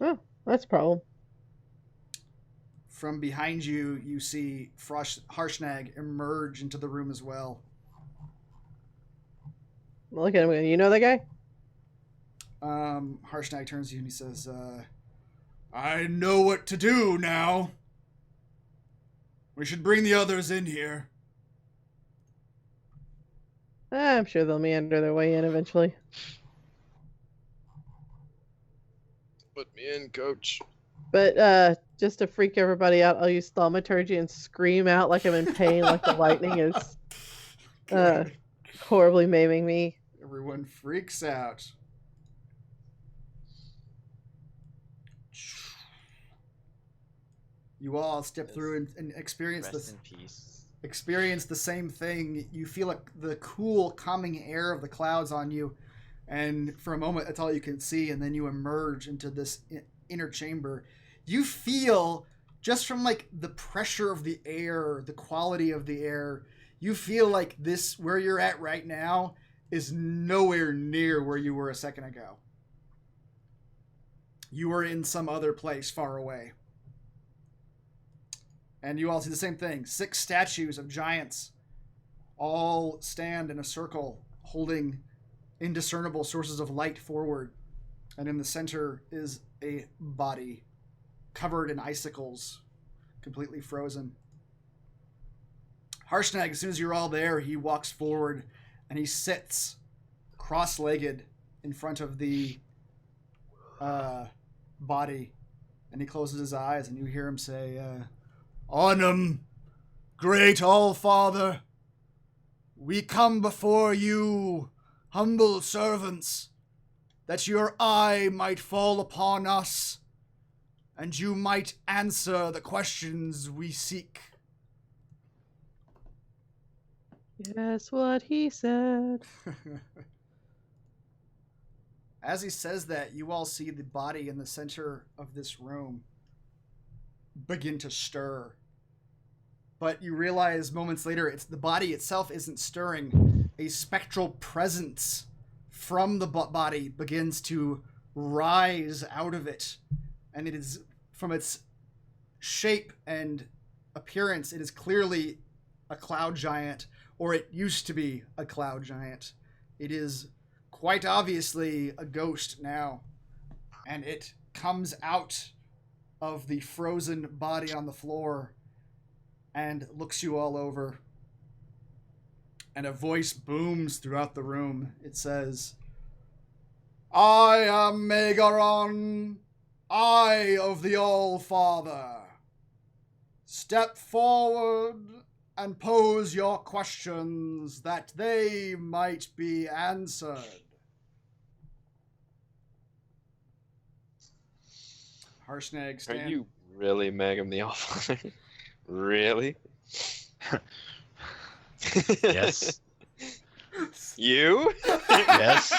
Oh, that's a problem. From behind you, you see Harshnag emerge into the room as well. Look at him. You know that guy? Harshnag turns to you and he says, I know what to do now. We should bring the others in here. I'm sure they'll meander their way in eventually. Put me in, coach. But just to freak everybody out, I'll use thaumaturgy and scream out like I'm in pain, like the lightning is horribly maiming me. Everyone freaks out. You all step through and experience this. Rest in peace. Experience the same thing. You feel the cool, calming air of the clouds on you, and for a moment, that's all you can see. And then you emerge into this inner chamber. You feel, just from like the pressure of the air, the quality of the air, you feel like this, where you're at right now, is nowhere near where you were a second ago. You were in some other place far away. And you all see the same thing. 6 statues of giants all stand in a circle, holding indiscernible sources of light forward. And in the center is a body covered in icicles, completely frozen. Harshnag, as soon as you're all there, he walks forward and he sits cross-legged in front of the body. And he closes his eyes and you hear him say, Onum, great All-Father, we come before you, humble servants, that your eye might fall upon us, and you might answer the questions we seek. Guess what he said. As he says that, you all see the body in the center of this room begin to stir. but you realize moments later it's the body itself isn't stirring. A spectral presence from the body begins to rise out of it, and it is, from its shape and appearance, it is clearly a cloud giant, or it used to be a cloud giant. It is quite obviously a ghost now, and it comes out of the frozen body on the floor and looks you all over. And a voice booms throughout the room. It says, "I am Megaron, Eye of the All-Father. Step forward and pose your questions that they might be answered." Harshnag stand. Are you really Megan the All-Father? Really? Yes. You? Yes.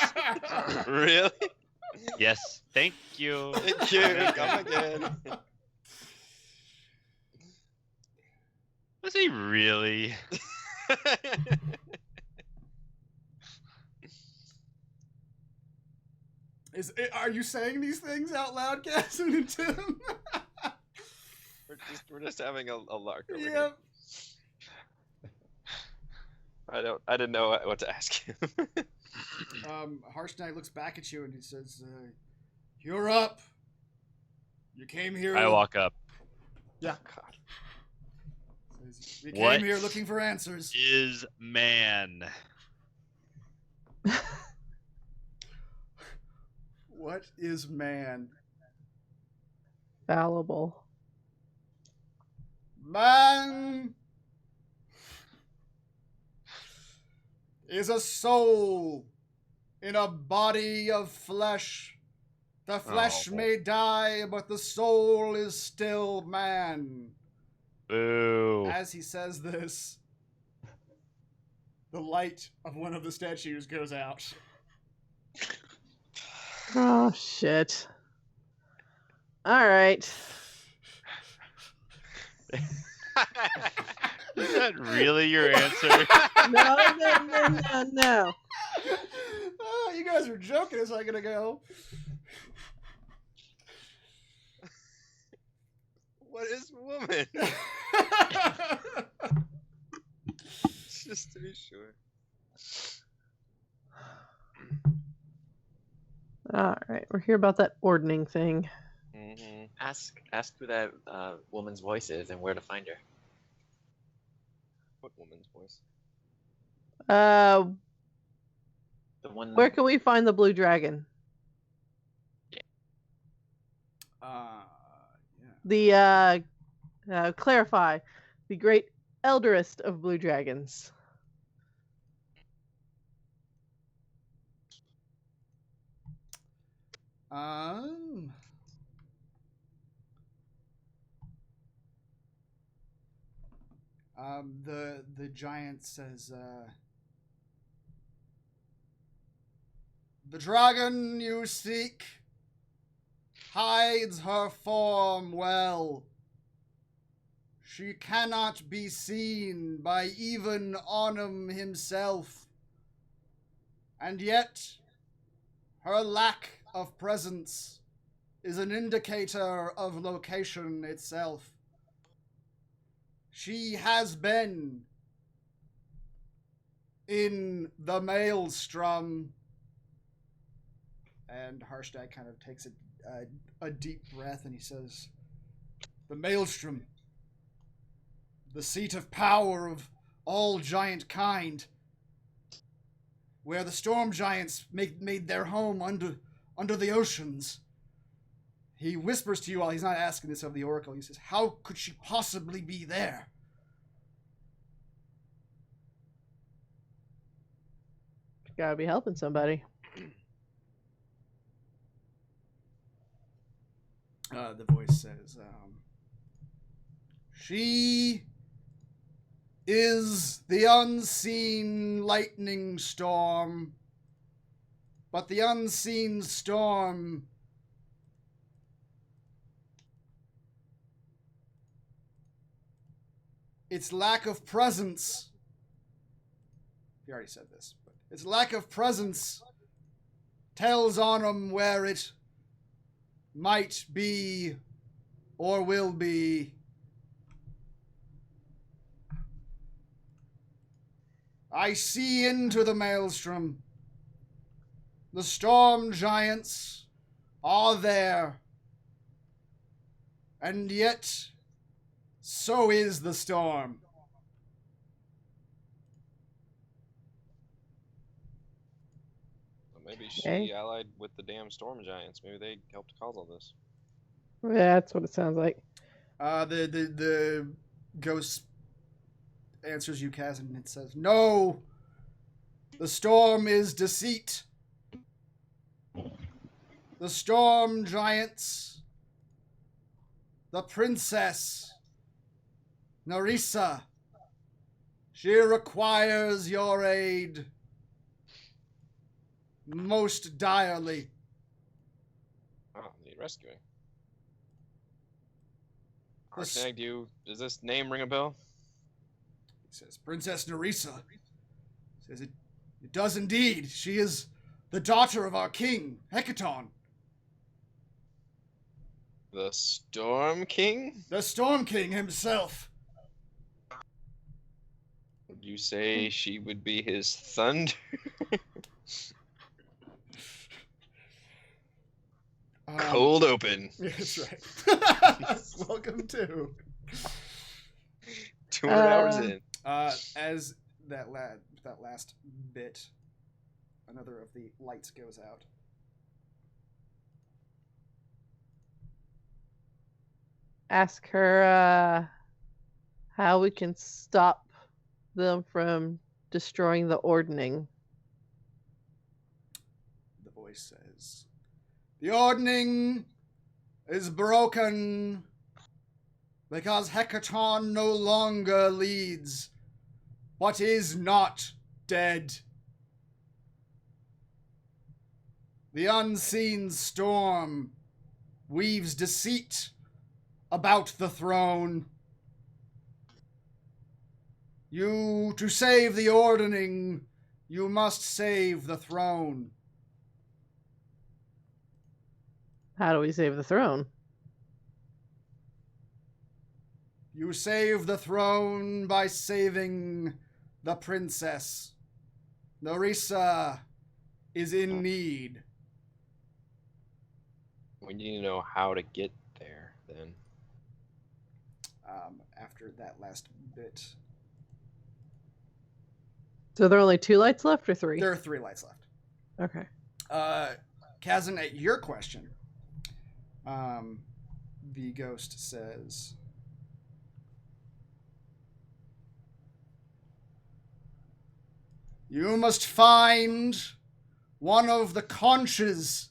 Really? Yes. Thank you. Thank you. Come again. Was he really? Are you saying these things out loud, Casson and Tim? We're just having a lark over here. Yep. I didn't know what to ask you. Harshnag looks back at you and he says, "You're up. You came here." I walk up. Yeah. God. We What? came here looking for answers. Is man. What is man? Fallible. Man is a soul in a body of flesh. The flesh Oh. may die, but the soul is still man. Boo. As he says this, the light of one of the statues goes out. Oh, shit. All right. Is that really your answer? No. Oh, you guys were joking a second ago. What is woman? Just to be sure. All right, we're here about that ordning thing. Mm-hmm. Ask who that woman's voice is and where to find her. What woman's voice? The one. Where can we find the blue dragon? Yeah. The clarify, the great elderest of blue dragons. The giant says, "The dragon you seek hides her form well. She cannot be seen by even Onum himself, and yet her lack of presence is an indicator of location itself. She has been in the maelstrom." And Harshnag kind of takes a deep breath and he says, "The maelstrom, the seat of power of all giant kind, where the storm giants made their home under the oceans." He whispers to you while he's not asking this of the oracle. He says, "How could she possibly be there?" Gotta be helping somebody. The voice says, "She is the unseen lightning storm, but the unseen storm its lack of presence. He already said this, but its lack of presence tells on him where it might be or will be. I see into the maelstrom. The storm giants are there. And yet, so is the storm. Well, maybe Okay. she allied with the damn storm giants. Maybe they helped cause all this. Yeah, that's what it sounds like. The ghost answers you, Kaz, and it says, "No, the storm is deceit. The storm giants, the princess, Narissa, she requires your aid most direly." Oh, need rescuing. This- Harshnag, does this name ring a bell? He says, "Princess Narissa." Says, it does indeed. She is the daughter of our king, Hecaton. The Storm King? The Storm King himself. Would you say she would be his thunder? Cold open. Yeah, that's right. Welcome to. 200 hours in. As that last bit, another of the lights goes out. Ask her how we can stop them from destroying the ordning. The voice says, "The ordning is broken because Hecaton no longer leads what is not dead. The unseen storm weaves deceit about the throne. To save the ordning, you must save the throne." How do we save the throne? You save the throne by saving the princess. Narissa is in need. We need to know how to get there, then. After that last bit, So there are only 2 lights left or 3? there are 3 lights left. Okay. Kazan, at your question, the ghost says, "You must find one of the conches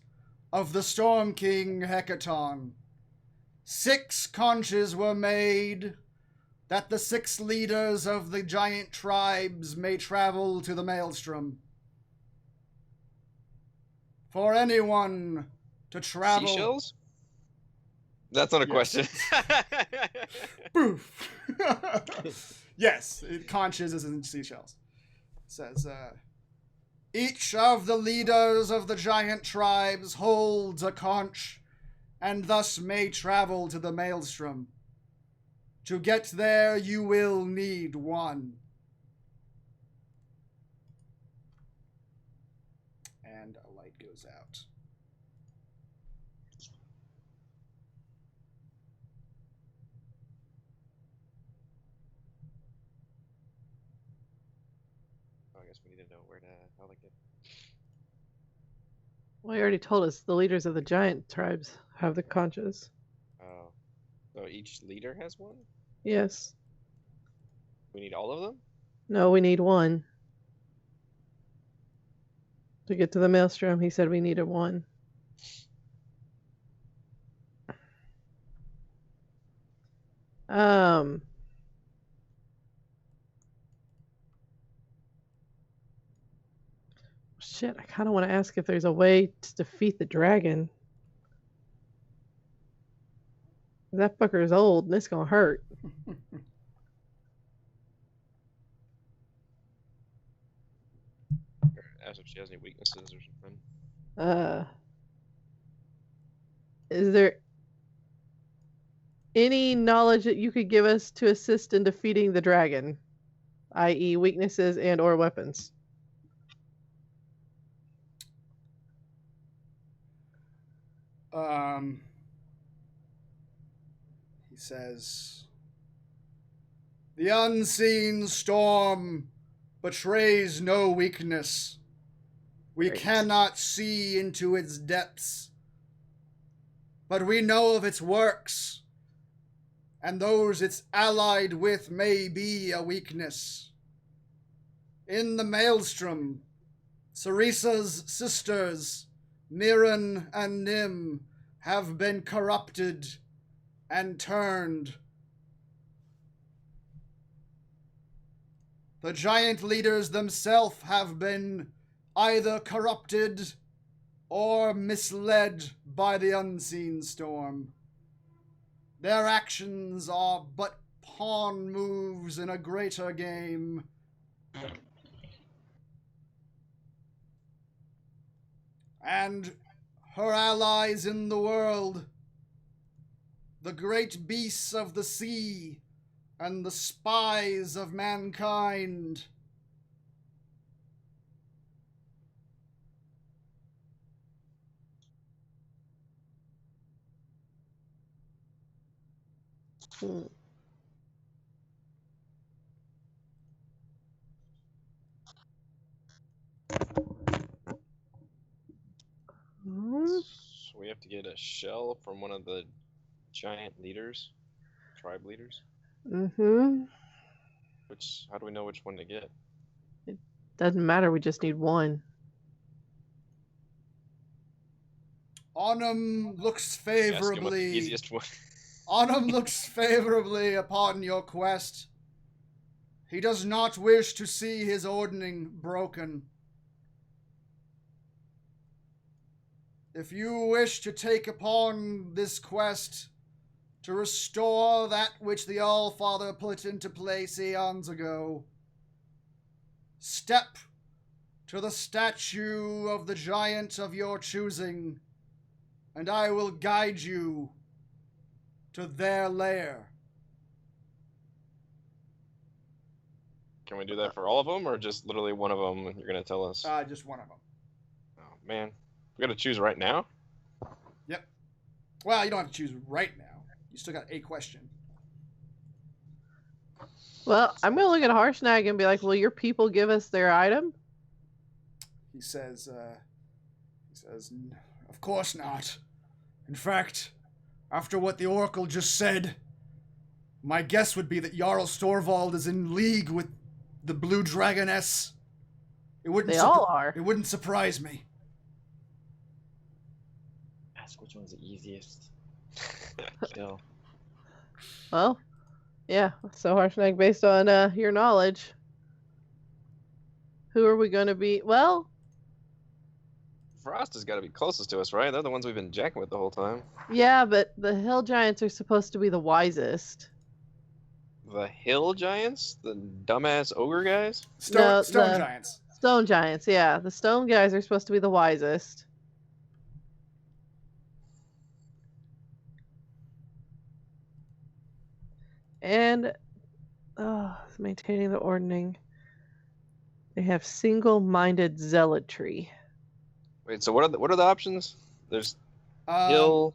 of the Storm King Hecaton. 6 conches were made that the 6 leaders of the giant tribes may travel to the Maelstrom. For anyone to travel..." Seashells? That's not a Yes. question. Boof. Yes, conches is in seashells. It says, "Each of the leaders of the giant tribes holds a conch, and thus may travel to the Maelstrom. To get there, you will need one." And a light goes out. I guess we need to know how they get. Well, you already told us the leaders of the giant tribes have the conches. Oh. So each leader has one? Yes. We need all of them? No, we need one. To get to the maelstrom, he said we needed one. Shit, I kind of want to ask if there's a way to defeat the dragon. That fucker is old and it's gonna hurt. ask if she has any weaknesses or something. Is there any knowledge that you could give us to assist in defeating the dragon, i.e., weaknesses and/or weapons? He says, "The unseen storm betrays no weakness. We Great. cannot see into its depths, but we know of its works, and those it's allied with may be a weakness. In the maelstrom, Cerisa's sisters, Mirren and Nim, have been corrupted and turned. The giant leaders themselves have been either corrupted or misled by the unseen storm. Their actions are but pawn moves in a greater game. And her allies in the world, the great beasts of the sea and the spies of mankind, So we have to get a shell from one of the giant leaders, tribe leaders. Mm-hmm. How do we know which one to get? Doesn't matter, we just need one. Onum looks Ask him what the favorably. easiest one. Onum looks favorably upon your quest. He does not wish to see his ordning broken. If you wish to take upon this quest to restore that which the All-Father put into place eons ago, step to the statue of the giant of your choosing, and I will guide you to their lair. Can we do that for all of them, or just literally one of them? You're gonna tell us. Just one of them. Oh man, we gotta choose right now. Yep. Well, you don't have to choose right now. You still got a question. Well, I'm gonna look at Harshnag and be like, "Will your people give us their item?" He says, "Of course not. In fact, after what the Oracle just said, my guess would be that Jarl Storvald is in league with the Blue Dragoness. They all are. It wouldn't surprise me." Ask which one's the easiest. Kill. Well, yeah. So Harshnag, based on your knowledge, who are we going to be? Well, Frost has got to be closest to us, right? They're the ones we've been jacking with the whole time. yeah, but the hill giants are supposed to be the wisest. The hill giants, the dumbass ogre guys. No, Stone the- giants. Stone giants, yeah. The stone guys are supposed to be the wisest. And maintaining the ordning. They have single-minded zealotry. Wait, so what are the options? There's Um, hill.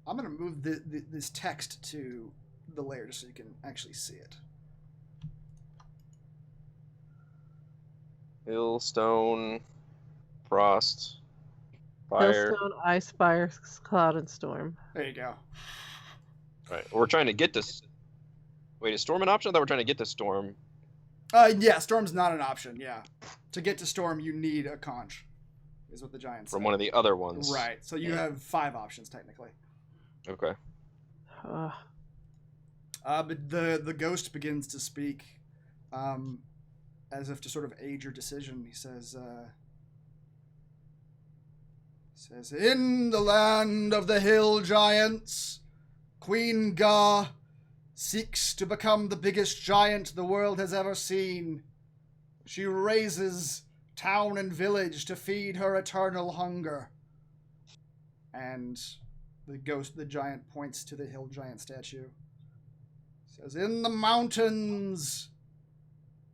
I'm gonna move this text to the layer just so you can actually see it. Hill, stone, frost, fire. Hailstone, ice, fire, cloud, and storm. There you go. Right. We're trying to get this. Wait, is storm an option? I thought we're trying to get to storm. Yeah, storm's not an option. Yeah, to get to storm, you need a conch, is what the giants From say. one of the other ones. Right. So you have 5 options technically. Okay. But the ghost begins to speak, as if to sort of aid your decision. He says, "In the land of the hill giants, Queen Ga seeks to become the biggest giant the world has ever seen. She raises town and village to feed her eternal hunger. And the giant points to the hill giant statue. Says, in the mountains,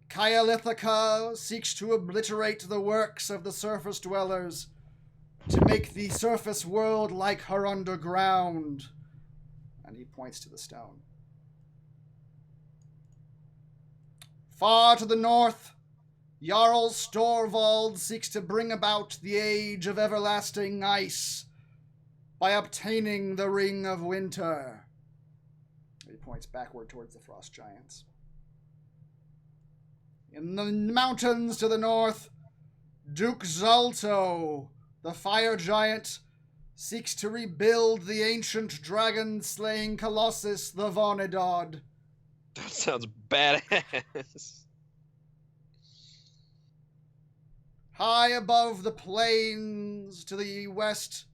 Kyalithica seeks to obliterate the works of the surface dwellers, to make the surface world like her underground. And he points to the stone. Far to the north, Jarl Storvald seeks to bring about the age of everlasting ice by obtaining the Ring of Winter. He points backward towards the frost giants. In the mountains to the north, Duke Zalto, the fire giant, seeks to rebuild the ancient dragon-slaying colossus, the Vonedod. That sounds badass. High above the plains to the west,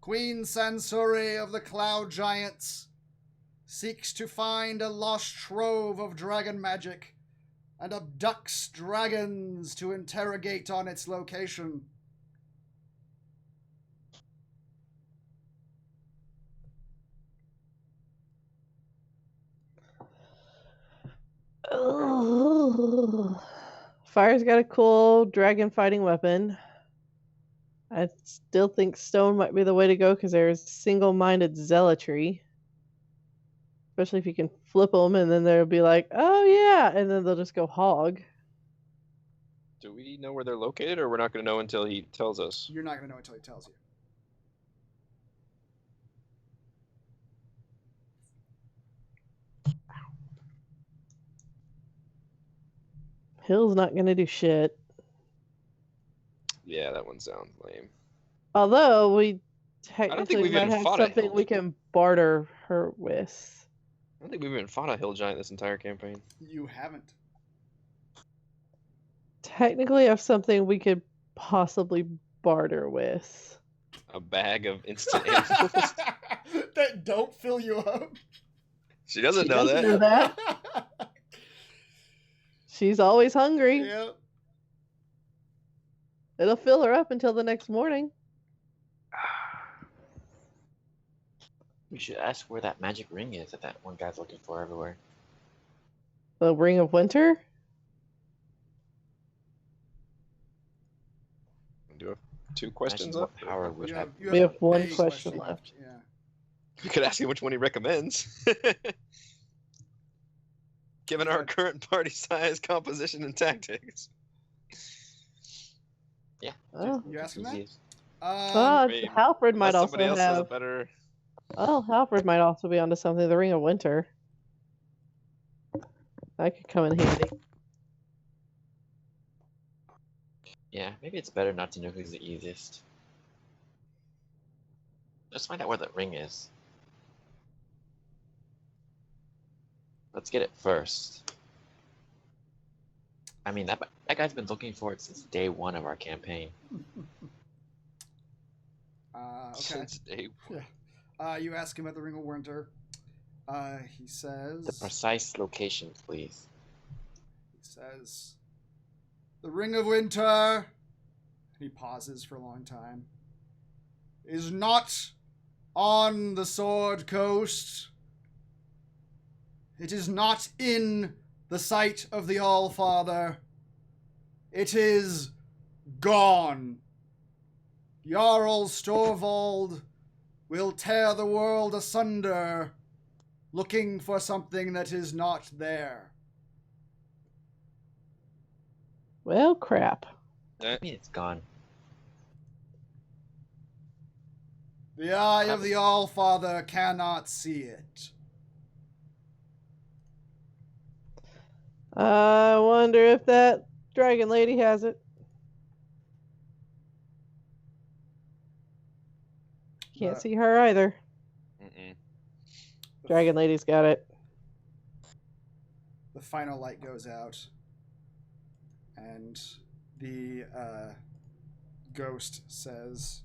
Queen Sansuri of the Cloud Giants seeks to find a lost trove of dragon magic and abducts dragons to interrogate on its location. Oh. Fire's got a cool dragon fighting weapon. I still think stone might be the way to go because there's single-minded zealotry. Especially if you can flip them and then they'll be like, oh yeah, and then they'll just go hog. Do we know where they're located, or we're not going to know until he tells us? You're not going to know until he tells you. Hill's not going to do shit. Yeah, that one sounds lame. Although we we've technically might even have fought a something hill. we can barter her with. I don't think we've even fought a hill giant this entire campaign. You haven't. Technically have something we could possibly barter with. A bag of instant animals. That don't fill you up. She doesn't She know doesn't that. know that. She's always hungry. Yep. It'll fill her up until the next morning. We should ask where that magic ring is that one guy's looking for everywhere. The Ring of Winter? Do you have 2 questions Imagine up? what power would have. We have one a question left. Yeah. You could ask him which one he recommends. Given our current party size, composition, and tactics. Yeah. Oh. You asking that? Easiest. Maybe. Halford might Unless also somebody else has a have. better. Oh, Halford might also be onto something. The Ring of Winter. That could come in handy. Yeah, maybe it's better not to know who's the easiest. Let's find out where the ring is. Let's get it first. I mean, that guy's been looking for it since day 1 of our campaign. Okay. Since day one. You ask him at the Ring of Winter. He says. The precise location, please. He says, the Ring of Winter, and he pauses for a long time, is not on the Sword Coast. It is not in the sight of the Allfather. It is gone. Jarl Storvald will tear the world asunder, looking for something that is not there. Well, crap. I mean, it's gone. The eye of the Allfather cannot see it. I wonder if that dragon lady has it. Can't see her either. Mm-mm. Dragon lady's got it. The final light goes out, and the ghost says,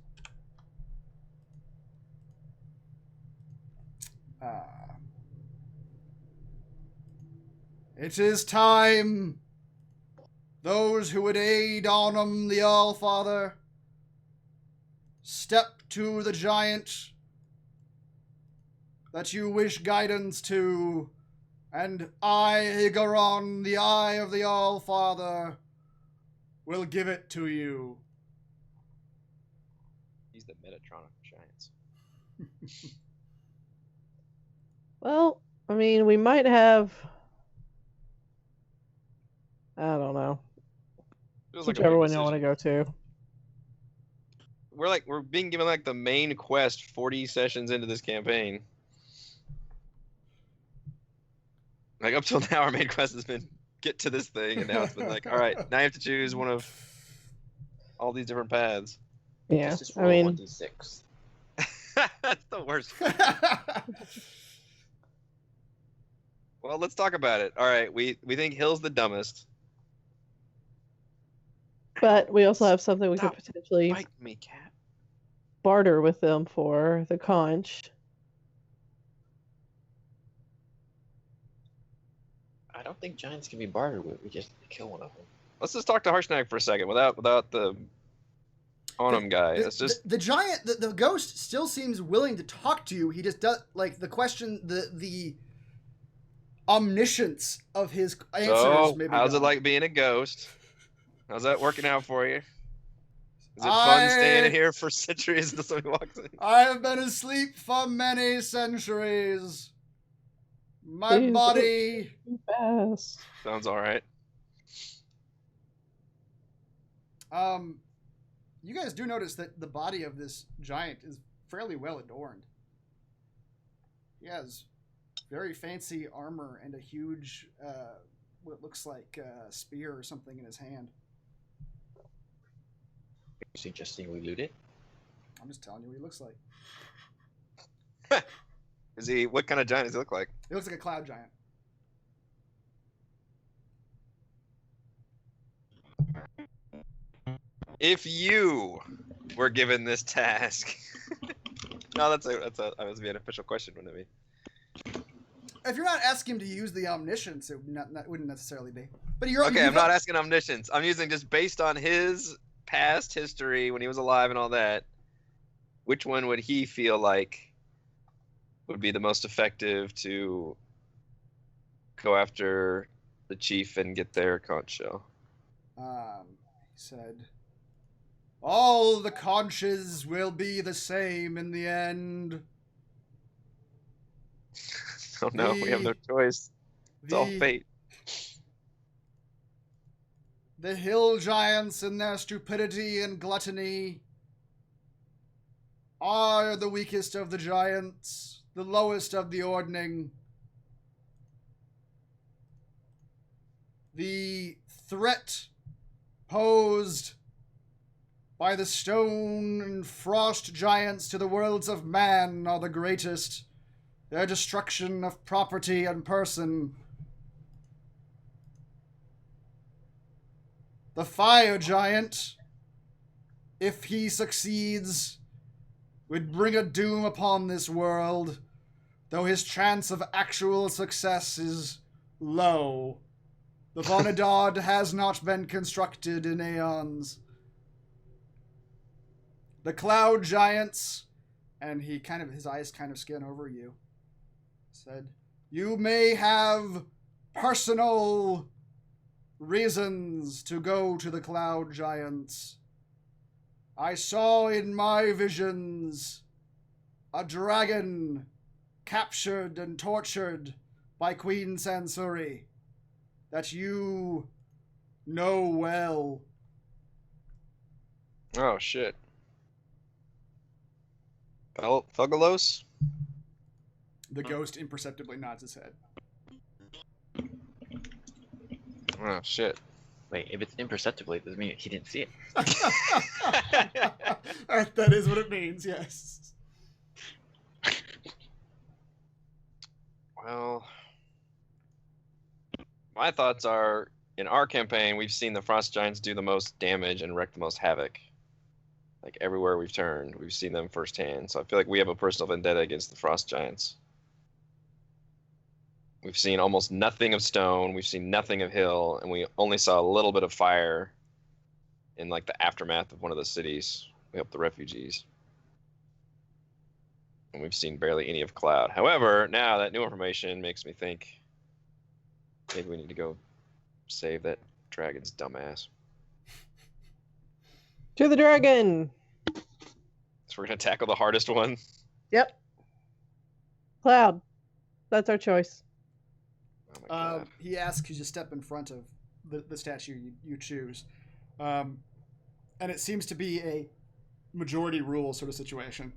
"It is time. those who would aid Onum the All-Father, step to the giant that you wish guidance to, and I, Higaron, the Eye of the All-Father, will give it to you. He's the Metatron of giants. Well, I mean, we might have. I don't know. Feels like a Whichever big one you want to decision. go to. We're being given like the main quest 40 sessions into this campaign. Like up till now, our main quest has been get to this thing, and now it's been like, all right, now you have to choose one of all these different paths. Yeah, Just I roll mean, 1d6. That's the worst. Well, let's talk about it. All right, we think Hill's the dumbest. but we also have something we Stop could potentially Bite me, cat. barter with them for the conch. I don't think giants can be bartered with. We just kill one of them. Let's just talk to Harshnag for a second without the Onum guy. It's just the giant, the ghost still seems willing to talk to you. He just does, like, the question, the omniscience of his answers. so. Maybe How's it gone. like being a ghost? How's that working out for you? Is it fun staying here for centuries until somebody walks in? I have been asleep for many centuries. My Please body. Too fast. Sounds all right. You guys do notice that the body of this giant is fairly well adorned. He has very fancy armor and a huge, what looks like a spear or something in his hand. You suggesting we loot it? I'm just telling you what he looks like. Is he? What kind of giant does he look like? He looks like a cloud giant. If you were given this task, no, that was be an official question, wouldn't it be? If you're not asking him to use the omniscience, it wouldn't necessarily be. But you're Okay, I'm not asking omniscience. I'm using just based on his past history when he was alive and all that. Which one would he feel like would be the most effective to go after the chief and get their conch shell? He said, all the conches will be the same in the end. Oh no, we have no choice. It's all fate. The hill giants in their stupidity and gluttony are the weakest of the giants, the lowest of the ordning. The threat posed by the stone and frost giants to the worlds of man are the greatest. Their destruction of property and person. The fire giant, if he succeeds, would bring a doom upon this world, though his chance of actual success is low. The Vonadod has not been constructed in aeons. The cloud giants, and his eyes kind of scan over you, said, you may have personal reasons to go to the cloud giants. I saw in my visions a dragon captured and tortured by Queen Sansuri that you know well. Oh shit. Felgalos? The ghost imperceptibly nods his head. Oh shit. Wait, if it's imperceptibly, it doesn't mean he didn't see it. That is what it means, yes. Well, my thoughts are, in our campaign, we've seen the frost giants do the most damage and wreak the most havoc. Like everywhere we've turned, we've seen them firsthand. So I feel like we have a personal vendetta against the frost giants. We've seen almost nothing of stone. We've seen nothing of hill, and we only saw a little bit of fire in like the aftermath of one of the cities. We helped the refugees. And we've seen barely any of cloud. However, now that new information makes me think maybe we need to go save that dragon's dumbass. To the dragon! So we're gonna tackle the hardest one. Yep. Cloud. That's our choice. Oh my God. He asks you to step in front of the statue you choose. And it seems to be a majority rule sort of situation.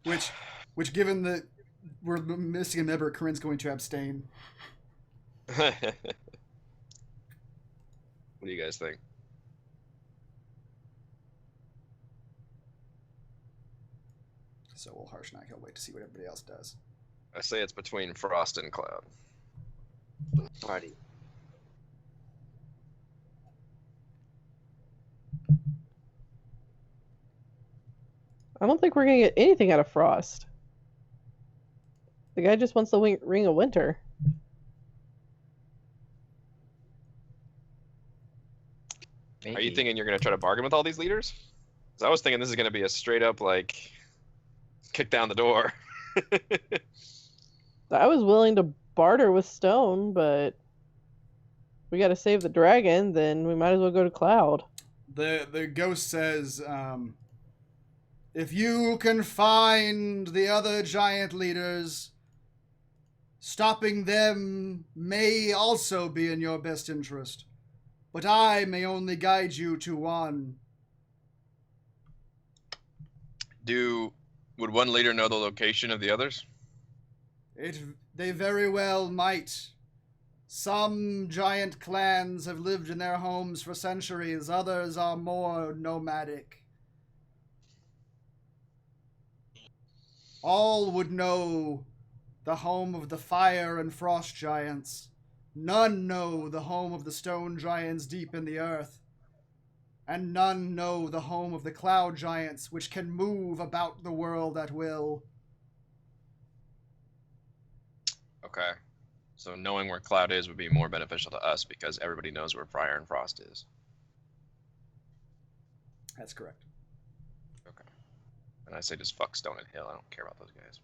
Which given that we're missing a member, Corinne's going to abstain. What do you guys think? So we'll Harshnag. He'll wait to see what everybody else does. I say it's between Frost and Cloud. Party. I don't think we're gonna get anything out of Frost. The guy just wants the Ring of Winter. Are you thinking you're gonna try to bargain with all these leaders? 'Cause I was thinking this is gonna be a straight up like kick down the door. I was willing to barter with Stone, but we gotta save the dragon, then we might as well go to Cloud. The ghost says, if you can find the other giant leaders, stopping them may also be in your best interest. But I may only guide you to one. Would one leader know the location of the others? They very well might. Some giant clans have lived in their homes for centuries. Others are more nomadic. All would know the home of the fire and frost giants. None know the home of the stone giants deep in the earth. And none know the home of the cloud giants, which can move about the world at will. Okay. So knowing where Cloud is would be more beneficial to us because everybody knows where Fire and Frost is. That's correct. Okay. And I say just fuck Stone and Hill. I don't care about those guys.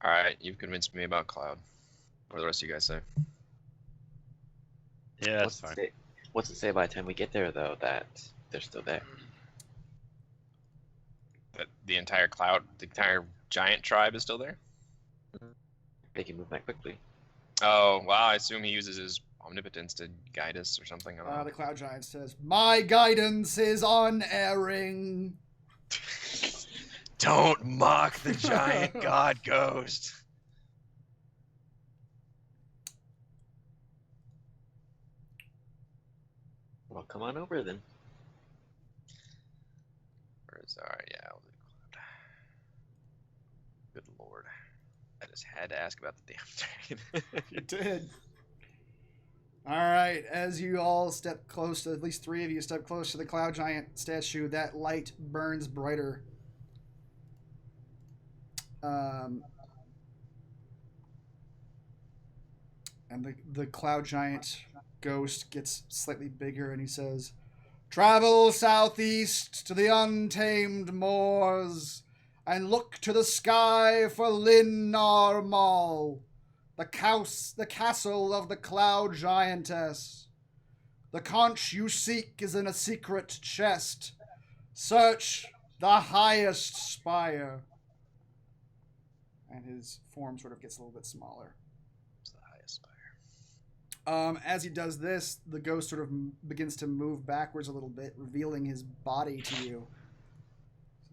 Alright, you've convinced me about Cloud. What do the rest of you guys say? Yeah, that's fine. What's it say by the time we get there, though, that they're still there? That the entire giant tribe is still there? They can move that quickly. Oh, well, I assume he uses his omnipotence to guide us or something. I don't know. The cloud giant says, my guidance is unerring. Don't mock the giant god ghost. Well, come on over then. Alright, yeah, I'll do Cloud. Good lord. I just had to ask about the damn dragon. You did. Alright, as you all step close to, at least three of you step close to the cloud giant statue, that light burns brighter. And the cloud giant ghost gets slightly bigger and he says, travel southeast to the untamed moors and look to the sky for Linnar Mall, the castle of the cloud giantess. The conch you seek is in a secret chest. Search the highest spire. And his form sort of gets a little bit smaller. It's the highest spire. As he does this, the ghost sort of begins to move backwards a little bit, revealing his body to you.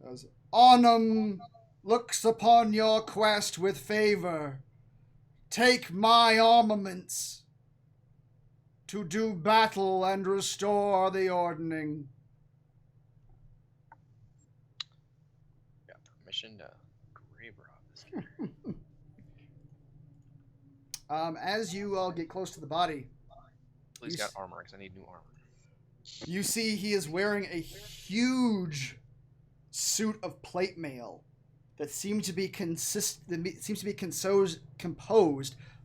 Says, Onum looks upon your quest with favor. Take my armaments to do battle and restore the ordning. Got permission to grave rob this guy. As you all get close to the body, Please got armor, because I need new armor. you see he is wearing a huge suit of plate mail that seemed to be composed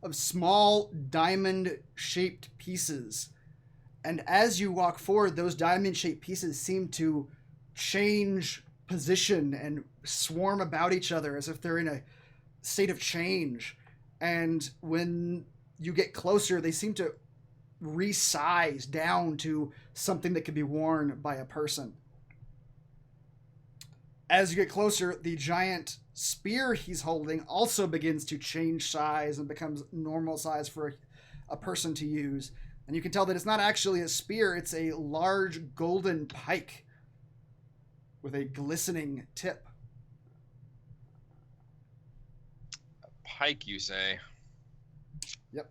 of small diamond-shaped pieces. And as you walk forward, those diamond-shaped pieces seem to change position and swarm about each other as if they're in a state of change. And when you get closer, they seem to resize down to something that could be worn by a person. As you get closer, the giant spear he's holding also begins to change size and becomes normal size for a person to use. And you can tell that it's not actually a spear, it's a large golden pike with a glistening tip. A pike, you say? Yep.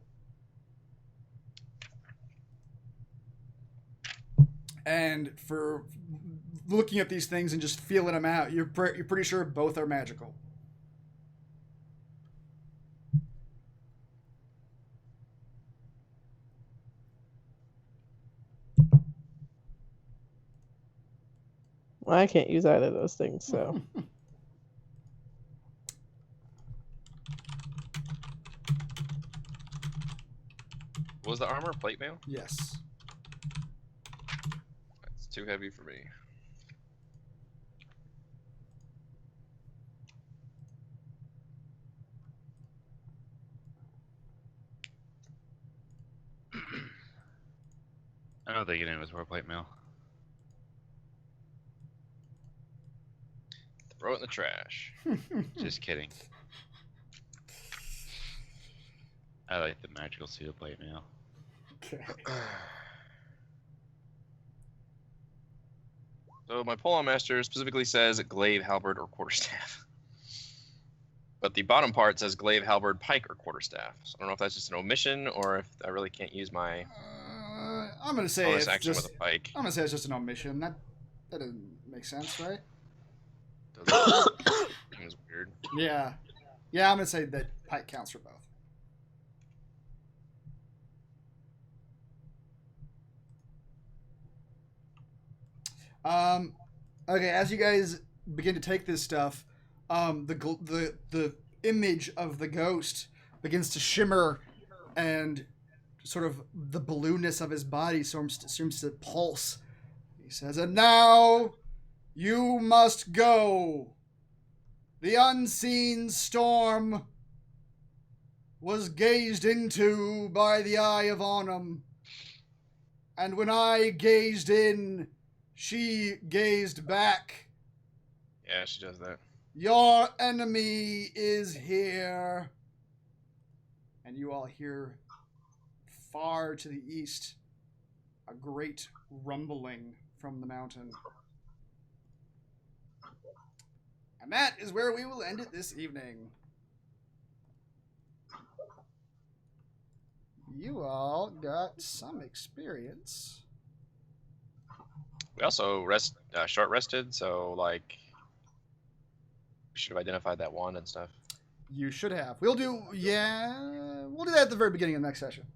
And for looking at these things and just feeling them out, you're pretty sure both are magical. Well, I can't use either of those things, so. Was the armor plate mail? Yes. That's too heavy for me. I don't think it was war plate mail. Throw it in the trash. Just kidding. I like the magical suit of plate mail. Okay. So my Polo Master specifically says glaive, halberd, or quarterstaff. But the bottom part says glaive, halberd, pike, or quarterstaff. So I don't know if that's just an omission or if I really can't use my I'm gonna say bonus it's action just. with a pike. I'm gonna say it's just an omission. That doesn't make sense, right? Seems weird. Yeah. Yeah, I'm gonna say that pike counts for both. Okay, as you guys begin to take this stuff, the image of the ghost begins to shimmer, and sort of the blueness of his body seems to pulse. He says, "And now you must go. The unseen storm was gazed into by the eye of Arnhem, and when I gazed in, she gazed back. Yeah, she does that. Your enemy is here." And you all hear far to the east a great rumbling from the mountain. And that is where we will end it this evening. You all got some experience. We also short rested, so like we should have identified that wand and stuff. You should have. We'll do that at the very beginning of the next session.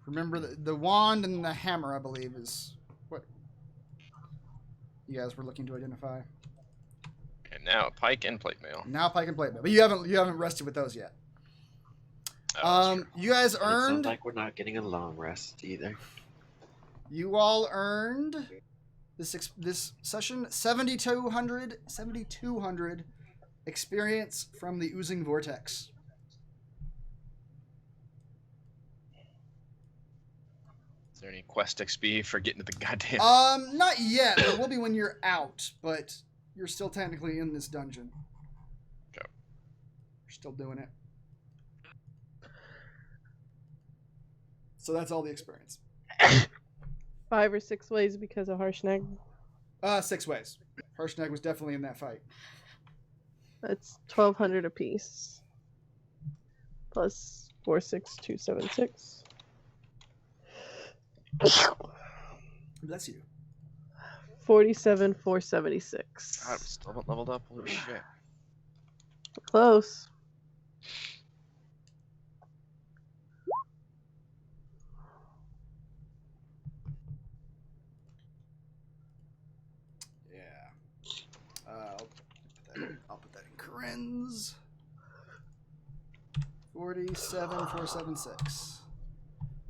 Remember the wand and the hammer, I believe, is what you guys were looking to identify. And now pike and plate mail. Now pike and plate mail, but you haven't rested with those yet. Oh, that's true. You guys It sounds earned. like we're not getting a long rest either. You all earned this session 7,200 experience from the oozing vortex. Is there any quest XP for getting to the goddamn? Not yet. There will be when you're out, but you're still technically in this dungeon. Okay. You're still doing it. So that's all the experience. 5 or 6 ways because of Harshnag. 6 ways. Harshnag was definitely in that fight. That's 1,200 apiece. Plus 46276. Bless you. 47,476. God, we still haven't leveled up. Holy shit. Close. veterans. 47,476.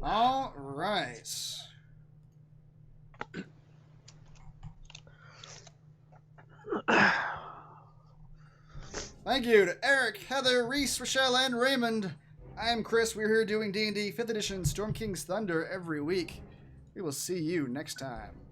All right. Thank you to Eric, Heather, Reese, Rochelle, and Raymond. I am Chris. We're here doing D&D 5th Edition Storm King's Thunder every week. We will see you next time.